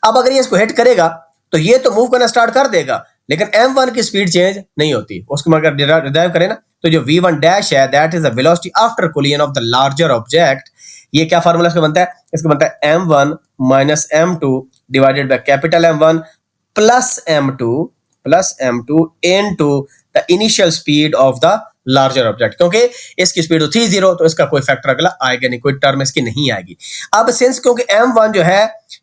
अब अगर ये इसको हिट करेगा तो ये तो मूव करना स्टार्ट कर देगा, लेकिन m1 की स्पीड चेंज नहीं होती, उसको अगर डिराइव करें ना, तो जो v1 डैश है that is the velocity after collision of the larger object. ये क्या फार्मूला इसका बनता है, इसका बनता है m1 minus m2 divided by capital M1 plus m2 into the initial speed of the larger object, क्योंकि इसकी स्पीड तो थी 0, तो इसका कोई फैक्टर अगला आएगा नहीं, कोई टर्म इसकी नहीं आएगी। अब सिंस क्योंकि m1 जो है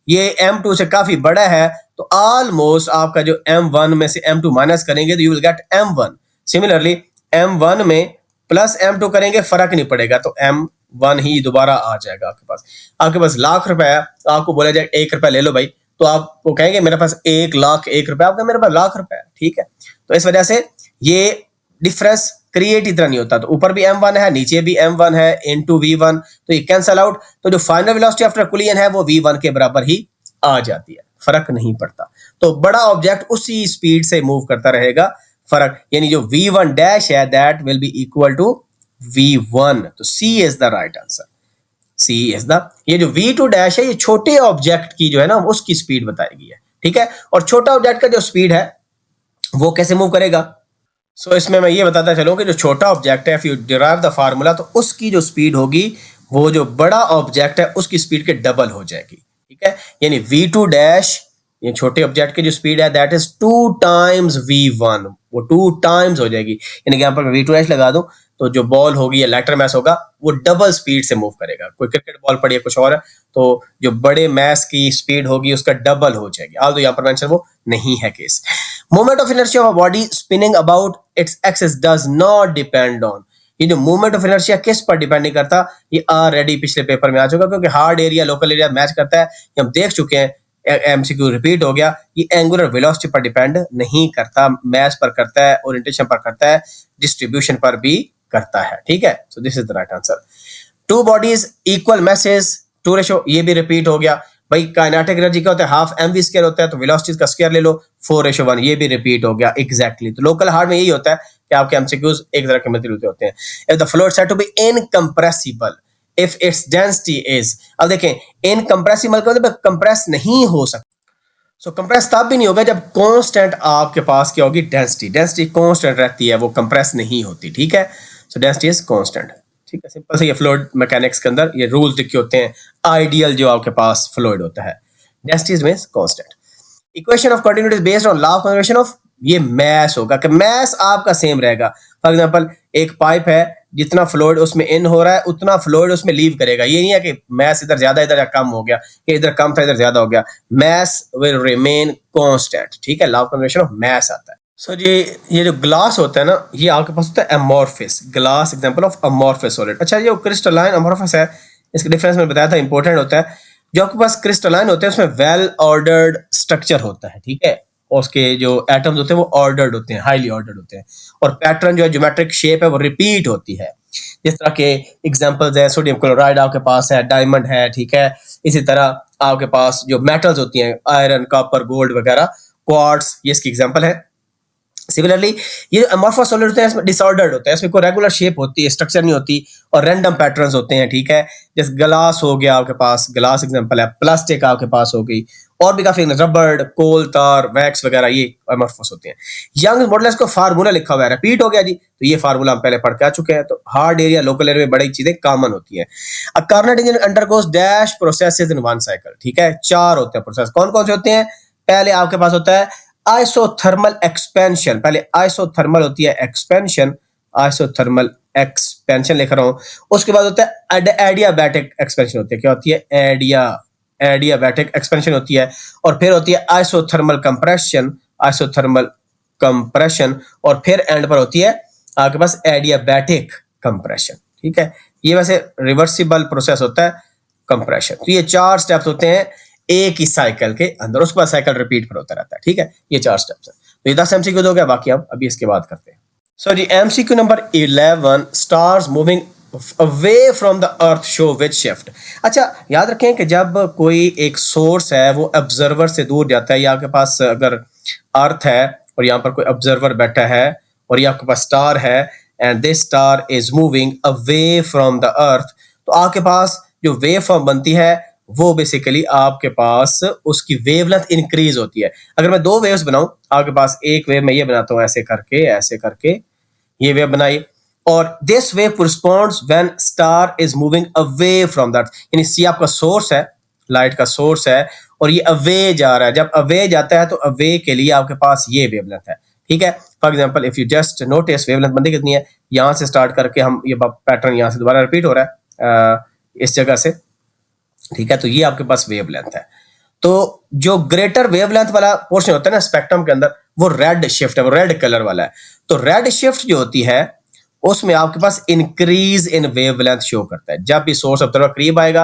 ये m2 से काफी बड़ा है, तो ऑलमोस्ट आपका जो m1 में से m2 माइनस करेंगे तो you will gate m1। Similarly m1 में प्लस m2 करेंगे, फर्क नहीं पड़ेगा, तो m1 ही दोबारा आ जाएगा आपके पास। आपके पास लाख रुपए है, आपको बोला जाए 1 रुपया ले लो भाई, तो आप वो कहेंगे मेरे पास 1,01,000 रुपए, आपका मेरे पास लाख रुपए है, ठीक है। तो इस वजह से ये डिफरेंस क्रिएट इतना नहीं होता। तो ऊपर भी m1 है, नीचे भी m1 है इनटू v1, तो ये कैंसल आउट, तो जो फाइनल वेलोसिटी आफ्टर कोलिजन है वो v1 के बराबर ही आ जाती है, फर्क नहीं पड़ता। तो बड़ा ऑब्जेक्ट उसी स्पीड से मूव करता रहेगा, फर्क यानी जो v1 डैश है that will be equal to v1। तो c is the right answer, c is the, ये जो v2 डैश है ये छोटे ऑब्जेक्ट की जो है ना उसकी स्पीड बताएगी है, ठीक है। और छोटा ऑब्जेक्ट का जो स्पीड है वो कैसे मूव करेगा, सो इसमें मैं ये बताता चलूं कि जो छोटा ऑब्जेक्ट है, if you derive the formula, तो उसकी जो स्पीड होगी वो जो बड़ा ऑब्जेक्ट है उसकी स्पीड के डबल हो जाएगी, ठीक है। यानी v2 डैश, ये छोटे ऑब्जेक्ट की जो स्पीड है दैट इज 2 टाइम्स v1, वो 2 टाइम्स हो जाएगी। यानी कि यहाँ पर v2 डैश लगा दूं तो जो बॉल होगी या लेटर मैस होगा वो डबल स्पीड से मूव करेगा। कोई क्रिकेट बॉल पड़ी है कुछ और है तो जो बड़े मैस की स्पीड होगी उसका डबल हो जाएगी। आल तो यहाँ पर मेंशन वो नहीं है case. Moment of inertia of a body spinning about its axis does not depend on, ये जो मूवमेंट ऑफ इनर्शिया किस पर डिपेंड नहीं करता, ये ऑलरेडी पिछले पेपर में आ चुका, क्योंकि hard area local area match करता है, ये हम देख चुके हैं, एमसीक्यू रिपीट हो गया। ये एंगुलर वेलोसिटी पर डिपेंड नहीं करता, मैस पर करता है, ओरिएंटेशन पर करता है, डिस्ट्रीब्यूशन पर भी करता है, ठीक है। So this is the right answer. Two bodies equal message to ratio, ये भी रिपीट हो गया भाई। काइनेटिक एनर्जी का होता है हाफ mv स्क्वायर होता है, तो वेलोसिटी का स्क्वायर ले लो 4:1, ये भी रिपीट हो गया एग्जैक्टली। तो लोकल हार्ड में यही होता है कि आपके एमसीक्यूज एक तरह के मिलते जुलते होते हैं। If the fluid said to be incompressible if its density is, अब देखें इनकंप्रेसिबल का मतलब कंप्रेस नहीं हो सकता। सो कंप्रेस तब भी नहीं होगा जब कांस्टेंट आपके पास क्या होगी, डेंसिटी, डेंसिटी कांस्टेंट रहती है, वो कंप्रेस नहीं होती, ठीक है। सो डेंसिटी इज कांस्टेंट, ठीक है। सिंपल से ये फ्लूइड मैकेनिक्स के अंदर ये रूल्स लिखे होते हैं, आइडियल जो आपके पास फ्लूइड होता है, density means constant. Equation of continuity is based on law of conservation of, ये मैस होगा कि मैस आपका सेम रहेगा। फॉर एग्जांपल एक पाइप है, जितना फ्लूइड उसमें इन हो रहा है उतना फ्लूइड उसमें लीव करेगा। ये नहीं है कि मैस इधर ज्यादा इधर कम हो गया, कि इधर कम था इधर ज्यादा हो गया, मैस विल रिमेन कांस्टेंट, ठीक है। Law of conservation of mass आता है। सो ये जो ग्लास होता है ना, ये आपके पास होता है amorphous, glass example of amorphous solid. अच्छा ये क्रिस्टलाइन अमोर्फिस है, इसका डिफरेंस मैंने बताया था, इंपॉर्टेंट होता है। जो आपके पास क्रिस्टलाइन होते हैं उसमें वेल ऑर्डर्ड स्ट्रक्चर होता है, ठीक है, और उसके जो एटम्स होते हैं वो ऑर्डर्ड होते हैं, हाईली ऑर्डर्ड होते हैं, और पैटर्न जो है ज्योमेट्रिक शेप है वो रिपीट होती है। जिस तरह के एग्जांपल्स है, सोडियम क्लोराइड आपके पास है, डायमंड है, ठीक है। इसी तरह आपके पास जो मेटल्स होती हैं, आयरन, कॉपर, गोल्ड वगैरह, क्वार्ट्ज, ये इसकी एग्जांपल है। सिमिलरली ये अमोर्फस सॉलिड होते हैं, इसमें डिसऑर्डर्ड होता है, इसमें कोई रेगुलर शेप होती है, स्ट्रक्चर नहीं होती, और रैंडम पैटर्न्स होते हैं, ठीक है। जैसे ग्लास हो गया आपके पास, ग्लास एग्जांपल है, प्लास्टिक आपके पास हो गई, और भी काफी रबड़, कोल, तार, वैक्स वगैरह, ये अमोर्फस होते हैं। यंग मॉडुलस को फार्मूला लिखा हुआ है, रिपीट हो गया जी, तो ये फार्मूला हम पहले पढ़ के आ चुके हैं। तो हार्ड एरिया लोकल एरिया में बड़ी चीजें कॉमन होती है। A Carnot engine undergoes dash processes in one cycle, ठीक है। 4 होते हैं प्रोसेस, कौन कौन से होते हैं? पहले आपके पास होता है आइसोथर्मल एक्सपेंशन, पहले आइसोथर्मल होती है एक्सपेंशन, आइसोथर्मल एक्सपेंशन लिख रहा हूं। उसके बाद होता है एडियाबैटिक एक्सपेंशन होती है, क्या होती है? एडियाबैटिक एक्सपेंशन होती है। और फिर होती है आइसोथर्मल कंप्रेशन, आइसोथर्मल कंप्रेशन, और फिर एंड पर होती है आपके पास एडियाबैटिक कंप्रेशन, ठीक है। ये वैसे रिवर्सिबल प्रोसेस होता है कंप्रेशन। तो ये 4 स्टेप्स होते हैं एक ही साइकिल के अंदर, उसके बाद साइकिल रिपीट पर होता रहता है, ठीक है। ये 4 स्टेप्स है। तो ये 10 एमसीक्यू हो गया, बाकी हम अभी इसके बाद करते हैं। सो जी MCQ number 11, stars moving away from the earth show which shift. अच्छा याद रखें कि जब कोई एक सोर्स है वो ऑब्जर्वर से दूर जाता है, या आपके पास अगर अर्थ है और यहाँ पर कोई ऑब्जर्वर बैठा है और ये आपके पास स्टार है, and this star is moving away from the अर्थ, तो आपके पास जो वेव फॉर्म बनती है वो बेसिकली आपके पास उसकी वेवलेंथ इंक्रीज होती है। अगर मैं 2 वेव्स बनाऊं, आपके पास एक वेव मैं ये बनाता हूं ऐसे करके ये वेव बनाई, और this wave responds when star is moving away from that, यानी सी आपका सोर्स है, लाइट का सोर्स है, और ये अवे जा रहा है। जब अवे जाता है तो अवे के लिए आपके पास ये वेवलेंथ है, ठीक है। For example if you just notice wavelength बनती कितनी है, यहां से स्टार्ट करके हम ये पैटर्न यहां से दोबारा रिपीट हो रहा है इस जगह से, ठीक है। तो ये आपके पास वेवलेंथ है। तो जो ग्रेटर वेवलेंथ वाला पोर्शन होता है ना स्पेक्ट्रम के अंदर, वो रेड शिफ्ट है, वो रेड कलर वाला है। तो रेड शिफ्ट जो होती है उसमें आपके पास इंक्रीज इन वेवलेंथ शो करता है। जब भी सोर्स ऑब्जर्वर करीब आएगा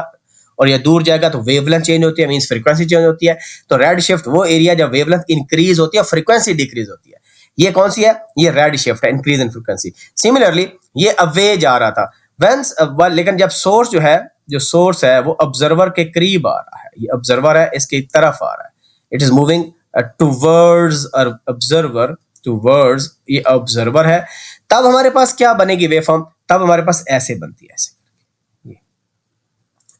और ये दूर जाएगा तो वेवलेंथ चेंज होती है, मींस फ्रीक्वेंसी चेंज होती है। तो रेड शिफ्ट वो एरिया जब वेवलेंथ इंक्रीज होती है और फ्रीक्वेंसी डिक्रीज होती है। ये कौन सी है? ये रेड शिफ्ट है, इंक्रीज इन फ्रीक्वेंसी। सिमिलरली ये अवे जा रहा था वेंस, लेकिन जब सोर्स जो है, जो सोर्स है वो ऑब्जर्वर के करीब आ रहा है, ये ऑब्जर्वर है, इसकी तरफ आ रहा है, it is moving towards observer, towards, ये ऑब्जर्वर है। तब हमारे पास क्या बनेगी वेवफॉर्म? तब हमारे पास ऐसे बनती है, ऐसे।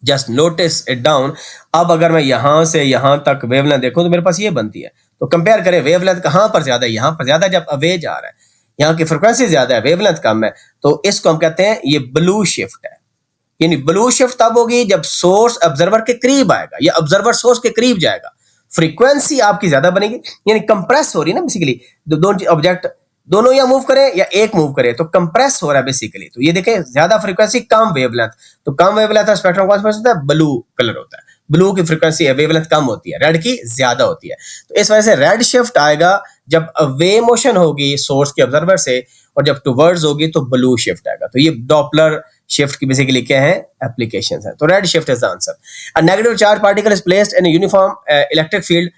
Just notice it down. अब अगर मैं यहां से यहां तक वेवलेंथ देखूं तो मेरे पास ये बनती है। तो कंपेयर करें, वेवलेंथ कहां पर ज्यादा है? यहां पर ज्यादा, जब अवे जा रहा है, यहाँ की फ्रिक्वेंसी ज्यादा है, वेवलेंथ कम है, तो इसको हम कहते हैं ये ब्लू शिफ्ट है। यानी ब्लू शिफ्ट तब होगी जब सोर्स ऑब्जर्वर के करीब आएगा या ऑब्जर्वर सोर्स के करीब जाएगा, फ्रीक्वेंसी आपकी ज्यादा बनेगी, यानी कंप्रेस हो रही है ना बेसिकली। दोनों ऑब्जेक्ट दोनों या मूव करें या एक मूव करे तो कंप्रेस हो रहा है बेसिकली। तो ये देखें, ज्यादा फ्रीक्वेंसी कम वेवलेंथ, तो कम वेवलेंथ स्पेक्ट्रम कौन सा होता है? ब्लू कलर होता है। ब्लू की फ्रीक्वेंसी है, वेवलेंथ कम होती है, रेड की ज्यादा होती है। तो इस वजह से रेड शिफ्ट आएगा जब अवे मोशन होगी सोर्स के ऑब्जर्वर से, और जब टुवर्ड्स होगी तो ब्लू शिफ्ट आएगा। तो ये डॉपलर शिफ्ट की बेसिकली क्या है? एप्लीकेशंस है। तो red shift is the answer. A negative charge particle is placed in a uniform electric field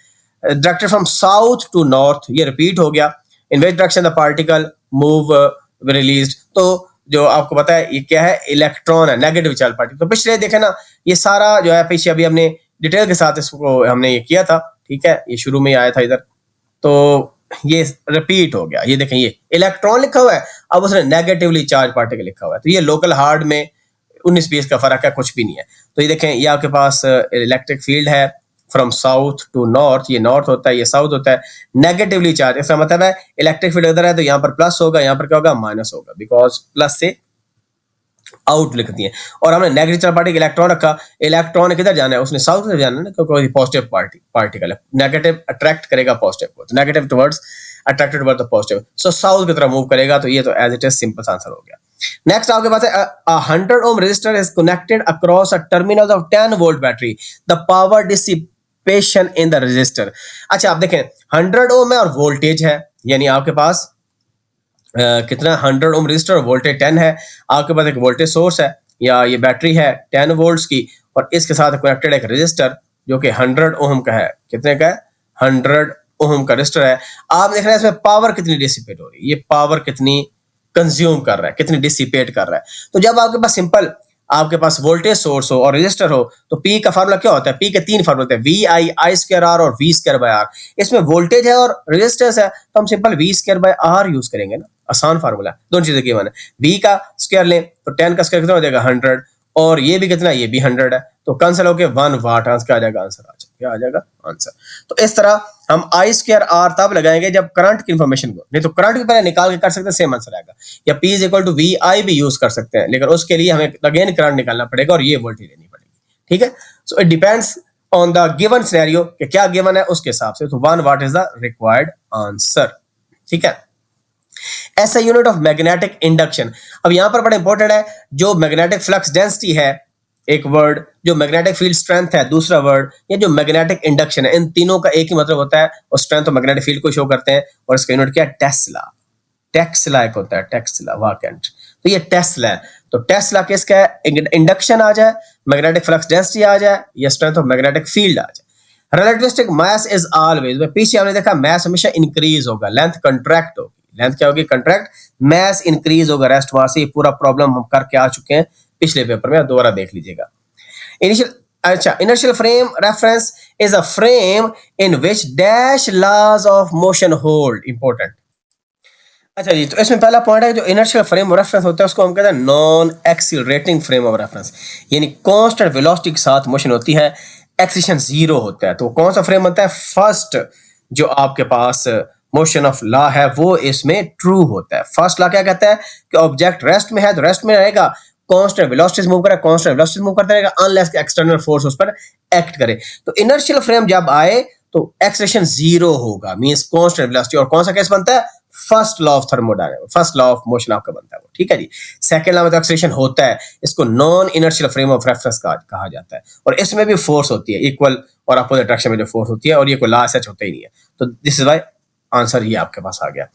directed from south to north, ये रिपीट हो गया। In which direction the particle move released, तो जो आपको पता है ये क्या है? इलेक्ट्रॉन है, नेगेटिव चार्ज पार्टिकल। तो पिछले देखे ना, ये सारा जो है पीछे अभी हमने डिटेल के साथ इसको हमने ये किया था, ठीक है, ये शुरू में आया था इधर, तो ये रिपीट हो गया। ये देखें, ये इलेक्ट्रॉन लिखा हुआ है, अब उसने नेगेटिवली चार्ज पार्टिकल लिखा हुआ है। तो ये लोकल हार्ड में 19-20 का फर्क है, कुछ भी नहीं है। तो ये देखें, ये आपके पास इलेक्ट्रिक फील्ड है फ्रॉम साउथ टू नॉर्थ, ये नॉर्थ होता है, ये साउथ होता है, नेगेटिवली चार्ज। इसका मतलब है इलेक्ट्रिक फील्ड इधर है तो यहाँ पर प्लस होगा, यहाँ पर क्या होगा? माइनस होगा, बिकॉज प्लस से आउट लिखती है। और हमने नेगेटिव चार्ज पार्टिकल इलेक्ट्रॉन रखा, इलेक्ट्रॉन किधर जाना है? उसने साउथ में जाना है ना, क्योंकि पॉजिटिव पार्टिकल है, नेगेटिव अट्रैक्ट करेगा पॉजिटिव को, तो negative towards attracted towards the positive, so south की तरफ मूव करेगा। तो ये तो as it is simple answer हो गया। नेक्स्ट आपके पास है 100 ohm resistor is connected across a terminal of 10 volt battery, the power dissipation in the resistor. अच्छा, आप देखें 100 ओम है और वोल्टेज है, यानी आपके पास कितना? 100 ओम रेजिस्टर और वोल्टेज 10 है। आपके पास एक वोल्टेज सोर्स है या ये बैटरी है 10 वोल्ट्स की, और इसके साथ कनेक्टेड एक रेजिस्टर जो कि 100 ओम का है। कितने का है? 100 ओम का रेजिस्टर है। आप देख रहे हैं इसमें पावर कितनी डिसिपेट हो रही है, ये पावर कितनी कंज्यूम कर रहा है, कितनी डिसिपेट कर रहा है। तो जब आपके पास सिंपल आपके पास वोल्टेज सोर्स हो और रेजिस्टर हो, तो पी का फार्मूला क्या होता है? पी के 3 फार्मूले होते हैं, V I, I square R और वी स्क्वायर बाय आर। इसमें वोल्टेज है और रेजिस्टेंस है, तो हम simple V square by R use करेंगे ना, आसान फार्मूला। दोनों चीजें गिवन है, वी का स्क्वायर लें तो 10 का स्क्वायर कितना हो जाएगा? 100, और ये भी कितना? ये भी 100 है, तो कैंसिल होके 1 वाट क्या आ जाएगा? आंसर क्या आ जाएगा? आंसर। तो इस तरह हम आई स्क्वायर आर तब लगाएंगे जब करंट की इंफॉर्मेशन को, नहीं तो करंट भी पहले निकाल के कर सकते हैं, सेम आंसर आएगा। या P is equal to V I भी यूज कर सकते हैं, लेकिन उसके लिए हमें अगेन करंट निकालना पड़ेगा और ये वोल्टेज लेनी पड़ेगी, ठीक है। So it depends on the given scenario कि क्या गिवन है उसके हिसाब से। तो 1 what is the required answer, ठीक है। ऐसा यूनिट ऑफ मैग्नेटिक इंडक्शन, अब यहां पर बड़ा इंपॉर्टेंट है, जो मैग्नेटिक फ्लक्स डेंसिटी है एक वर्ड, जो मैग्नेटिक फील्ड स्ट्रेंथ है दूसरा वर्ड, या जो मैग्नेटिक इंडक्शन है, इन तीनों का एक ही मतलब होता है, और स्ट्रेंथ और मैग्नेटिक फील्ड को शो करते हैं, और इसका यूनिट क्या है? टेस्ला। टेस्ला एक होता है, टेस्ला वाकेंट। तो ये टेस्ला है। तो टेस्ला किसका है? इंडक्शन आ जाए, मैग्नेटिक फ्लक्स डेंसिटी आ जाए, या स्ट्रेंथ ऑफ मैग्नेटिक फील्ड आ जाए। रिलेटिविस्टिक मास इज ऑलवेज, पीछे हमने देखा मास हमेशा इंक्रीज होगा, लेंथ कंट्रैक्ट होगी, लेंथ क्या होगी? कंट्रैक्ट, मास इंक्रीज होगा रेस्ट वहां से। ये पूरा प्रॉब्लम हम करके आ चुके हैं पिछले पेपर में, दोबारा देख लीजिएगा। Inertial frame reference is a frame in which dash laws of motion hold, important. अच्छा जी, तो इसमें पहला पॉइंट है, जो इनर्शियल फ्रेम ऑफ रेफरेंस होता है उसको हम कहते हैं non accelerating frame of reference, यानी कांस्टेंट वेलोसिटी के साथ मोशन होती है, एक्सीलरेशन 0 होता है। तो कौन सा फ्रेम होता है? फर्स्ट जो आपके पास मोशन ऑफ लॉ है वो इसमें ट्रू होता है। फर्स्ट लॉ क्या कहता है कि ऑब्जेक्ट रेस्ट में है तो रेस्ट में रहेगा, कांस्टेंट वेलोसिटी से मूव करे, कांस्टेंट वेलोसिटी से मूव करता रहेगा, अनलेस एक्सटर्नल फोर्स उस पर एक्ट करे। तो इनर्शियल फ्रेम जब आए तो एक्सेलरेशन 0 होगा, मींस कांस्टेंट वेलोसिटी। और कौन सा केस बनता है? First law of thermodynamics, first law of motion आपका बनता है वो, ठीक है जी। सेकंड लॉ में तो एक्सेलरेशन होता है, इसको non inertial frame of reference कहा जाता है। और इसमें भी फोर्स होती है, इक्वल और अपोजिट डायरेक्शन में जो फोर्स होती है, और ये कोई लॉ सच होता ही नहीं है। तो दिस इज व्हाई आंसर ये आपके पास आ गया।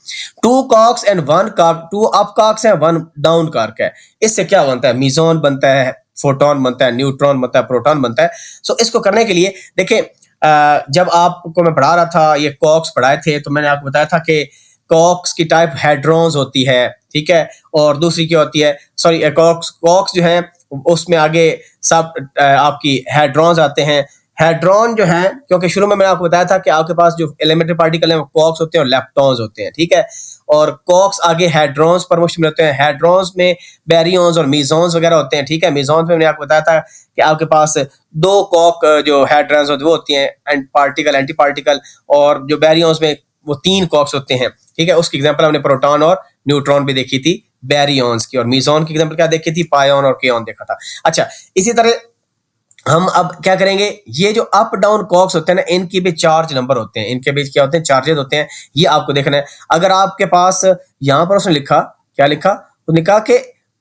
2 कॉक्स एंड 1 कॉक, 2 अप कॉक्स है 1 डाउन कॉक है, इससे क्या बनता है? मीजोन बनता है, फोटोन बनता है, न्यूट्रॉन बनता है, प्रोटॉन बनता है। सो इसको करने के लिए देखिए, जब आपको मैं पढ़ा रहा था ये कॉक्स पढ़ाए थे, तो मैंने आपको बताया था कि कॉक्स की टाइप हेड्रॉन्स होती है, ठीक है, और दूसरी क्या होती है, सॉरी कॉक्स कॉक्स जो है उसमें आगे सब आपकी हेड्रॉन्स आते हैं। हेड्रॉन जो है, क्योंकि शुरू में मैंने आपको बताया था कि आपके पास जो एलिमेंट्री पार्टिकल है वो कॉक्स होते हैं और लेप्टॉन्स होते हैं, ठीक है, और कॉक्स आगे हेड्रॉन्स पर मुश्तमिल होते हैं। हेड्रॉन्स में बैरियंस और मीजॉन्स वगैरह होते हैं, ठीक है। मीजॉन्स में मैंने आपको बताया था कि आपके पास दो कॉक जो हेड्रॉन्स होते हैं वो होती हैं, एंड पार्टिकल एंटी पार्टिकल, और जो बैरियंस में वो 3 कॉक्स होते हैं, ठीक है। उसकी एग्जांपल हमने प्रोटॉन और न्यूट्रॉन भी देखी थी बैरियंस की, और मीजॉन की एग्जांपल क्या देखी थी, पायोन और केओन देखा था। अच्छा, इसी तरह हम अब क्या करेंगे, ये जो अप डाउन कॉक्स होते हैं ना, इनकी भी चार्ज नंबर होते हैं, इनके बीच क्या होते हैं, चार्जेस होते हैं, ये आपको देखना है। अगर आपके पास यहां पर उसने लिखा, क्या लिखा, उसने कहा कि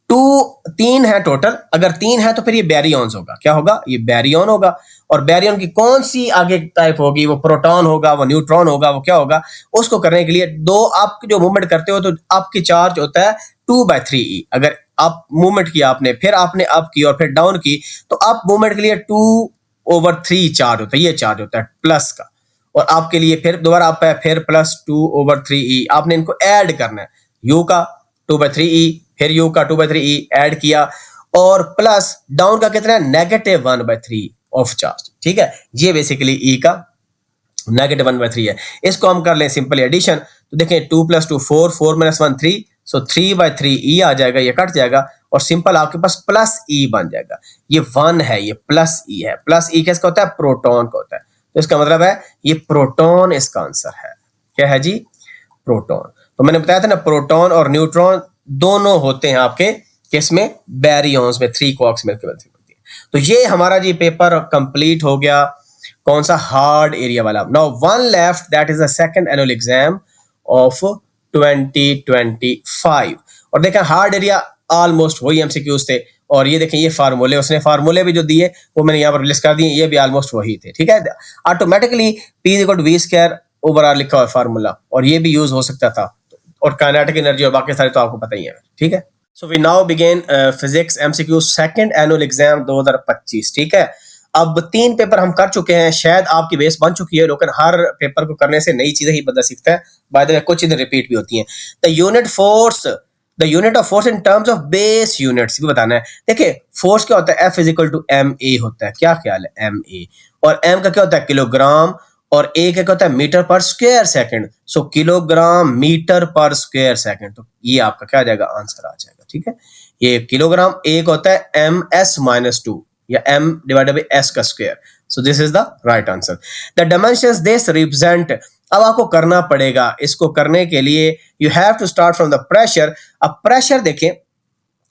3 है टोटल, अगर 3 है तो फिर ये बैरियंस होगा, क्या होगा, ये बैरियन होगा। और बैरियन की कौन सी आगे टाइप होगी, वो प्रोटॉन होगा, वो न्यूट्रॉन होगा, वो क्या होगा। उसको करने के लिए दो आप जो मूवमेंट करते हो तो आपकी चार्ज होता है 2/3e। अगर अप मूवमेंट किया आपने, फिर आपने अप की और फिर डाउन की, तो अप मूवमेंट के लिए 2/3 चार्ज होता है, ये चार्ज होता है प्लस का। और आपके लिए फिर दोबारा अप है, फिर प्लस 2/3e, आपने इनको ऐड करना है, u का 2/3e, फिर u का 2/3e ऐड किया, और प्लस डाउन का कितना है, -1/3 ऑफ चार्ज, ठीक है। ये बेसिकली e का -1/3 है। इसको हम कर लें सिंपल एडिशन, तो देखें 2 + 2 4, 4 - 1 3, सो 3/3e आ जाएगा, ये कट जाएगा, और सिंपल आपके पास प्लस e बन जाएगा। ये 1 है, ये प्लस e है। प्लस e किसका होता है, प्रोटॉन का होता है। तो इसका मतलब है ये प्रोटॉन इसका आंसर है। क्या है जी, प्रोटॉन। तो मैंने बताया था ना, प्रोटॉन और न्यूट्रॉन दोनों होते हैं आपके किसमें, बैरियंस में, 3 क्वार्क्स मिलकर बनती है। तो ये हमारा जी पेपर कंप्लीट हो गया, कौन सा, हार्ड एरिया वाला। Now one left, that is the second annual exam of 2025। और देखें हार्ड एरिया ऑलमोस्ट वही एमसीक्यूज थे, और ये देखें ये फार्मूले, उसने फार्मूले भी जो दिए वो मैंने यहाँ पर लिस्ट कर दिए, ये भी ऑलमोस्ट वही थे, ठीक है। Automatically P = v² over are लिखा हुआ फार्मूला, और ये भी यूज हो सकता था, और काइनेटिक एनर्जी और बाकी सारे तो आपको पता ही है, ठीक है। So we now begin physics MCQ second annual exam 2025, ठीक है। अब 3 पेपर हम कर चुके हैं, शायद आपकी बेस बन चुकी है, लेकिन हर पेपर को करने से नई चीजें ही बंदा सीखता है। बाय द वे कुछ चीजें रिपीट भी होती हैं। The unit of force in terms of base units भी बताना है। देखिए फोर्स क्या होता है, F = ma होता है, क्या ख्याल है, ma, और m का क्या होता है, किलोग्राम, और a का क्या होता है, मीटर पर square second. So kilogram metre पर स्क्वायर सेकंड, तो ये आपका क्या आ जाएगा, आंसर आ जाएगा, ठीक है। ये किलोग्राम, a का होता है ms-2 या m/s का square. So this is the right answer. The dimensions this represent, अब आपको करना पड़ेगा, इसको करने के लिए you have to start from the pressure. अब प्रेशर देखें,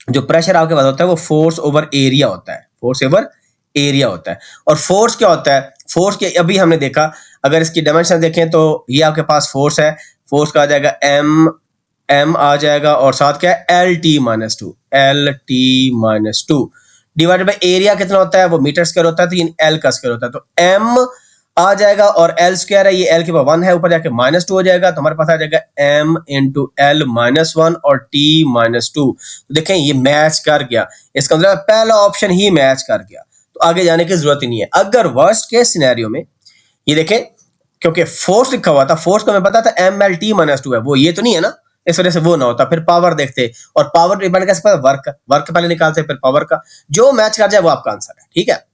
जो प्रेशर आपके पास होता है वो फोर्स ओवर एरिया होता है, फोर्स ओवर एरिया होता है। और फोर्स क्या होता है, फोर्स के अभी हमने देखा, अगर इसकी डायमेंशन देखें तो ये आपके पास फोर्स है, फोर्स का आ जाएगा m आ जाएगा, और साथ क्या है, LT-2 डिवाइडेड बाय एरिया कितना होता है, वो मीटर स्क्वायर होता है, तो ये L का स्क्वायर होता है, तो m आ जाएगा, और L स्क्वायर है, ये L के पावर 1 है, ऊपर जाके -2 हो जाएगा, तो हमारे पास आ जाएगा m × L - 1 और T-2। तो देखें ये मैच कर गया, इसका मतलब पहला ऑप्शन ही मैच कर गया, तो आगे जाने की जरूरत ही नहीं है। अगर वर्स्ट केस सिनेरियो में ये देखें, क्योंकि फोर्स लिखा हुआ था, फोर्स को हमें पता था mL-T-2 है, वो ये तो नहीं है ना, इस वजह से वो ना होता, फिर पावर देखते, और पावर डिपेंड कैसे पता, वर्क पहले निकालते, फिर पावर का, जो मैच कर जाए वो आपका आंसर है, ठीक है।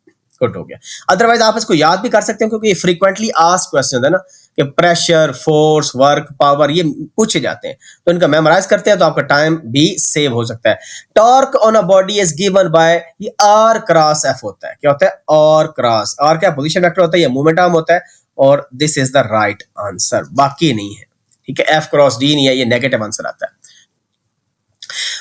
गुड हो गया। अदरवाइज आप इसको याद भी कर सकते हैं, क्योंकि ये फ्रीक्वेंटली आस्क्ड क्वेश्चन है ना, कि प्रेशर, फोर्स, वर्क, पावर ये पूछे जाते हैं, तो इनका मेमोराइज करते हैं तो आपका टाइम भी सेव हो सकता है। Torque on a body is given by, ये R क्रॉस F होता है, क्या होता है, R क्रॉस, R क्या पोजीशन वेक्टर होता है, ये मूवमेंट आर्म होता है, और this is the right answer, बाकी नहीं है, ठीक है। F क्रॉस D नहीं है, ये नेगेटिव आंसर आता है।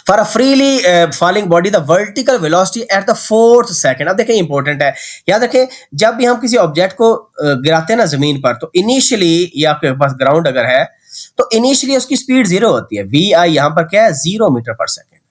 For a freely falling body, the vertical velocity at the 4th second, अब देखें इंपॉर्टेंट है, याद रखें जब भी हम किसी ऑब्जेक्ट को गिराते हैं ना जमीन पर, तो इनिशियली ये आपके पास ग्राउंड अगर है तो इनिशियली उसकी स्पीड 0 होती है, vi यहाँ पर क्या है, 0 मीटर पर सेकेंड,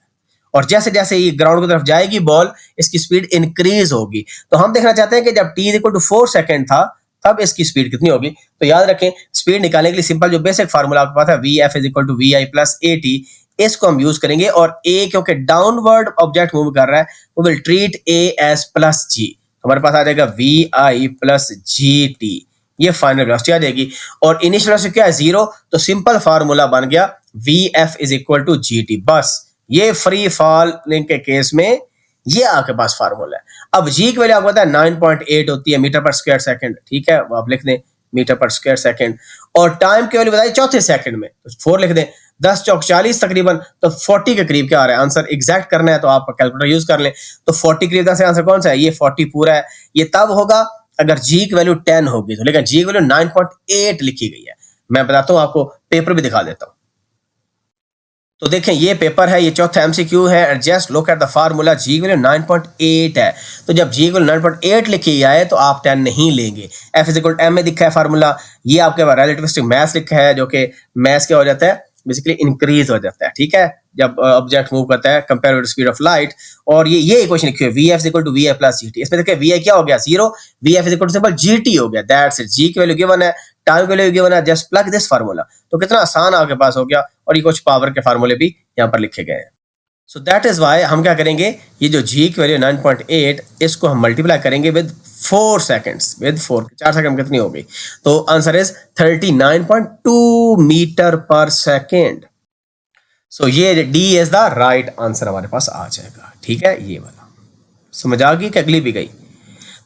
और जैसे जैसे ये ग्राउंड की तरफ जाएगी बॉल, इसकी स्पीड इंक्रीज होगी। तो हम देखना चाहते हैं कि जब t = 4 सेकेंड था तब इसकी स्पीड कितनी होगी। तो याद रखें स्पीड निकालने के लिए सिंपल जो बेसिक फार्मूला आपके पास है, vf = vi + at, इसको हम यूज करेंगे। और ए क्योंकि डाउनवर्ड ऑब्जेक्ट मूव कर रहा है, वो will treat A as plus G. हमारे पास आ जाएगा V I plus G T, ये फाइनल वेलोसिटी आ जाएगी। और इनिशियल वेलोसिटी क्या है, 0, तो सिंपल फार्मूला बन गया V F is equal to G T. बस ये फ्री फॉलिंग के केस में ये आपके पास फार्मूला है। अब जी की वैल्यू आपको पता है 9.8 होती है मीटर पर स्क्वायर सेकंड, ठीक है, वो आप लिख दें मीटर पर स्क्वायर सेकंड। और टाइम की वैल्यू बताई चौथे सेकंड में, तो 4 लिख दें। 10 चौक 40 तकरीबन, तो 40 के करीब क्या आ रहा है आंसर, एग्जैक्ट करना है तो आप कैलकुलेटर यूज कर लें। तो 40 करीब से आंसर कौन सा है, ये 40 पूरा है। ये तब होगा अगर जी की वैल्यू 10 होगी, तो लेकिन जी की वैल्यू 9.8 लिखी गई है। मैं बताता हूं आपको, पेपर भी दिखा देता हूं। तो देखें ये पेपर है, ये चौथा एमसीक्यू है। Just look at the formula, G value 9.8 है, तो जब जी वैल्यू 9.8 लिखी आए तो आप 10 नहीं लेंगे। एफ इज इक्वल एम में दिखा है फार्मूला, ये आपके पास रिलेटिविस्टिक मैथ्स लिखा है, जो कि मैथ्स क्या हो जाता है, बेसिकली इंक्रीज हो जाता है, ठीक है, जब ऑब्जेक्ट मूव करता है compare with speed of light. और ये इक्वेशन लिखी है V F equal to V I plus G T. इसमें देखिए वी आई क्या हो गया 0, V F equal to simple G T हो गया, दैट्स इट। जी की वैल्यू गिवन है, टाइम की वैल्यू गिवन है, जस्ट प्लग दिस फार्मूला। तो कितना आसान आपके पास हो गया। और ये कुछ पावर के फार्मूले भी यहाँ पर लिखे गए हैं। सो दैट इज वाई हम क्या करेंगे, ये जो जी की वैल्यू 9.8, इसको हम मल्टीप्लाई करेंगे विद 4 सेकंड्स, विद 4 सेकंड कितनी हो गई, तो आंसर इज 39.2 मीटर पर सेकेंड। सो ये D is the right answer हमारे पास आ जाएगा, ठीक है, ये वाला समझ आ गई कि अगली भी गई।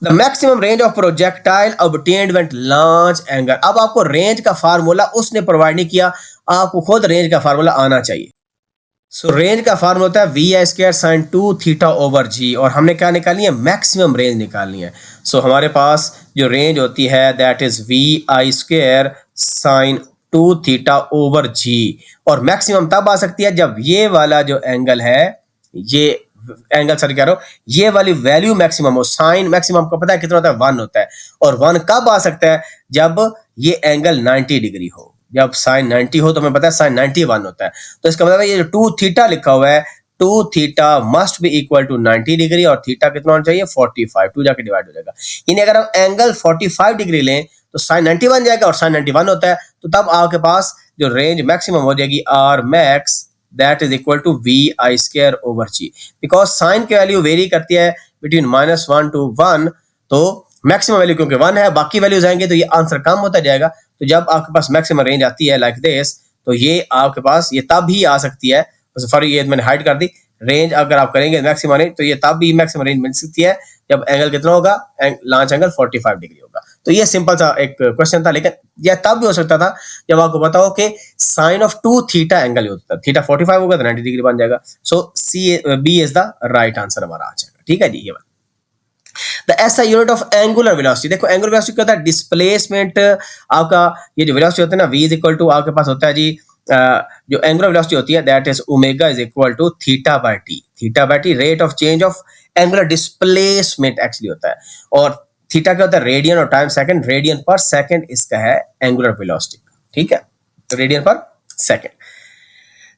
The maximum range of projectile obtained when launch angle. अब आपको रेंज का फार्मूला उसने प्रोवाइड नहीं किया, आपको खुद रेंज का फार्मूला आना चाहिए। सो रेंज का फार्मूला होता है V I square sine 2 theta over G, और हमने क्या निकालनी है, मैक्सिमम रेंज निकालनी है। सो हमारे पास जो रेंज होती है that is V I square sine 2 theta over G. और मैक्सिमम तब आ सकती है जब ये वाला जो एंगल है, ये एंगल सर कह रहा हूं, ये वाली वैल्यू मैक्सिमम हो। साइन मैक्सिमम को पता है कितना होता है, 1 होता है। और 1 कब आ सकता है, जब ये एंगल 90 डिग्री हो। जब साइन 90 हो तो हमें पता है साइन 91 होता है। तो इसका मतलब है ये जो 2 थीटा लिखा हुआ है, 2 theta must be equal to 90 degree, और थीटा कितना होना चाहिए 45, 2 जाके डिवाइड हो जाएगा। यानी अगर हम एंगल 45 डिग्री लें तो साइन 90 बन जाएगा, और साइन 91 होता है, तो तब आपके पास जो रेंज मैक्सिमम हो जाएगी R max that is equal to vi square over g, because sin की वैल्यू वेरी करती है बिटवीन -1 to 1, तो मैक्सिमम वैल्यू क्योंकि 1 है, बाकी वैल्यूज आएंगे तो ये आंसर कम होता जाएगा। तो जब आपके पास मैक्सिमम रेंज आती है लाइक दिस, तो ये आपके पास ये तब ही आ सकती है। सॉरी, ये मैंने हाइड कर दी। रेंज अगर आप करेंगे मैक्सिमम रेंज, तो ये तब भी मैक्सिमम रेंज मिल सकती है जब एंगल कितना होगा, लॉन्च एंगल 45 डिग्री होगा। तो ये सिंपल सा एक क्वेश्चन था, लेकिन यह तब भी हो सकता था जब आपको पता हो कि साइन ऑफ 2 थीटा एंगल होता है, थीटा 45 होगा तो 90 डिग्री बन जाएगा। So C B is the right answer हमारा आ जाएगा, ठीक है जी। ये the SI unit of angular velocity, देखो एंगुलर वेलोसिटी क्या होता है, डिस्प्लेसमेंट आपका, ये जो वेलोसिटी होता है ना, v इज इक्वल टू आपके पास होता है जी, जो एंगुलर वेलोसिटी होती है that is omega is equal to theta by T. Theta by T rate of change of angular displacement actually होता है। और थीटा क्या होता है, रेडियन, और टाइम सेकंड, रेडियन पर सेकंड इसका है एंगुलर वेलोसिटी, ठीक है, तो रेडियन पर second.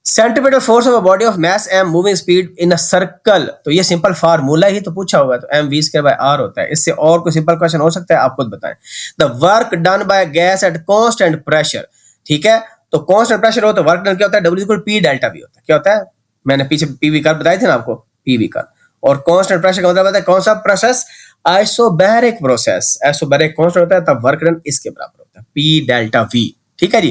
Centimetre force of a body of mass m moving speed in a circle, तो ये सिंपल फार्मूला ही तो पूछा होगा, तो m v square by r होता है। इससे और कोई सिंपल क्वेश्चन हो सकता है, आप खुद बताएं। The work done by gas at constant pressure, ठीक है, तो कांस्टेंट प्रेशर हो तो वर्क डन क्या होता है, w equal p delta v होता है। क्या होता है, मैंने पीछे pv कर्व बताए थे ना आपको, pv कर्व। और कांस्टेंट प्रेशर का मतलब होता है कौन सा process, isobaric process. Isobaric constant होता है तब वर्क डन इसके बराबर होता है, p डेल्टा v, ठीक है जी।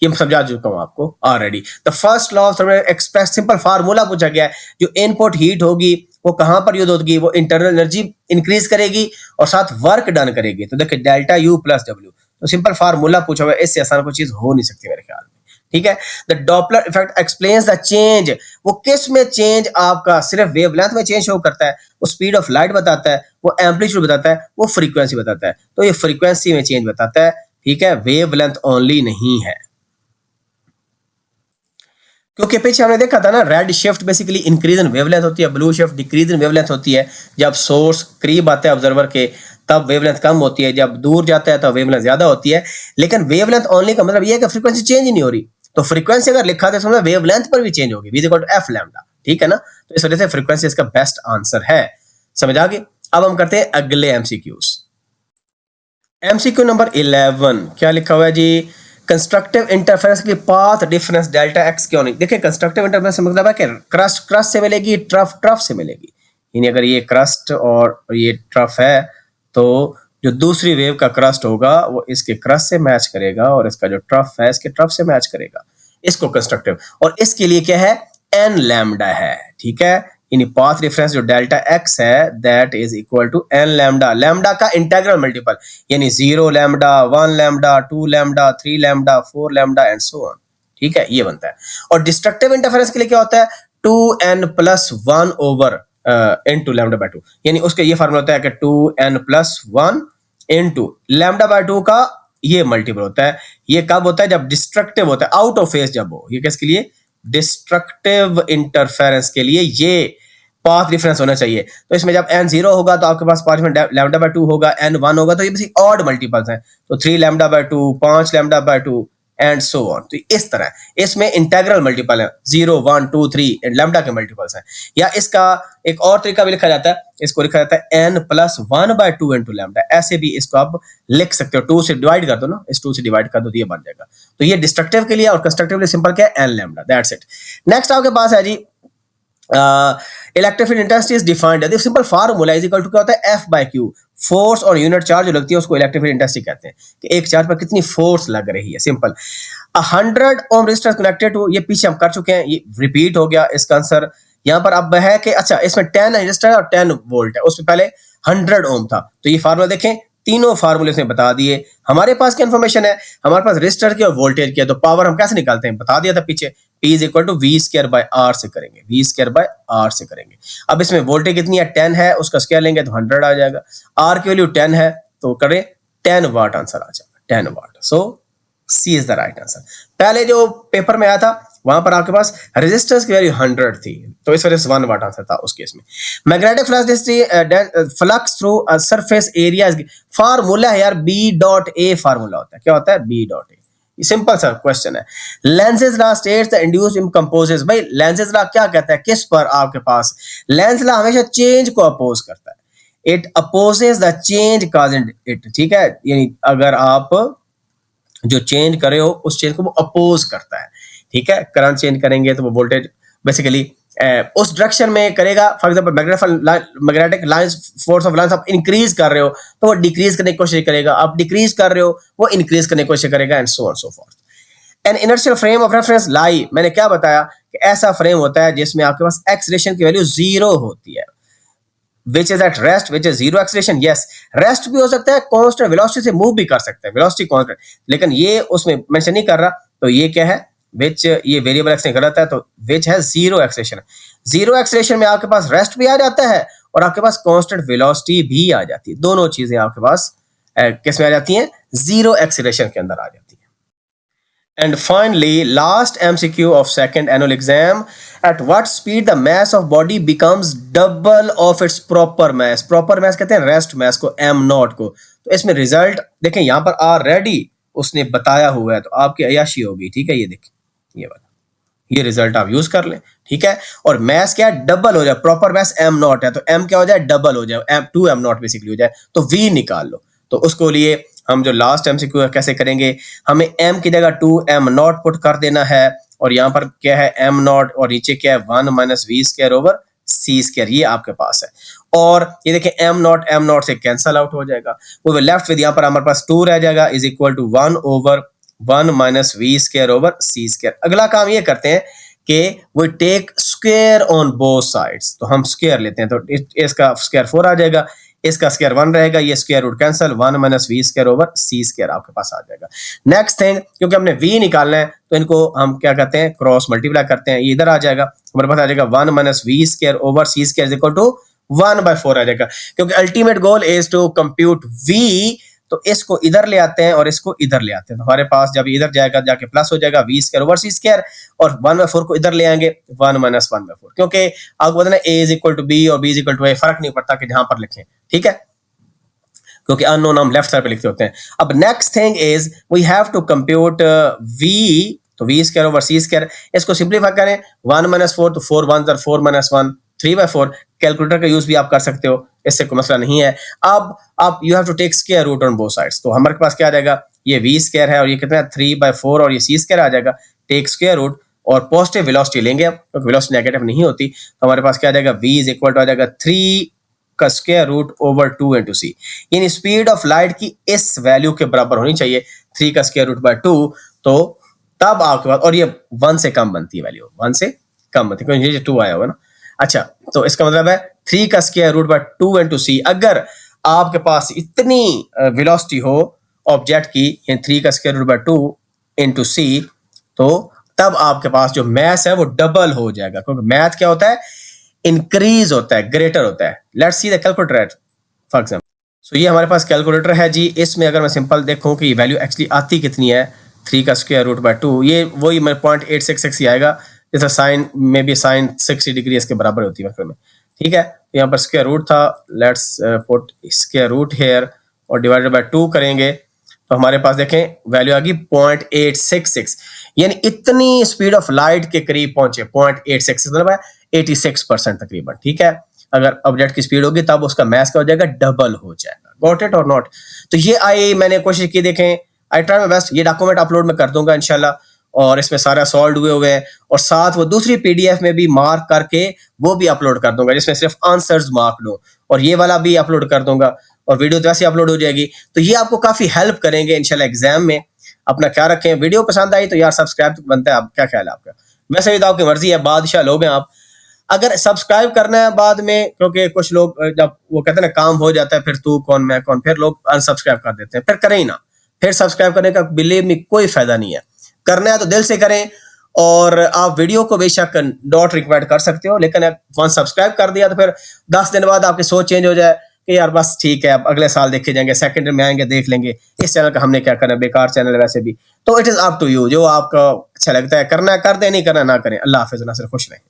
ये मैं समझा चुका हूं आपको already. The first law of thermodynamics express, simple formula पूछा गया है, जो इनपुट हीट होगी वो कहां पर यूज होगी, वो इंटरनल एनर्जी इंक्रीज करेगी और साथ वर्क डन करेगी। तो देखिए डेल्टा यू प्लस डब्ल्यू, तो सिंपल फार्मूला पूछा हुआ है, इससे आसान कोई चीज हो नहीं सकती मेरे ख्याल में, ठीक है। The Doppler effect explains the change, वो किस में चेंज आपका सिर्फ वेवलेंथ में चेंज शो करता है, वो स्पीड ऑफ लाइट बताता है, वो एम्पलीट्यूड बताता है, वो फ्रीक्वेंसी बताता है। तो ये फ्रीक्वेंसी में चेंज बताता है, ठीक है, वेवलेंथ ओनली नहीं है। क्योंकि पीछे हमने देखा था ना, red shift basically increase in wavelength होती है, blue shift decrease in wavelength होती है। जब सोर्स करीब आता है ऑब्जर्वर के तब वेवलेंथ कम होती है, जब दूर जाता है तब वेवलेंथ ज्यादा होती है। लेकिन वेवलेंथ ओनली का मतलब ये है कि फ्रीक्वेंसी चेंज ही नहीं हो रही। तो फ्रीक्वेंसी अगर लिखा था तो वेवलेंथ पर भी चेंज होगी, v equal to f lambda, ठीक है ना। तो इस वजह से फ्रीक्वेंसी इसका बेस्ट आंसर है, समझ आ गई। अब हम करते हैं अगले एमसीक्यूज। एमसीक्यू नंबर 11 क्या लिखा हुआ है जी, कंस्ट्रक्टिव इंटरफेरेंस के लिए पाथ डिफरेंस डेल्टा एक्स क्यों नहीं? देखिए कंस्ट्रक्टिव इंटरफेरेंस मतलब है कि क्रस्ट से मिलेगी, ट्रफ से मिलेगी। यानी अगर ये क्रस्ट और ये ट्रफ है तो जो दूसरी वेव का क्रस्ट होगा वो इसके क्रस्ट से मैच करेगा और इसका जो ट्रफ है इसके ट्रफ से मैच करेगा। इसको कंस्ट्रक्टिव, और इसके लिए क्या है, एन लैम्डा है, ठीक है। यानी पाथ डिफरेंस जो डेल्टा एक्स है that is equal to N lambda, lambda का इंटीग्रल मल्टीपल, यानी 0 lambda, 1 lambda, 2 lambda, 3 lambda, 4 lambda and so on, ठीक है, ये बनता है। और डिस्ट्रक्टिव इंटरफेरेंस के लिए क्या होता है, 2n+1 over into lambda by 2, यानी उसका ये फार्मूला होता है कि 2n+1 इनटू लैम्डा बाय 2 का ये मल्टीपल होता है। ये कब होता है, जब डिस्ट्रक्टिव होता है, आउट ऑफ फेज जब हो। ये किसके लिए, डिस्ट्रक्टिव इंटरफेरेंस के लिए ये पाथ डिफरेंस होना चाहिए। तो इसमें जब n 0 होगा तो आपके पास पाथ लैम्डा बाय 2 होगा, n 1 होगा तो ये बस ऑड मल्टीपल्स हैं, तो 3 lambda by 2, 5 lambda by 2 and so on. तो इस तरह इसमें इंटीग्रल मल्टीपल है, 0, 1, 2, 3 लैम्डा के मल्टीपल्स हैं। या इसका एक और तरीका भी लिखा जाता है, इसको लिखा जाता है n+1/2 इंटू लैम्डा। ऐसे भी इसको आप लिख सकते हो, 2 से डिवाइड कर दो ना, इस 2 से डिवाइड कर दो तो ये बन जाएगा। तो ये डिस्ट्रक्टिव के लिए, और कंस्ट्रक्टिव के लिए सिंपल क्या है, n lambda, that's it. Next आपके पास है जी electric field intensity is defined, है simple formula is equal to क्या होता है, F/Q, फोर्स और यूनिट चार्ज जो लगती है उसको इलेक्ट्रिक फील्ड इंटेंसिटी कहते हैं, कि एक चार्ज पर कितनी फोर्स लग रही है। Simple 100 ohm resistor connected to, ये पीछे हम कर चुके हैं, ये रिपीट हो गया इसका आंसर। यहाँ पर अब है कि अच्छा इसमें 10 रेजिस्टर और 10 वोल्ट है, उसमें पहले 100 ओम था। तो ये फार्मूला देखें, तीनों फार्मूले से बता दिए। हमारे पास क्या इन्फॉर्मेशन है, हमारे पास रेजिस्टर की और वोल्टेज की है, तो पावर हम कैसे निकालते हैं बता दिया था पीछे, P is equal to V²/R से करेंगे, V²/R से करेंगे। अब इसमें वोल्टेज कितनी है, 10 है, उसका स्क्वायर लेंगे तो 100 आ जाएगा। R की वैल्यू 10 है तो करें 10 वाट आंसर आ जाएगा, 10 वाट। सो C is the right answer. पहले जो पेपर में आया था वहां पर आपके पास रेजिस्टेंस की वैल्यू 100 थी, तो इस वजह से 1 वाट आंसर था उस केस में। Magnetic flux through surface area, formula है यार, B.A फार्मूला होता है। क्या होता है, B.A। सिंपल सा क्वेश्चन है। Lenses law states the induced impulses, भाई लेंसेज लॉ क्या कहता है, किस पर आपके पास, लेंस लॉ हमेशा चेंज को अपोज करता है, it opposes the change causing it, ठीक है। यानी अगर आप जो चेंज करे हो उस चेंज को वो अपोज करता है, ठीक है। करंट चेंज करेंगे तो वो वोल्टेज बेसिकली उस डायरेक्शन में करेगा। For example magnetic lines, force of lines आप इंक्रीज कर रहे हो तो वो डिक्रीज करने की कोशिश करेगा, आप डिक्रीज कर रहे हो वो इंक्रीज करने की कोशिश करेगा, and so on so forth. An inertial frame of reference lie, मैंने क्या बताया कि ऐसा फ्रेम होता है जिसमें आपके पास एक्सीलरेशन की वैल्यू 0 होती है, which is at rest, which is zero acceleration, yes, rest भी हो सकता है, कांस्टेंट वेलोसिटी से मूव भी कर सकता है, वेलोसिटी कांस्टेंट, लेकिन ये उसमें मेंशन नहीं कर रहा। तो ये क्या है, which, ये वेरिएबल एक्सेलेरेशन गलत है, तो which है जीरो एक्सेलेरेशन। जीरो एक्सेलेरेशन में आपके पास रेस्ट भी आ जाता है और आपके पास कांस्टेंट वेलोसिटी भी आ जाती है, दोनों चीजें आपके पास किस में आ जाती हैं, जीरो एक्सेलेरेशन के अंदर आ जाती है। And finally, last MCQ of second annual exam, at what speed the mass of body becomes double of its proper mass? Proper mass कहते हैं रेस्ट mass को, m0 को। तो इसमें रिजल्ट देखें, यहाँ पर ऑलरेडी उसने बताया हुआ है, तो आपकी अयाशी होगी, ठीक है। ये देखें, ये वाला, ये रिजल्ट आप यूज कर लें, ठीक है। और मैस क्या है, डबल हो जाए, प्रॉपर मैस m0 है तो m क्या हो जाए, डबल हो जाए, 2m0 बेसिकली हो जाए, तो v निकाल लो। तो उसको लिए हम जो लास्ट MCQ है कैसे करेंगे, हमें m की जगह 2m0 पुट कर देना है, और यहाँ पर क्या है m0 और नीचे क्या है 1 - v²/c², ये आपके पास है। और ये देखें m0 से कैंसल आउट हो जाएगा, वो लेफ्ट विद यहाँ पर हमारे पास 2 रह जाएगा, इज इक्वल टू 1/1 - v²/c²। अगला काम ये करते हैं कि we take square on both sides, तो हम स्क्वायर लेते हैं, तो इसका स्क्वायर 4 आ जाएगा, इसका स्क्वायर 1 रहेगा, ये स्क्वायर रूट कैंसिल, 1 - v²/c² आपके पास आ जाएगा। नेक्स्ट थिंग, क्योंकि हमने v निकालना है तो इनको हम क्या करते हैं, क्रॉस मल्टीप्लाई करते हैं, ये इधर आ जाएगा, हमारे पास आ जाएगा 1 - v²/c² इज इक्वल टू 1/4 आ जाएगा, क्योंकि ultimate goal is to compute v। तो इसको इधर ले आते हैं और इसको इधर ले आते हैं, तो हमारे पास जब इधर जाएगा जाके प्लस हो जाएगा v²/c², और 1/4 को इधर ले आएंगे 1 - 1/4, क्योंकि आपको पता है a is equal to b और b is equal to a, फर्क नहीं पड़ता कि जहां पर लिखें, ठीक है, क्योंकि अननोन हम लेफ्ट साइड पे लिखते होते हैं। अब next thing is we have to compute v, तो v²/c², इसको सिंपलीफाई करें, 1 - 4 तो 4 1 4 - 1 3/4, कैलकुलेटर का यूज भी आप कर सकते हो, इससे कोई मसला नहीं है। अब आप you have to take square root on both sides, तो हमारे पास क्या आ जाएगा ये v स्क्वायर है और ये कितना है 3/4 और ये c स्क्वायर आ जाएगा। टेक स्क्वायर रूट और पॉजिटिव वेलोसिटी लेंगे अब, क्योंकि वेलोसिटी नेगेटिव नहीं होती, तो हमारे पास क्या आ जाएगा v इज इक्वल टू आ जाएगा 3 का स्क्वायर रूट ओवर 2 इंटू सी। यानी स्पीड ऑफ लाइट की इस वैल्यू के बराबर होनी चाहिए 3 का स्क्वायर रूट बाय 2, तो तब आपके पास, और ये 1 से कम बनती है वैल्यू, 1 से कम बनती है क्योंकि ये 2 आया होगा ना। अच्छा, तो इसका मतलब है 3 का स्क्वायर रूट बाय 2 इंटू सी। अगर आपके पास इतनी वेलोसिटी हो ऑब्जेक्ट की, 3 का स्क्वायर रूट बाय 2 इंटू सी, तो तब आपके पास जो मैथ है वो डबल हो जाएगा, क्योंकि मैथ क्या होता है, इंक्रीज होता है, ग्रेटर होता है। Let's see the calculator for example. So ये हमारे पास कैलकुलेटर है जी। इसमें अगर मैं सिंपल देखूं कि वैल्यू एक्चुअली आती कितनी है, 3 का स्क्वायर रूट बाय 2, ये वही मेरे 0.866 ही आएगा, जैसा साइन में भी साइन 60 डिग्री इसके बराबर होती है वक्र में। ठीक है, यहाँ पर स्क्वायर रूट था, let's put square root here और डिवाइडेड बाय 2 करेंगे, तो हमारे पास देखें वैल्यू आ गई 0.866, यानी इतनी स्पीड ऑफ लाइट के करीब पहुंचे। 0.866 मतलब है 86% तकरीबन। ठीक है, अगर ऑब्जेक्ट की स्पीड होगी तब उसका मास क्या हो जाएगा, डबल हो जाएगा। गॉट इट और नॉट? तो ये आई मैंने कोशिश की, देखें आई ट्राई माय बेस्ट। ये डॉक्यूमेंट अपलोड में कर दूंगा इंशाल्लाह, और इसमें सारा सॉल्व हुए हैं, और साथ वो दूसरी पीडीएफ में भी मार्क करके वो भी अपलोड कर दूंगा, जिसमें सिर्फ आंसर्स मार्क लो, और ये वाला भी अपलोड कर दूंगा, और वीडियो तो वैसे अपलोड हो जाएगी। तो ये आपको काफी हेल्प करेंगे इंशाल्लाह एग्जाम में। अपना ख्याल रखें। वीडियो पसंद आई तो यार सब्सक्राइब बनता है, आप क्या ख्याल है आपका? वैसे भी तो आपकी मर्जी है, बादशाह लोग हैं आप। अगर सब्सक्राइब करना है बाद में, क्योंकि कुछ लोग जब वो कहते हैं ना काम हो जाता है फिर तू कौन मैं कौन, फिर लोग अनसब्सक्राइब कर देते हैं, फिर करें ही ना। फिर सब्सक्राइब करने का बिलीव में कोई फायदा नहीं है। करना है तो दिल से करें, और आप वीडियो को बेशक डॉट रिकमेंड कर सकते हो, लेकिन वंस सब्सक्राइब कर दिया तो फिर 10 दिन बाद आपकी सोच चेंज हो जाए कि यार बस ठीक है अब अगले साल देखे जाएंगे, सेकंड में आएंगे देख लेंगे, इस चैनल का हमने क्या करना, बेकार चैनल है वैसे भी। तो it is up to you, जो आपको अच्छा लगता है करना है कर दे, नहीं करना ना करें। अल्लाह हाफिज, ना सिर्फ खुश रहें।